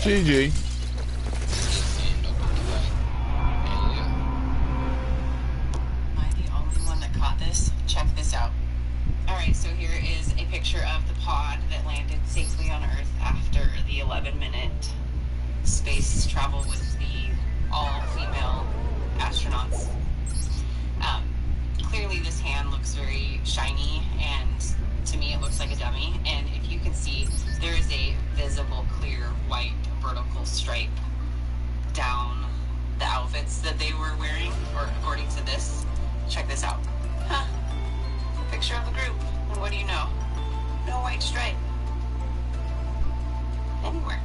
GG. Am I the only one that caught this? Check this out. Alright, so here is a picture of the pod that landed safely on Earth after the 11-minute space travel with the all-female astronauts. Clearly this hand looks very shiny, and to me it looks like a dummy. And if you can see, there is a visible, clear, white vertical stripe down the outfits that they were wearing, or according to this. Check this out. Huh. Picture of the group. And what do you know? No white stripe. Anywhere.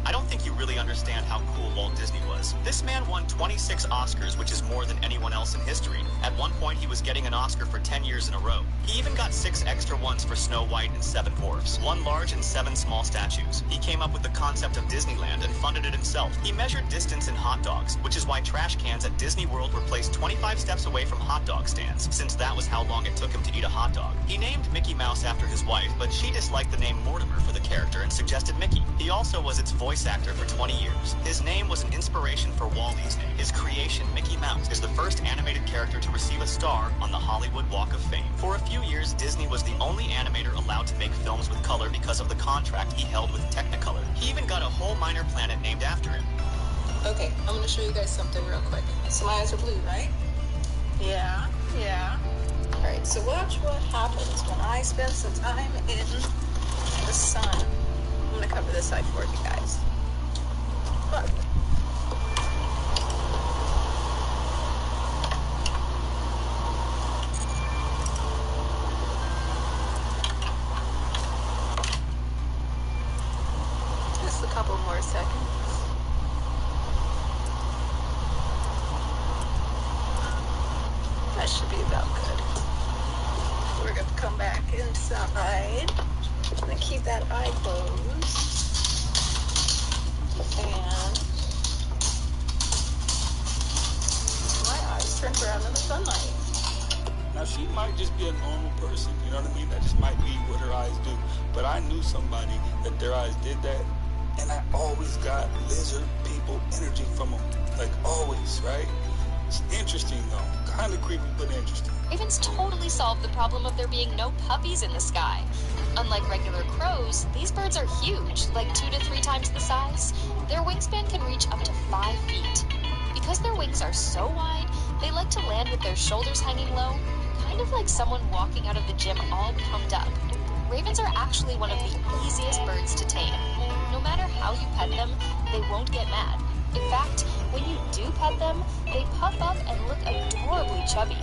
I don't think you really understand how cool Walt Disney was. This man won 26 Oscars, which is more than anyone else in history. At one point, he was getting an Oscar for 10 years in a row. He even got 6 extra ones for Snow White and 7 Dwarfs, 1 large and 7 small statues. He came up with the concept of Disneyland and funded it himself. He measured distance in hot dogs, which is why trash cans at Disney World were placed 25 steps away from hot dog stands, since that was how long it took him to eat a hot dog. He named Mickey Mouse after his wife, but she disliked the name Mortimer for the character and suggested Mickey. He also was its voice actor for 20 years. His name was an inspiration for Wall-E's name. His creation, Mickey Mouse, is the first animated character to receive a star on the Hollywood Walk of Fame. For a few years, Disney was the only animator allowed to make films with color because of the contract he held with Technicolor. He even got a whole minor planet named after him. Okay, I'm gonna show you guys something real quick. So my eyes are blue, right? Yeah. Alright, so watch what happens when I spend some time in the sun. I'm gonna cover this eye for you guys. Look. Just a couple more seconds. That should be about good. We're gonna come back inside. I'm gonna keep that eye closed. And my eyes turned around in the sunlight. Now, she might just be a normal person, you know what I mean? That just might be what her eyes do. But I knew somebody that their eyes did that, and I always got lizard people energy from them. Like, always, right? It's interesting, though. Kind of creepy, but interesting. Ravens totally solved the problem of there being no puppies in the sky. Unlike regular crows, these birds are huge, like 2 to 3 times the size. Their wingspan can reach up to 5 feet. Because their wings are so wide, they like to land with their shoulders hanging low, kind of like someone walking out of the gym all pumped up. Ravens are actually one of the easiest birds to tame. No matter how you pet them, they won't get mad. In fact, when you do pet them, they puff up and look adorably chubby.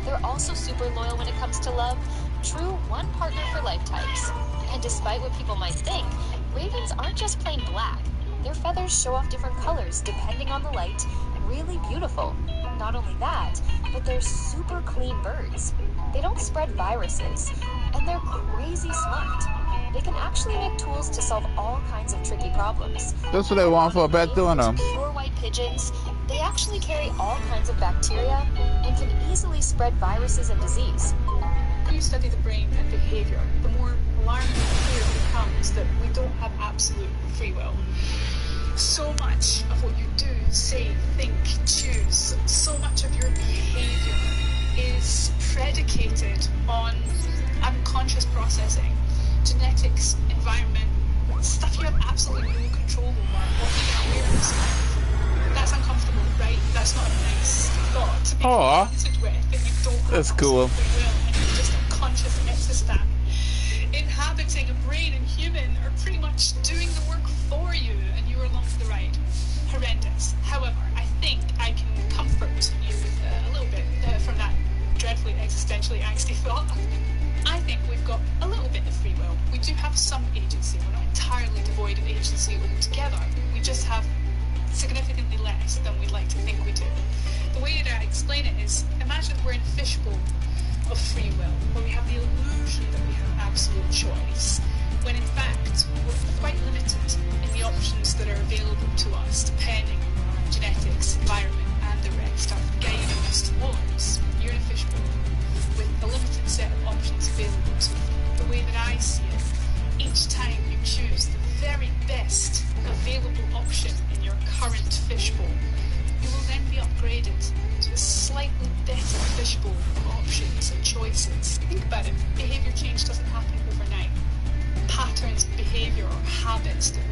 They're also super loyal when it comes to love, true one partner for life types. And despite what people might think, ravens aren't just plain black. Their feathers show off different colors depending on the light. Really beautiful. Not only that, but they're super clean birds. They don't spread viruses, and they're crazy smart. They can actually make tools to solve all kinds of tricky problems. That's what they want for a pet doing them. Pure white pigeons, they actually carry all kinds of bacteria and can easily spread viruses and disease. When you study the brain and behavior, the more alarming clear it becomes that we don't have absolute free will. So much of what you do, say, think, choose, so much of your behavior is predicated on unconscious processing, genetics, environment, stuff you have absolutely no control over, or even awareness of. That's uncomfortable, right? That's not a nice thought to be confronted with, that you don't have that's cool. free will, and you're just a conscious exostat inhabiting a brain, and human are pretty much doing the work for you, and you are along for the ride. Horrendous. However, I think I can comfort you a little bit from that dreadfully existentially angsty thought. I think we've got a little bit of free will. We do have some agency. We're not entirely devoid of agency altogether. We just have significantly less than we'd like to think we do. The way that I explain it is, imagine we're in a fishbowl of free will, where we have the illusion that we have absolute choice, when in fact we're quite limited in the options that are available to us, depending on our genetics, environment, and the rest are guiding us towards. You're in a fishbowl with a limited set of options available to you. The way that I see it, each time you choose the very best available option in your current fishbowl, you will then be upgraded to a slightly better fishbowl of options and choices. Think about it. Behaviour change doesn't happen overnight. Patterns, behaviour, or habits that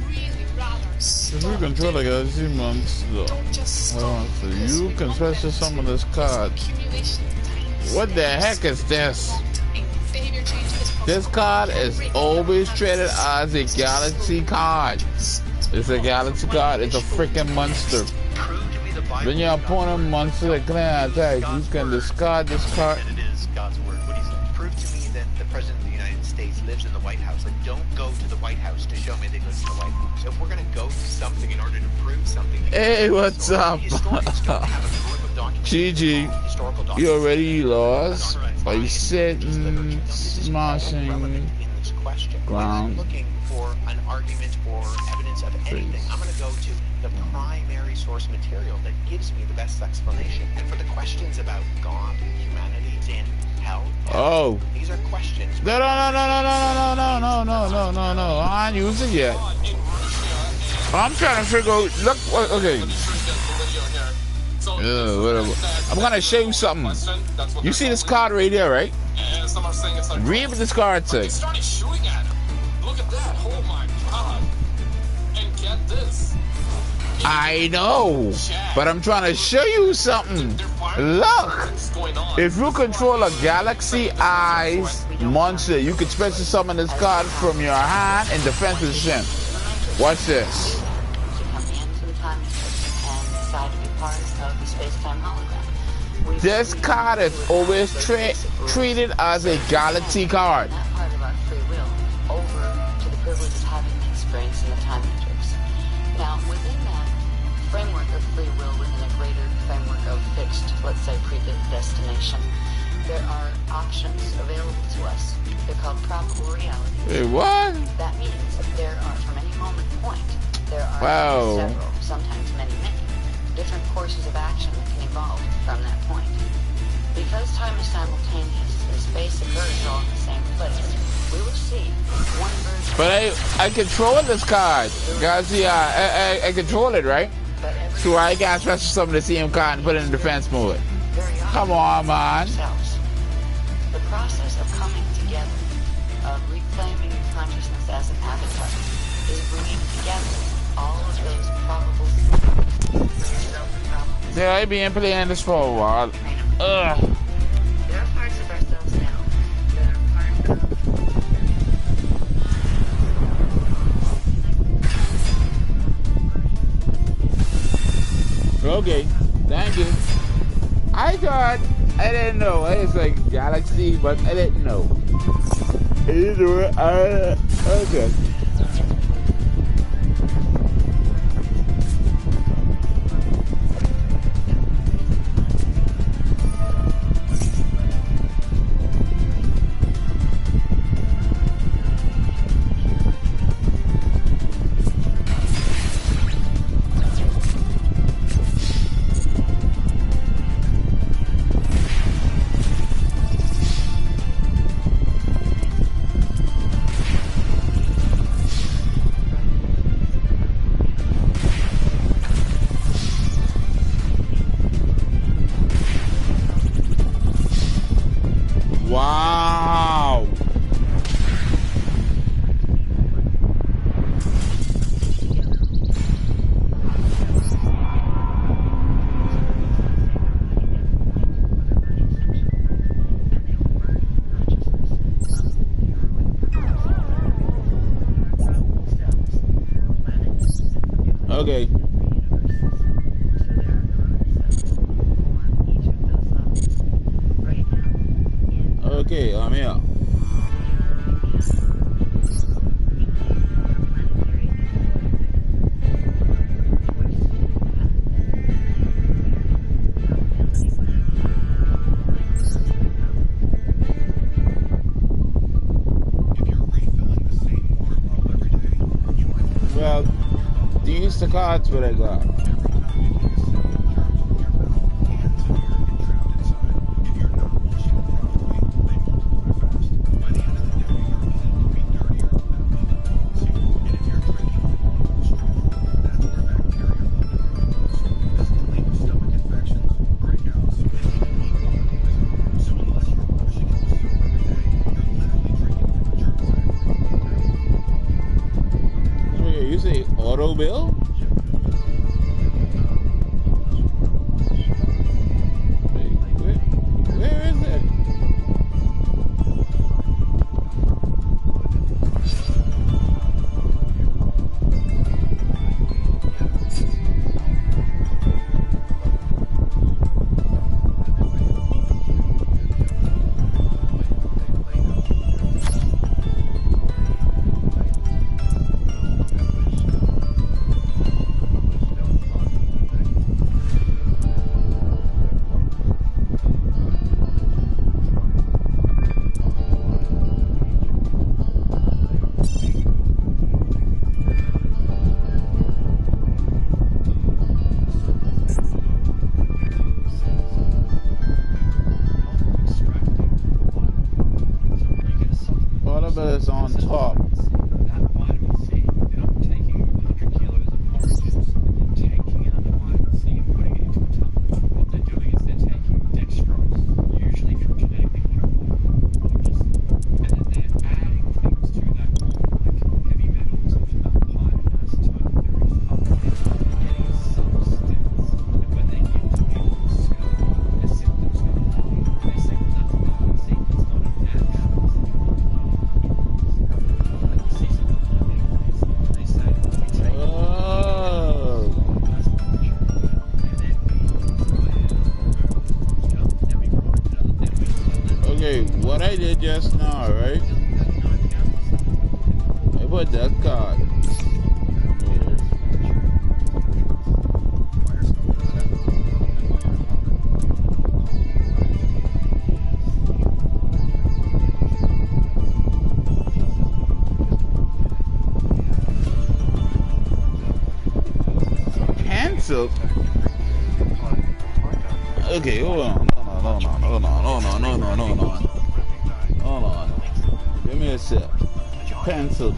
we really rather If you control the galaxy monster, so you can special summon this card. What the heck is this? This card is always treated as a galaxy card. It's a galaxy card. It's a freaking monster. When your opponent monster declares attack, you can discard this card. And it is God's word. What do you say? Prove to me that the President of the United States lives in the White House. Like, don't go to the White House to show me they live in the White House. So if we're going to go to something in order to prove something... Hey, what's up? GG, you already lost. Are you sitting, smashing ground? Looking for an argument or evidence of anything. I'm going to go to the primary source material that gives me the best explanation. And for the questions about God, humanity, sin, hell, oh, these are questions. No. I ain't used it yet. I'm trying to figure out. Look, okay. Whatever. I'm gonna show you something. You see this card right here, right? Read what this card says. Started shooting at him. Look at that. Oh my god. And get this. I know, but I'm trying to show you something. Look, if you control a Galaxy Eyes monster, you can special summon this card from your hand in defense position. Watch this. This card is always treated as a Galaxy card. That part of our free will over to the privilege of having the experience in the time matrix. Now, within that framework of free will, within a greater framework of fixed, let's say, predestination, there are options available to us. They're called probable realities. Hey, what? That means there are, from any moment point, there are several, sometimes many, different courses of action that can evolve from that point. Because time is simultaneous and space occurs all in the same place, we will see one version. But I control this card. Guys, yeah, I control it, right? So I got special summon the same card and put it in defense mode. Come on, man. The process of coming together, of reclaiming consciousness as an avatar, is bringing together all of those probable. Yeah, I've been playing this for a while. There are parts of ourselves now that are part of. Okay, thank you. I thought, I didn't know. It's like Galaxy, but I didn't know. Either way, okay. Wow. Okay. Okay, I'm here. Well, these the cards what I got. water bill? Where is it? Is on top. What I did just now, right? I put that card here. Cancel. Okay, hold on. Hold on. Give me a sec. Pencil.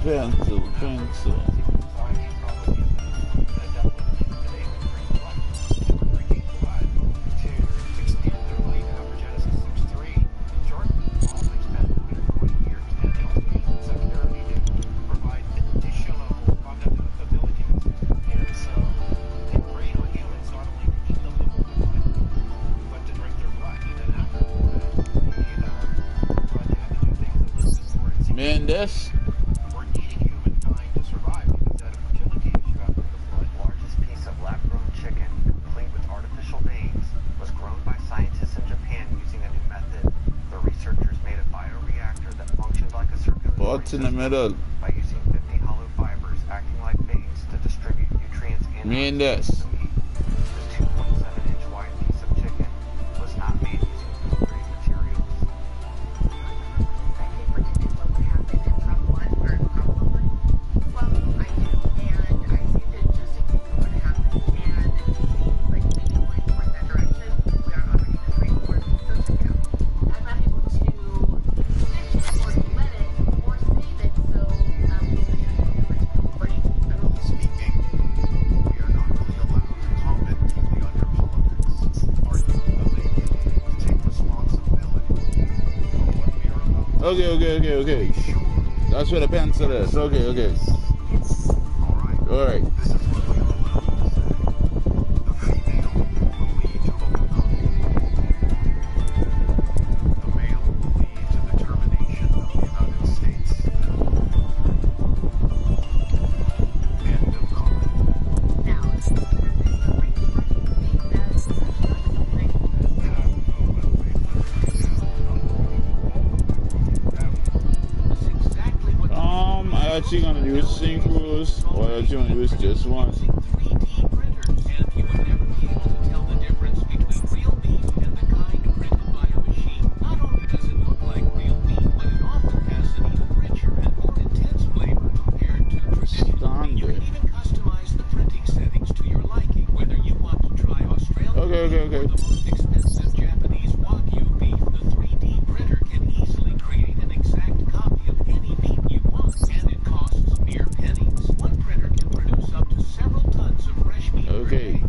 Man, this. Largest piece of lab-grown chicken, complete with artificial veins, was grown by scientists in Japan using a new method. The researchers made a bioreactor that functioned like a circulatory What's in the middle? by using 50 hollow fibers acting like veins to distribute nutrients in Man, this. the meat. The 2.7-inch wide piece of chicken was not made using food-grade materials. Okay. That's where the pencil is. Okay. Alright. Actually gonna use synchros, or are you gonna use just one? Okay. Okay.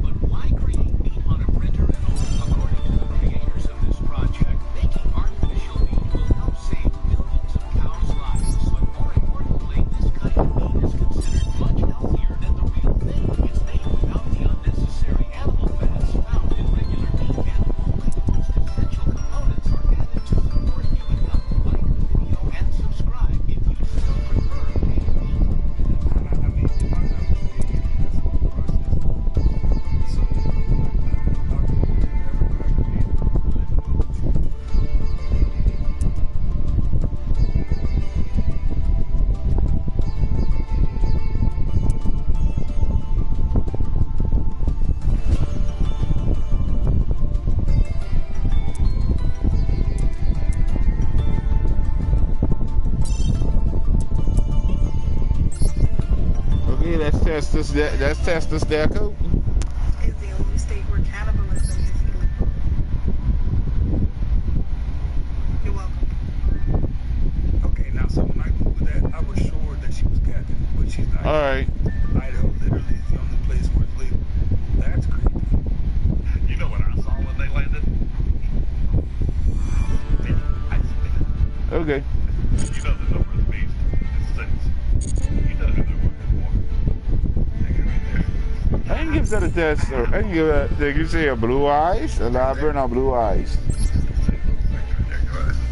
test this. Let's test this there, coat. Is the only state where cannibalism is illegal. You're welcome. Okay, now so when I Googled that, I was sure that she was Catholic, but she's not. All right. Idaho literally is the only place where it's legal. That's creepy. You know what I saw when they landed? Okay. You know the number of the beast. It's 6. You know who they're working for. They right there. I can give that a test, or I can give that. They can say a blue eyes, a labrador, or blue eyes.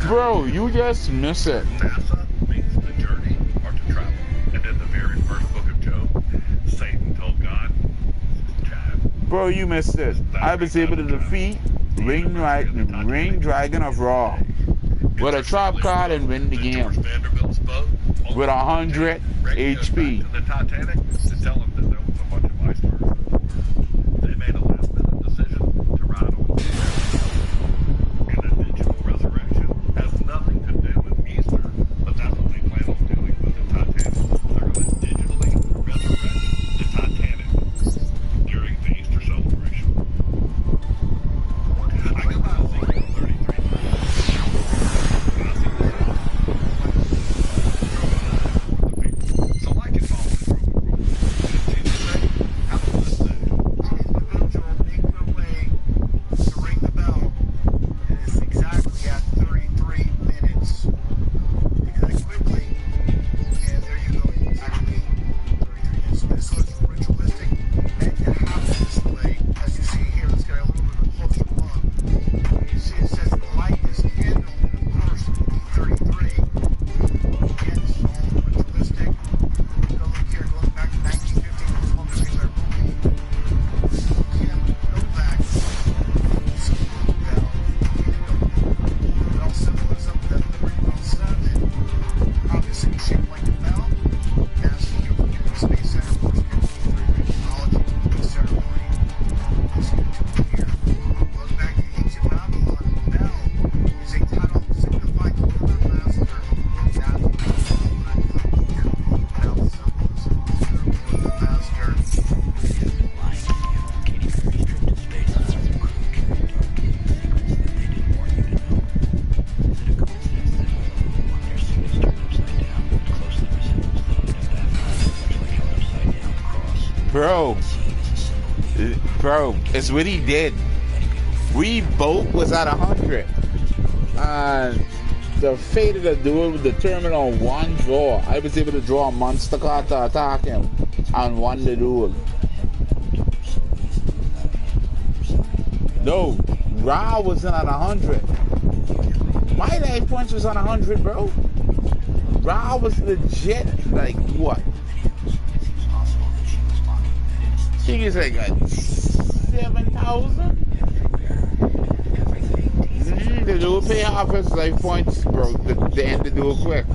Bro, you just miss it. NASA means the journey or to travel. And in the very first book of Job, Satan told God, Chad. Bro, you missed it. I was able to defeat Ring Dragon of Raw with a trap card and win the game with 100 HP. The Titanic to tell them that there was a bunch of icebergs. They made a last-minute decision to ride on the and the digital resurrection has nothing to do with Easter, but that's what they plan on doing with the Titanic. They're going to digitally resurrect the Titanic during the Easter celebration. I go by Ezekiel 33. So like and follow the rules. Jesus said, how does this say? Individual make their way to ring the bell. It is exactly at 33 minutes. You do that quickly, and there you go. Actually, 33 minutes. This looks ritualistic, meant to have a display. As you see here, let's get a little bit of a closer look. You see it says the light is handled, and of course, 33. Again, this is all ritualistic. Go look here, going back to 1950, it was one particular movie. Kim Novak, School Bell, bell symbolism, that Liberty Bell sounded, obviously shaped like a bell. As here we get the Space Center, of course, get the technology ceremony. Let's get to it here. Going back to ancient Babylon, bell is a title signifying the lunar master. That's what bell symbolism. The lunar master. Bro, it's what he did. We both was at 100. And the fate of the duel was determined on one draw. I was able to draw a monster card to attack him and won the duel. No, Ra wasn't at 100. My life points was on 100, bro. Ra was legit, like, what? She is like a 7,000. The duel pay half his life points, bro. The end the duel quick.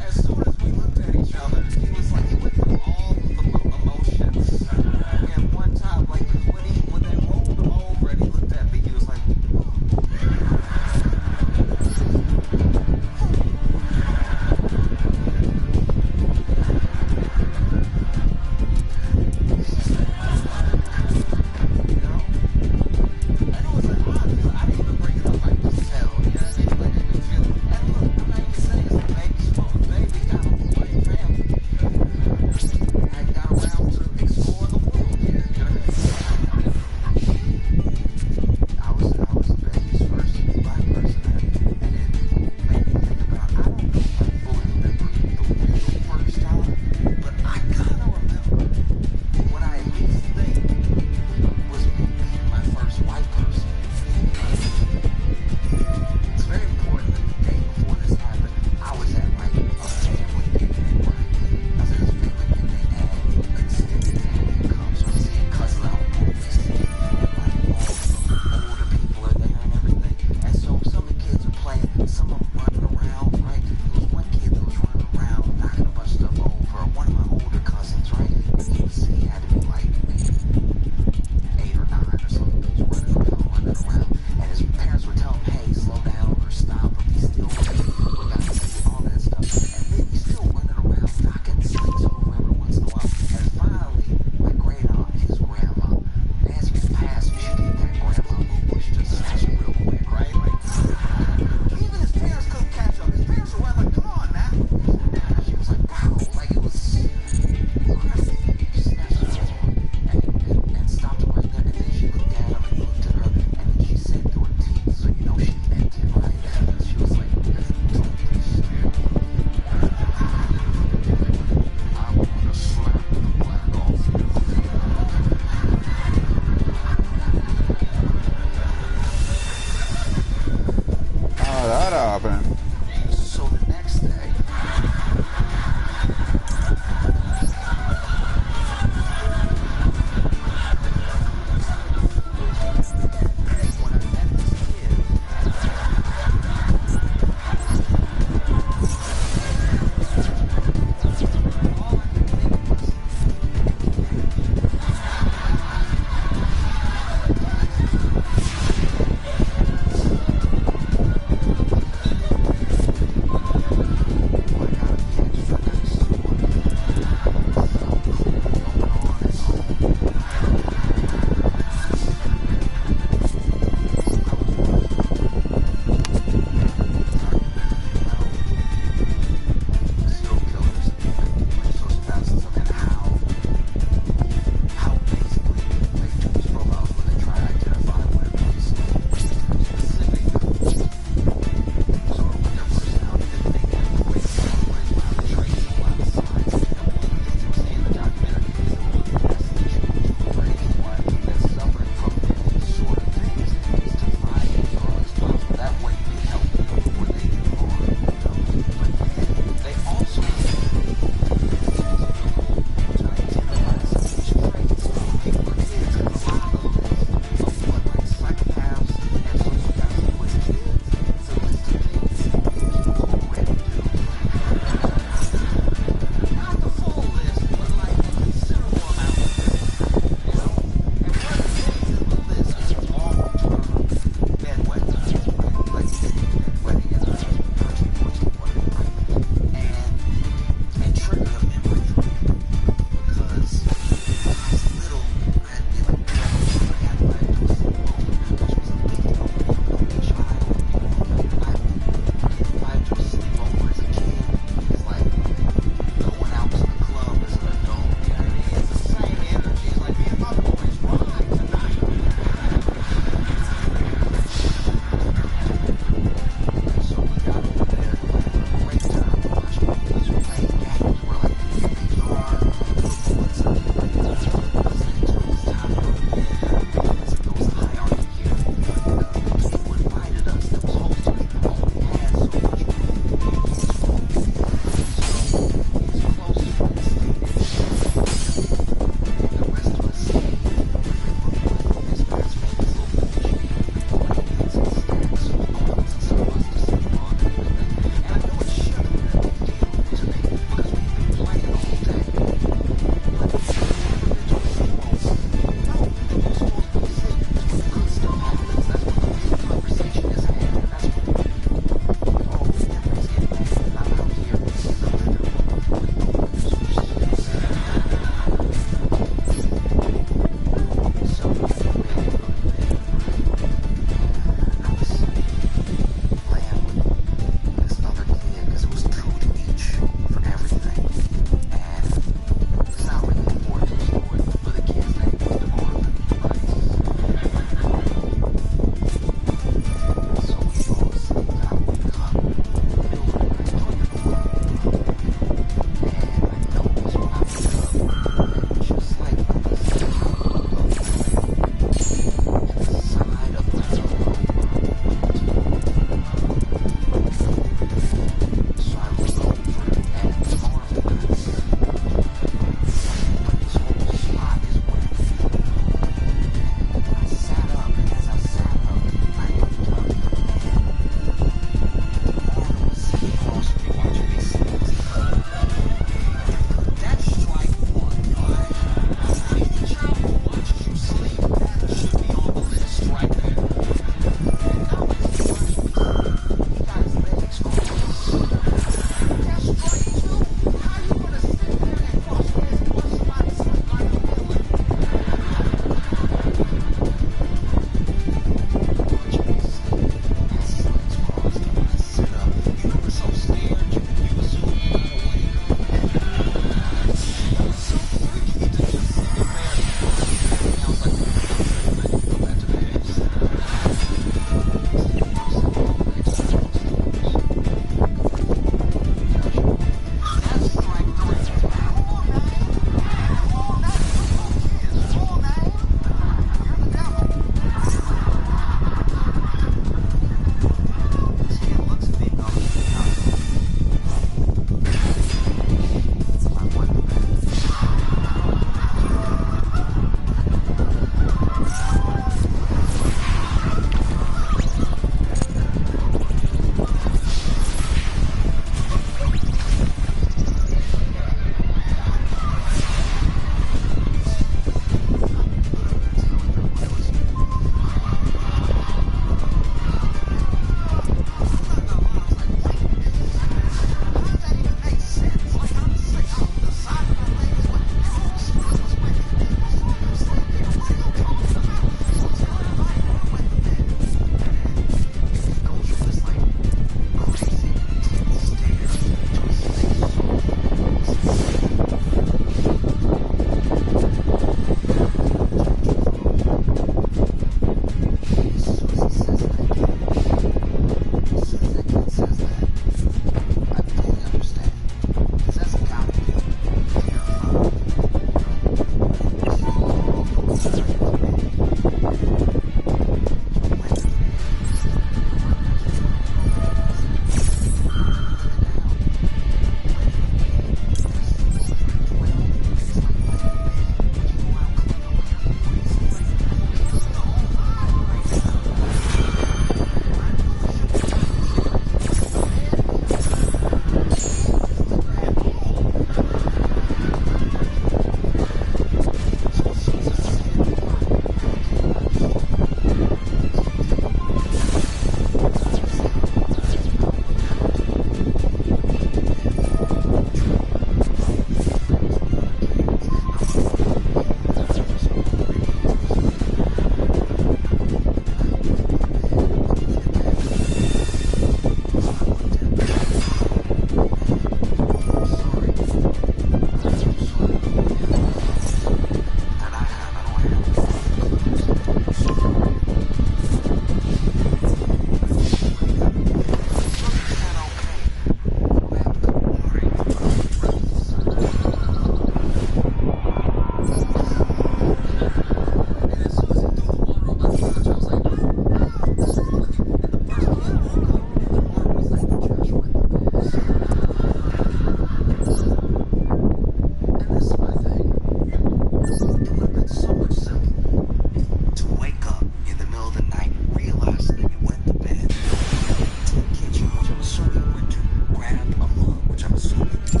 last thing you went to bed. To the kitchen, which I'm assuming you went to. Grabbed a mug, which I'm assuming you did.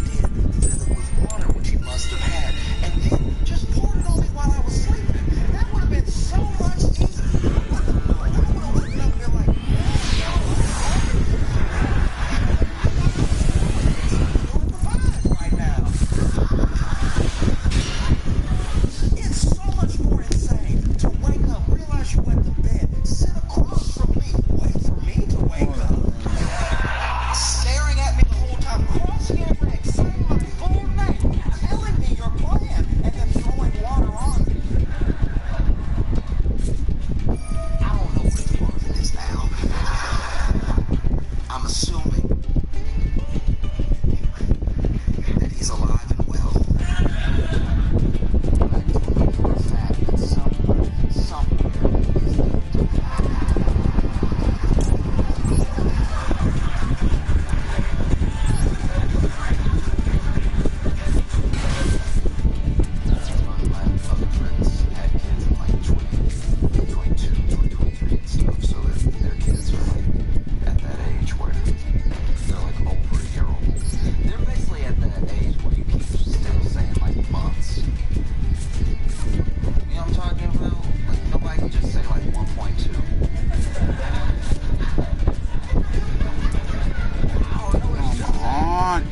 Filled it with water, which you must have had. And then just poured it on me while I was sleeping. That would have been so much easier. I would have woken up and been like, right now. It's so much more insane to wake up, realize you went to bed, sit across from me, wait for me to wake up, staring at me the whole time, crossing your legs, saying my full name, telling me your plan, and then throwing water on me. I don't know where the Marvin is now. I'm assuming that he's alive and well. But I do know for a fact that someone, somewhere, is being done. My other friends had kids in like 22, 23 and stuff, so their kids are like at that age where they're like over a year old. They're basically at that age where you keep still saying like months. You know what I'm talking about? Like nobody can just say like 1.2. Come on.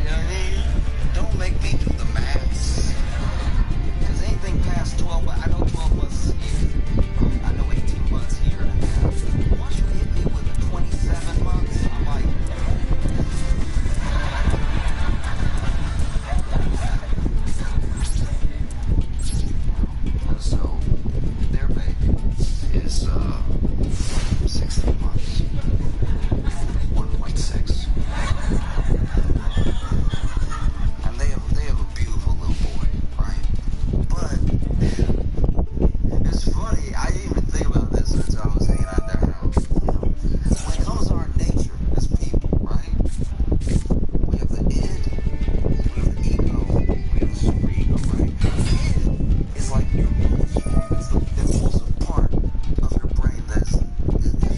Don't make me do the maths. Because anything past 12, I know 12 months is a year. I know 18 months, a year and a half. Once you hit me with the 27 months, I'm like, so their baby is 16 months. 1.6. And they have a beautiful little boy, right? But it's funny, I didn't even think about this until I was hanging out at their house. When it comes to our nature as people, right? We have the id, we have the ego, we have the superego, right? The id is like your most, it's the impulsive part of your brain that's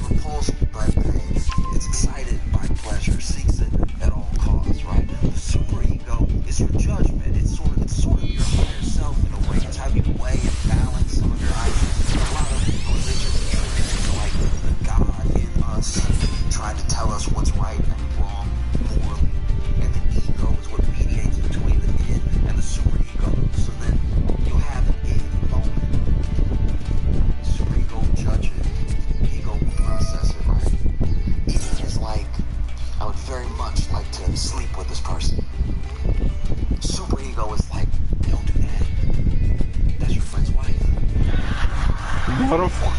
repulsed by pain. It's excited by pleasure, seeks it at all costs, right? The superego is your judgment. It's sort of your higher self in a way. It's how you weigh and balance some of your ideas. A lot of religions attribute it to like the God in us trying to tell us what's right and wrong morally. And the ego is what mediates between the id and the superego. So then you'll have an id moment. Superego will judge it. Ego will process it, right? Id is like, I would very much like to sleep with this person. Superego is like, don't do that. That's your friend's wife. What a fuck.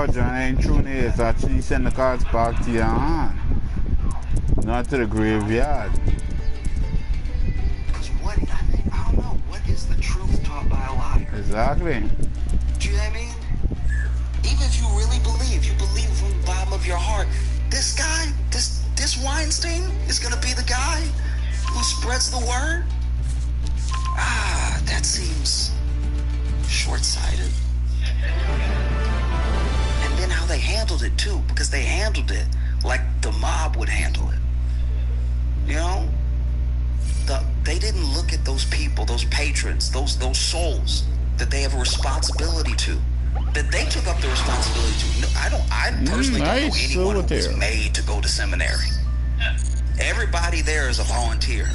Georgia and ain't true is actually send the cards back to your hand, not to the graveyard. Because what, I don't know, what is the truth taught by a liar? Exactly. Do you know what I mean? Even if you really believe, you believe from the bottom of your heart, this guy, this Weinstein is going to be the guy who spreads the word? Ah, that seems short-sighted. And then how they handled it, too, because they handled it like the mob would handle it. You know? They didn't look at those people, those patrons, those souls that they have a responsibility to. That they took up the responsibility to. No, I personally don't know anyone who was made to go to seminary. Everybody there is a volunteer,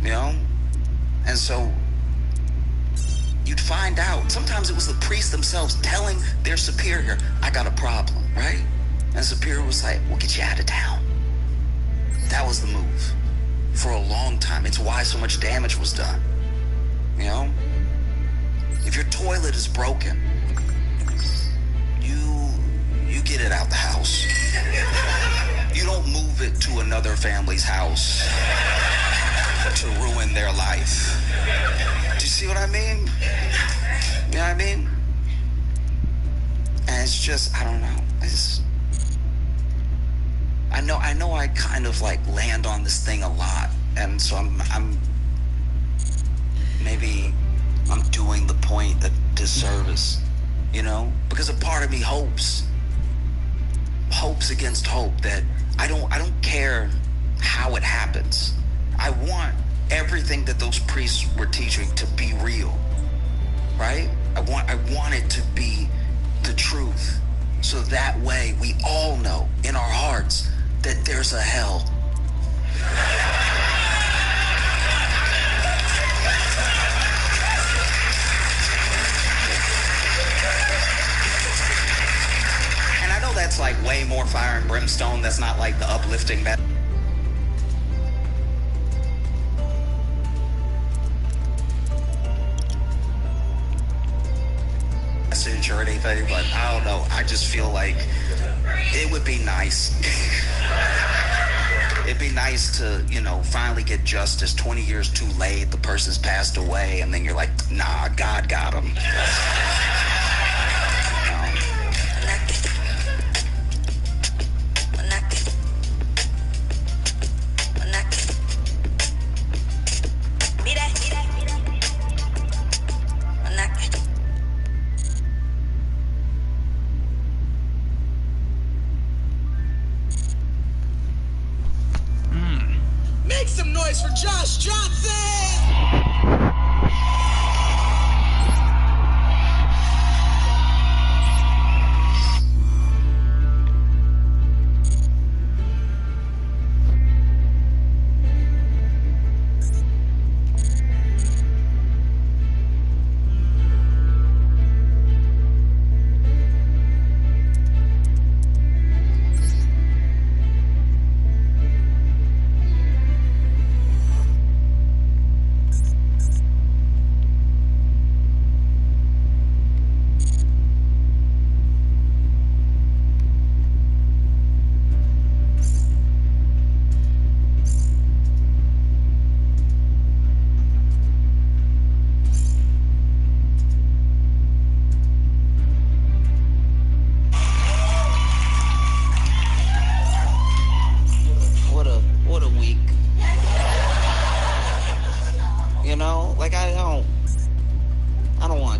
you know? And so you'd find out, sometimes it was the priests themselves telling their superior, I got a problem, right? And superior was like, we'll get you out of town. That was the move for a long time. It's why so much damage was done, you know? If your toilet is broken, you get it out the house. You don't move it to another family's house to ruin their life. Do you see what I mean? You know what I mean? And it's just, I don't know. I know I kind of like land on this thing a lot. And so I'm maybe I'm doing the point a disservice, you know? Because a part of me hopes against hope that I don't care how it happens. I want everything that those priests were teaching to be real, right? I want it to be the truth. So that way we all know in our hearts that there's a hell. That's like way more fire and brimstone. That's not like the uplifting message or anything, but I don't know. I just feel like it would be nice. It'd be nice to, you know, finally get justice. 20 years too late, the person's passed away, and then you're like, nah, God got him. Make some noise for Josh Johnson!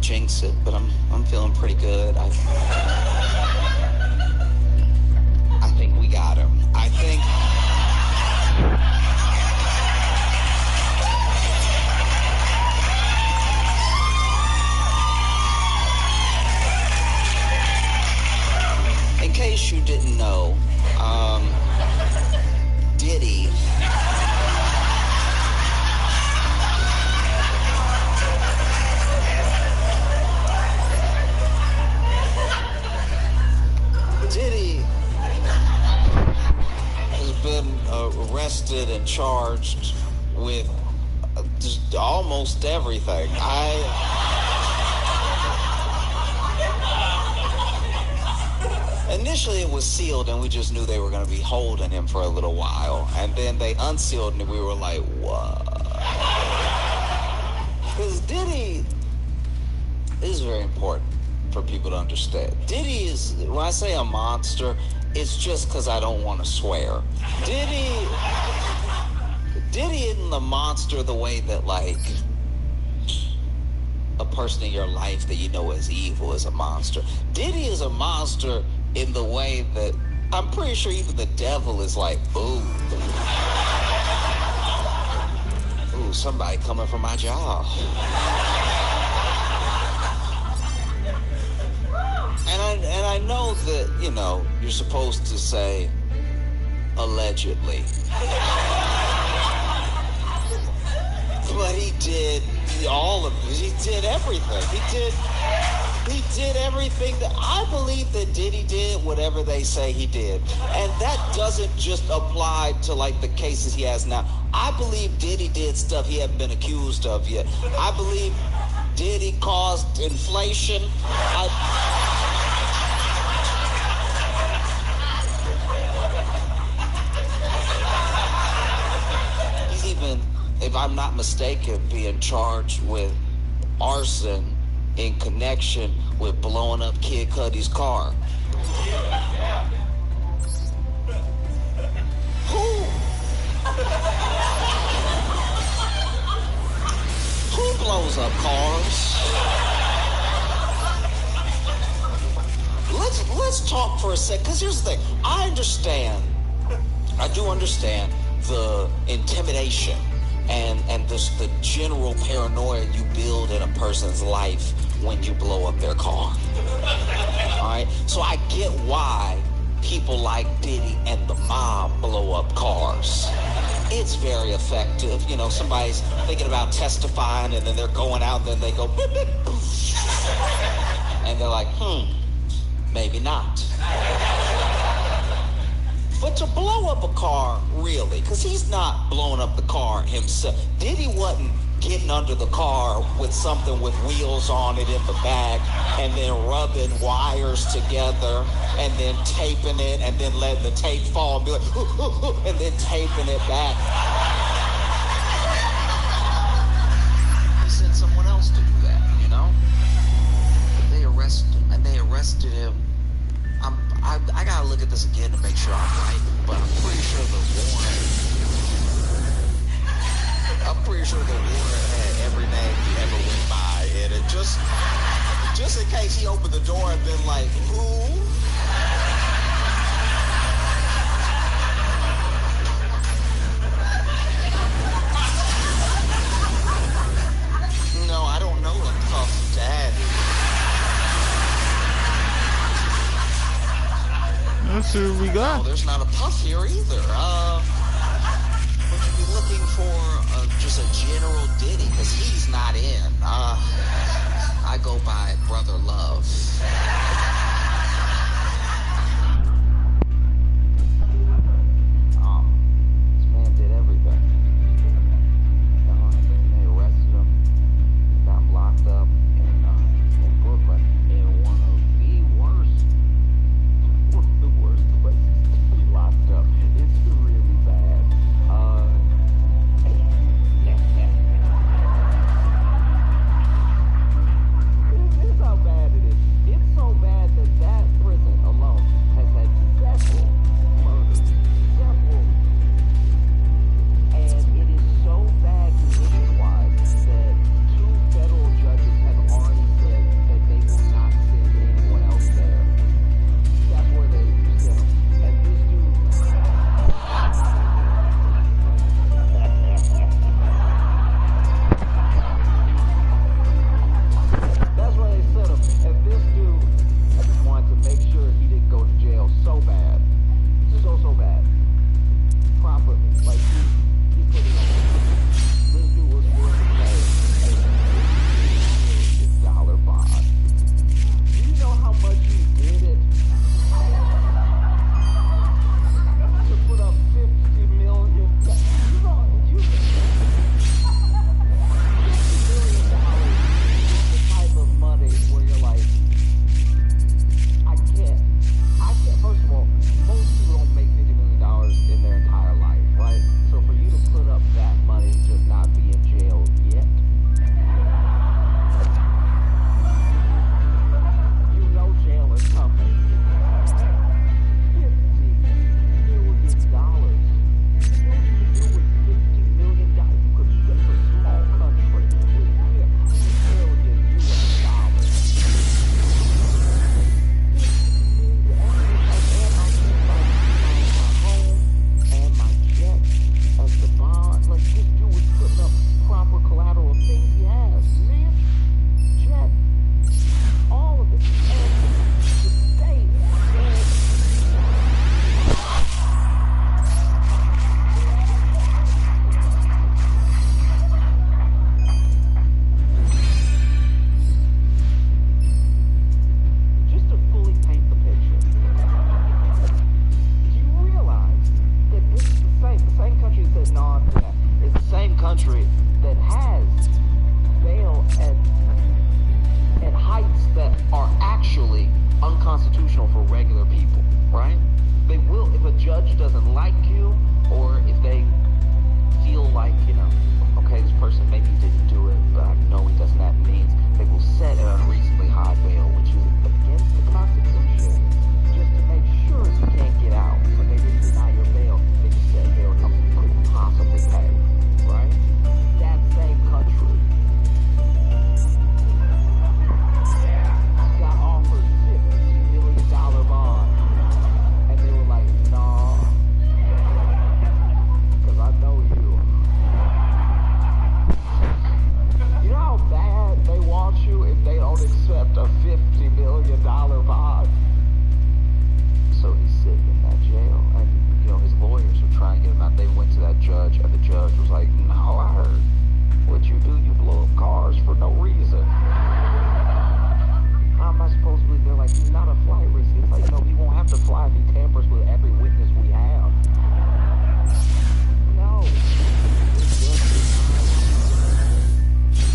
Jinx it, but I'm feeling pretty good. I think we got him. I think in case you didn't know, Diddy has been arrested and charged with just almost everything. Initially, it was sealed, and we just knew they were going to be holding him for a little while. And then they unsealed, and we were like, what? Because Diddy is very important for people to understand. Diddy is, when I say a monster, it's just because I don't want to swear. Diddy isn't the monster the way that, like, a person in your life that you know is evil is a monster. Diddy is a monster in the way that I'm pretty sure even the devil is like, ooh, somebody coming for my job. And I know that, you know, you're supposed to say allegedly. But he did all of it. He did everything. He did everything that I believe that Diddy did, whatever they say he did. And that doesn't just apply to, like, the cases he has now. I believe Diddy did stuff he hasn't been accused of yet. I believe Diddy caused inflation. He's even, if I'm not mistaken, being charged with arson in connection with blowing up Kid Cudi's car. Who blows up cars? Let's talk for a sec, because here's the thing. I do understand the intimidation and the general paranoia you build in a person's life when you blow up their car. All right? So I get why people like Diddy and the mob blow up cars. It's very effective. You know, somebody's thinking about testifying, and then they're going out, and then they go, beep, beep, poof. And they're like, maybe not. But to blow up a car, really, because he's not blowing up the car himself. Diddy wasn't getting under the car with something with wheels on it in the back and then rubbing wires together and then taping it and then letting the tape fall and be like, and then taping it back. He sent someone else to do that, you know? They arrested him. I gotta look at this again to make sure I'm right, but I'm pretty sure the warrant had every name he ever went by in it. Just in case he opened the door and been like, who? No, I don't know a Puff Daddy. Let's see what we got. No, there's not a Puff here either. Would you be looking for just a general Diddy? Because he's not in. I go by Brother Love. This man did everything. And they arrested him, got him locked up in Brooklyn in one of the worst places to be locked up. It's really bad. Here's how bad it is. country that has bail at heights that are actually unconstitutional for regular people, right? They will, if a judge doesn't like you, or if they feel like, okay, this person maybe didn't do it, but I know he doesn't, that means they will set an unreasonably high bail, which is against the Constitution, just to make sure you can't get out. So they didn't deny your bail, they just said bail couldn't possibly pay, right? That same country got offered $50 million bond, and they were like, nah, because I know you. You know how bad they want you if they don't accept a $50 million bond? So he's sitting in that jail, and his lawyers were trying to get him out. They went to that judge, and the judge was like, no, I heard what you do, you blow up cars for no reason. How am I supposed to believe? They're like, he's not a flight risk. It's like, no, he won't have to fly if he tampers with every witness we have. No. It's just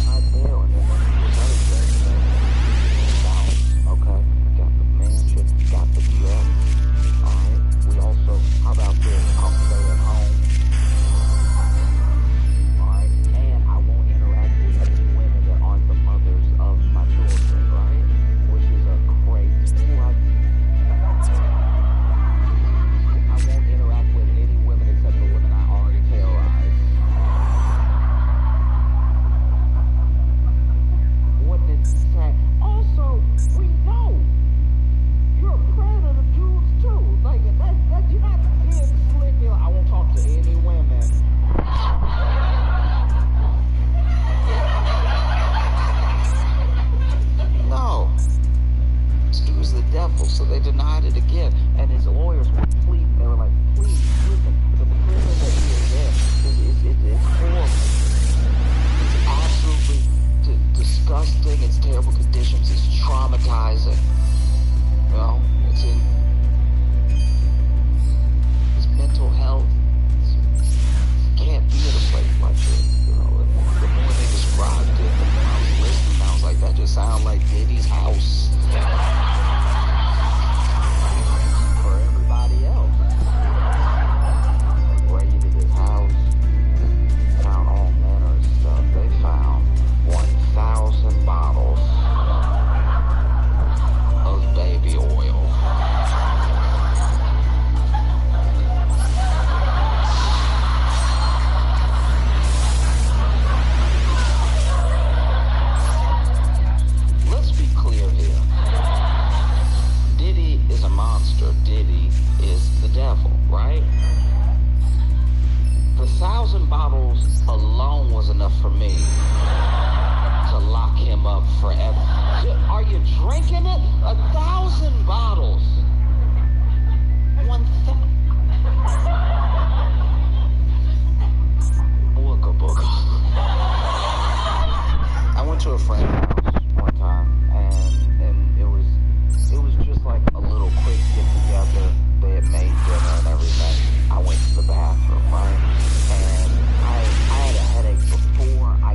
I bail, and then there's other judge that, okay, we got the mansion, got the jet. Alright, we also, how about this? I'll stay at home. Alright, and I won't interact with any women that aren't the mothers of my children, right? Which is a crazy, I won't interact with any women except the women I already terrorized. What did he say? Also, we know you're a predator to dudes too. Like that you're not being slick. I won't talk to any women. No. This dude's the devil, so they denied it again. And his lawyers were pleading. They were like, please, listen, the prison that he is in it's horrible. It's absolutely disgusting. It's terrible conditions. It's traumatizing. It's in his mental health. You can't be in a place like this. The more they described it, the more I was listening. I was like, that just sounds like Diddy's house. For everybody else. They raided his house, found all manner of stuff. They found 1,000 bottles of baby oil. Let's be clear here. Diddy is a monster. Diddy is the devil, right? The 1,000 bottles alone was enough for me to lock him up forever. Are you drinking it? 1,000 bottles. 1,000. Booga booga. I went to a friend's house one time, and it was just like a little quick get together. They had made dinner and everything. I went to the bathroom, right? And I had a headache before I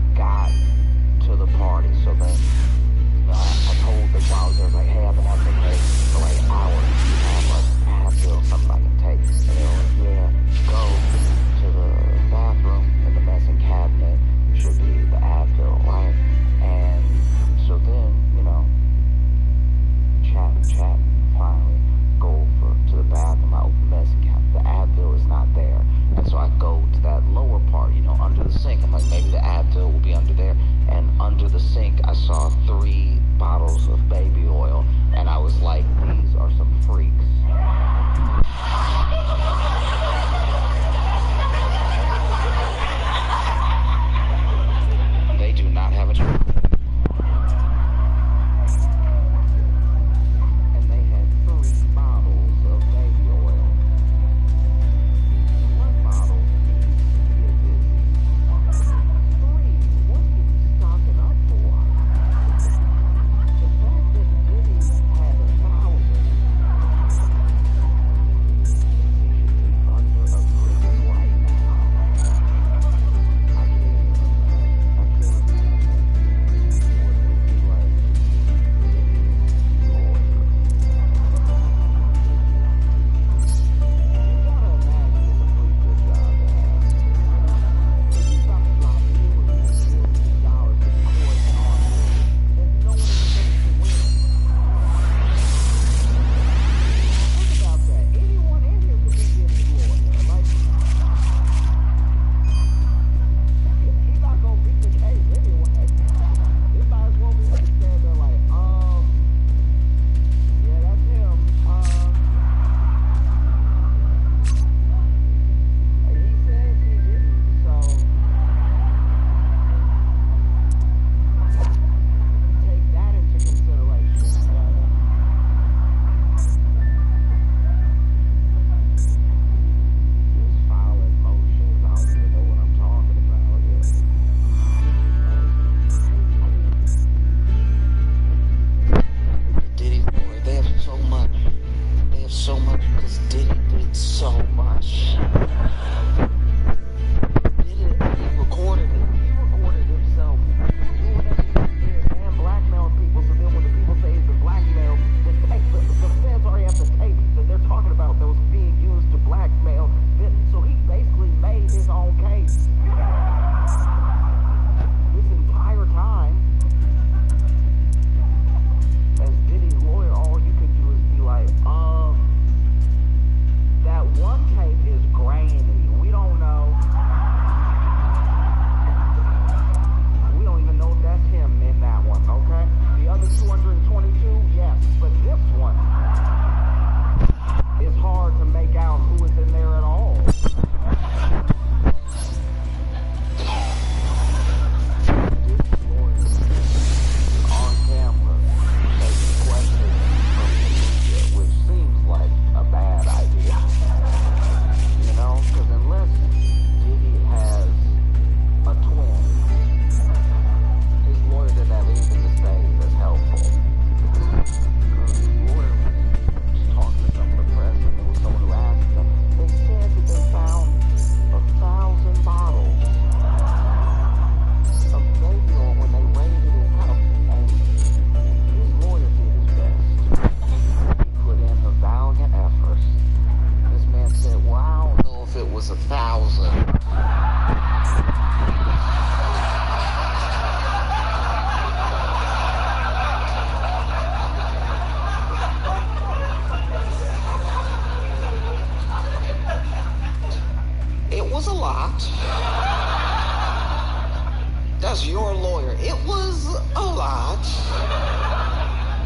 as your lawyer, it was a lot.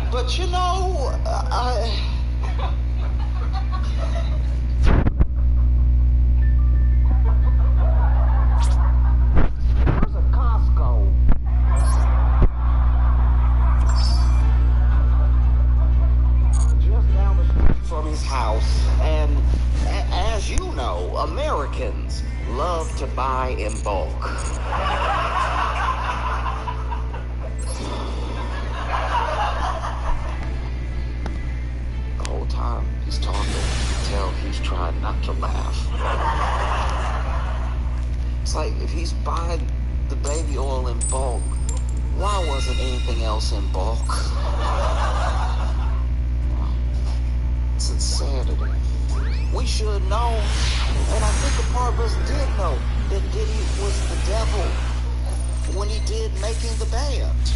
But you know, there's a Costco just down the street from his house, and as you know, Americans love to buy in bulk. The whole time he's talking, you can tell he's trying not to laugh. It's like if he's buying the baby oil in bulk, why wasn't anything else in bulk? It's insanity. We should know, and I think a part of us did know, that Diddy was the devil when he did Making the Band.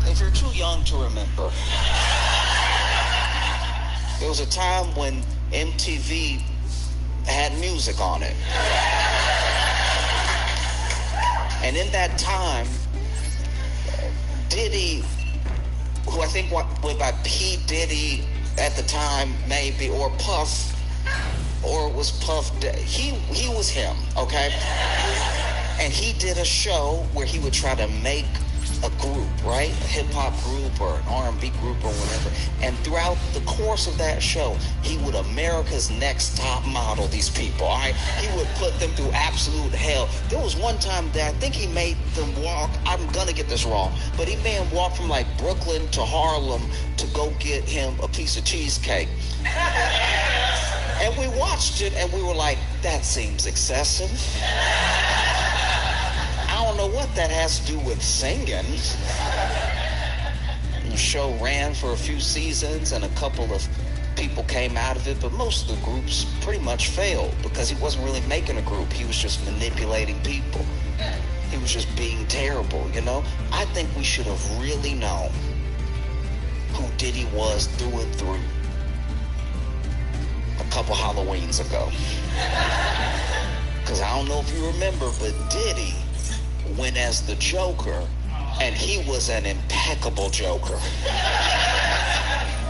If you're too young to remember, there was a time when MTV had music on it. And in that time, Diddy, who I think went by P. Diddy at the time, maybe, or Puff, or it was Puff, he was him, okay? And he did a show where he would try to make a group, right? A hip-hop group or an R&B group or whatever. And throughout the course of that show, he would America's Next Top Model these people, all right? He would put them through absolute hell. There was one time that I think he made them walk, I'm gonna get this wrong, but he made them walk from like Brooklyn to Harlem to go get him a piece of cheesecake. And we watched it and we were like, that seems excessive. I don't know what that has to do with singing. The show ran for a few seasons and a couple of people came out of it, but most of the groups pretty much failed because he wasn't really making a group. He was just manipulating people. He was just being terrible, you know? I think we should have really known who Diddy was through and through a couple Halloweens ago. Because I don't know if you remember, but Diddy went as the Joker, and he was an impeccable Joker.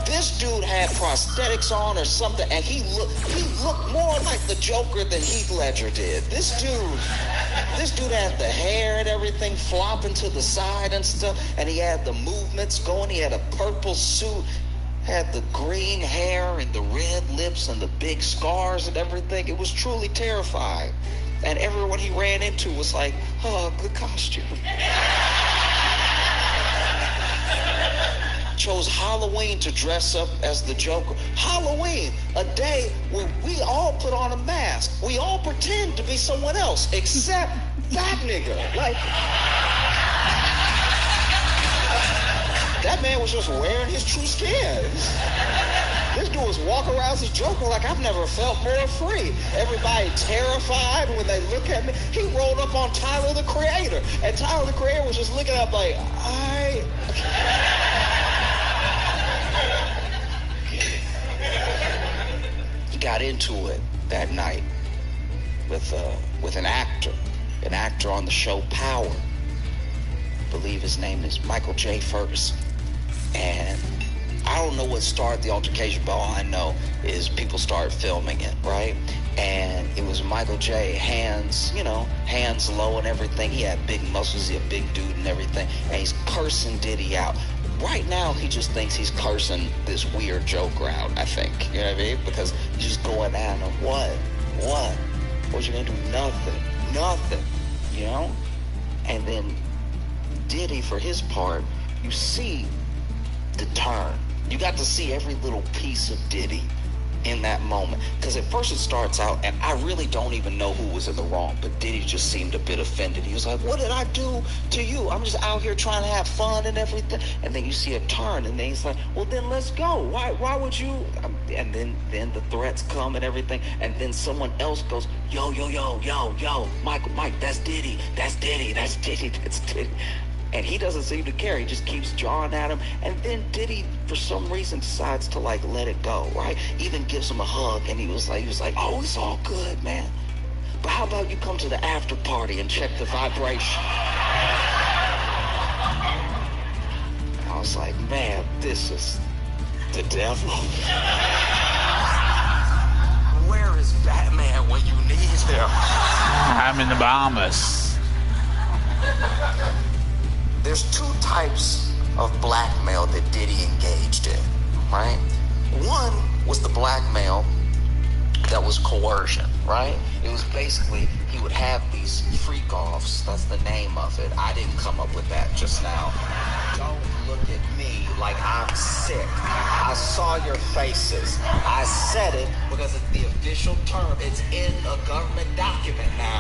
This dude had prosthetics on or something, and he looked more like the Joker than Heath Ledger did. This dude had the hair and everything flopping to the side and stuff, and he had the movements going. He had a purple suit, had the green hair and the red lips and the big scars and everything. It was truly terrifying. And everyone he ran into was like, oh, good costume. Chose Halloween to dress up as the Joker. Halloween, a day where we all put on a mask. We all pretend to be someone else, except that nigga. Like, that man was just wearing his true skin. This dude was walking around as a Joker like I've never felt more free. Everybody terrified when they look at me. He rolled up on Tyler, the Creator. And Tyler, the Creator was just looking up like, He got into it that night with an actor on the show Power. I believe his name is Michael J. Ferguson. And I don't know what started the altercation, but all I know is people started filming it, right? And it was Michael J. hands low and everything. He had big muscles, he a big dude and everything. And he's cursing Diddy out. Right now, he just thinks he's cursing this weird Joker out, I think. You know what I mean? Because he's just going at him. What? What you gonna do? Nothing. You know? And then Diddy, for his part, you see the turn. You got to see every little piece of Diddy in that moment. Because at first it starts out, and I really don't even know who was in the wrong, but Diddy just seemed a bit offended. He was like, what did I do to you? I'm just out here trying to have fun and everything. And then you see a turn, and then he's like, well, then let's go. Why would you? And then the threats come and everything, and then someone else goes, yo, Mike, that's Diddy. And he doesn't seem to care. He just keeps jawing at him. And then Diddy, for some reason, decides to like let it go, right? Even gives him a hug. And he was like, oh, it's all good, man. But how about about you come to the after party and check the vibration? I was like, man, this is the devil. Where is Batman when you need him? I'm in the Bahamas. There's two types of blackmail that Diddy engaged in, right? One was the blackmail that was coercion, right? It was basically, he would have these freak-offs, that's the name of it. I didn't come up with that just now. Don't look at me like I'm sick. I saw your faces. I said it because it's the official term. It's in a government document now.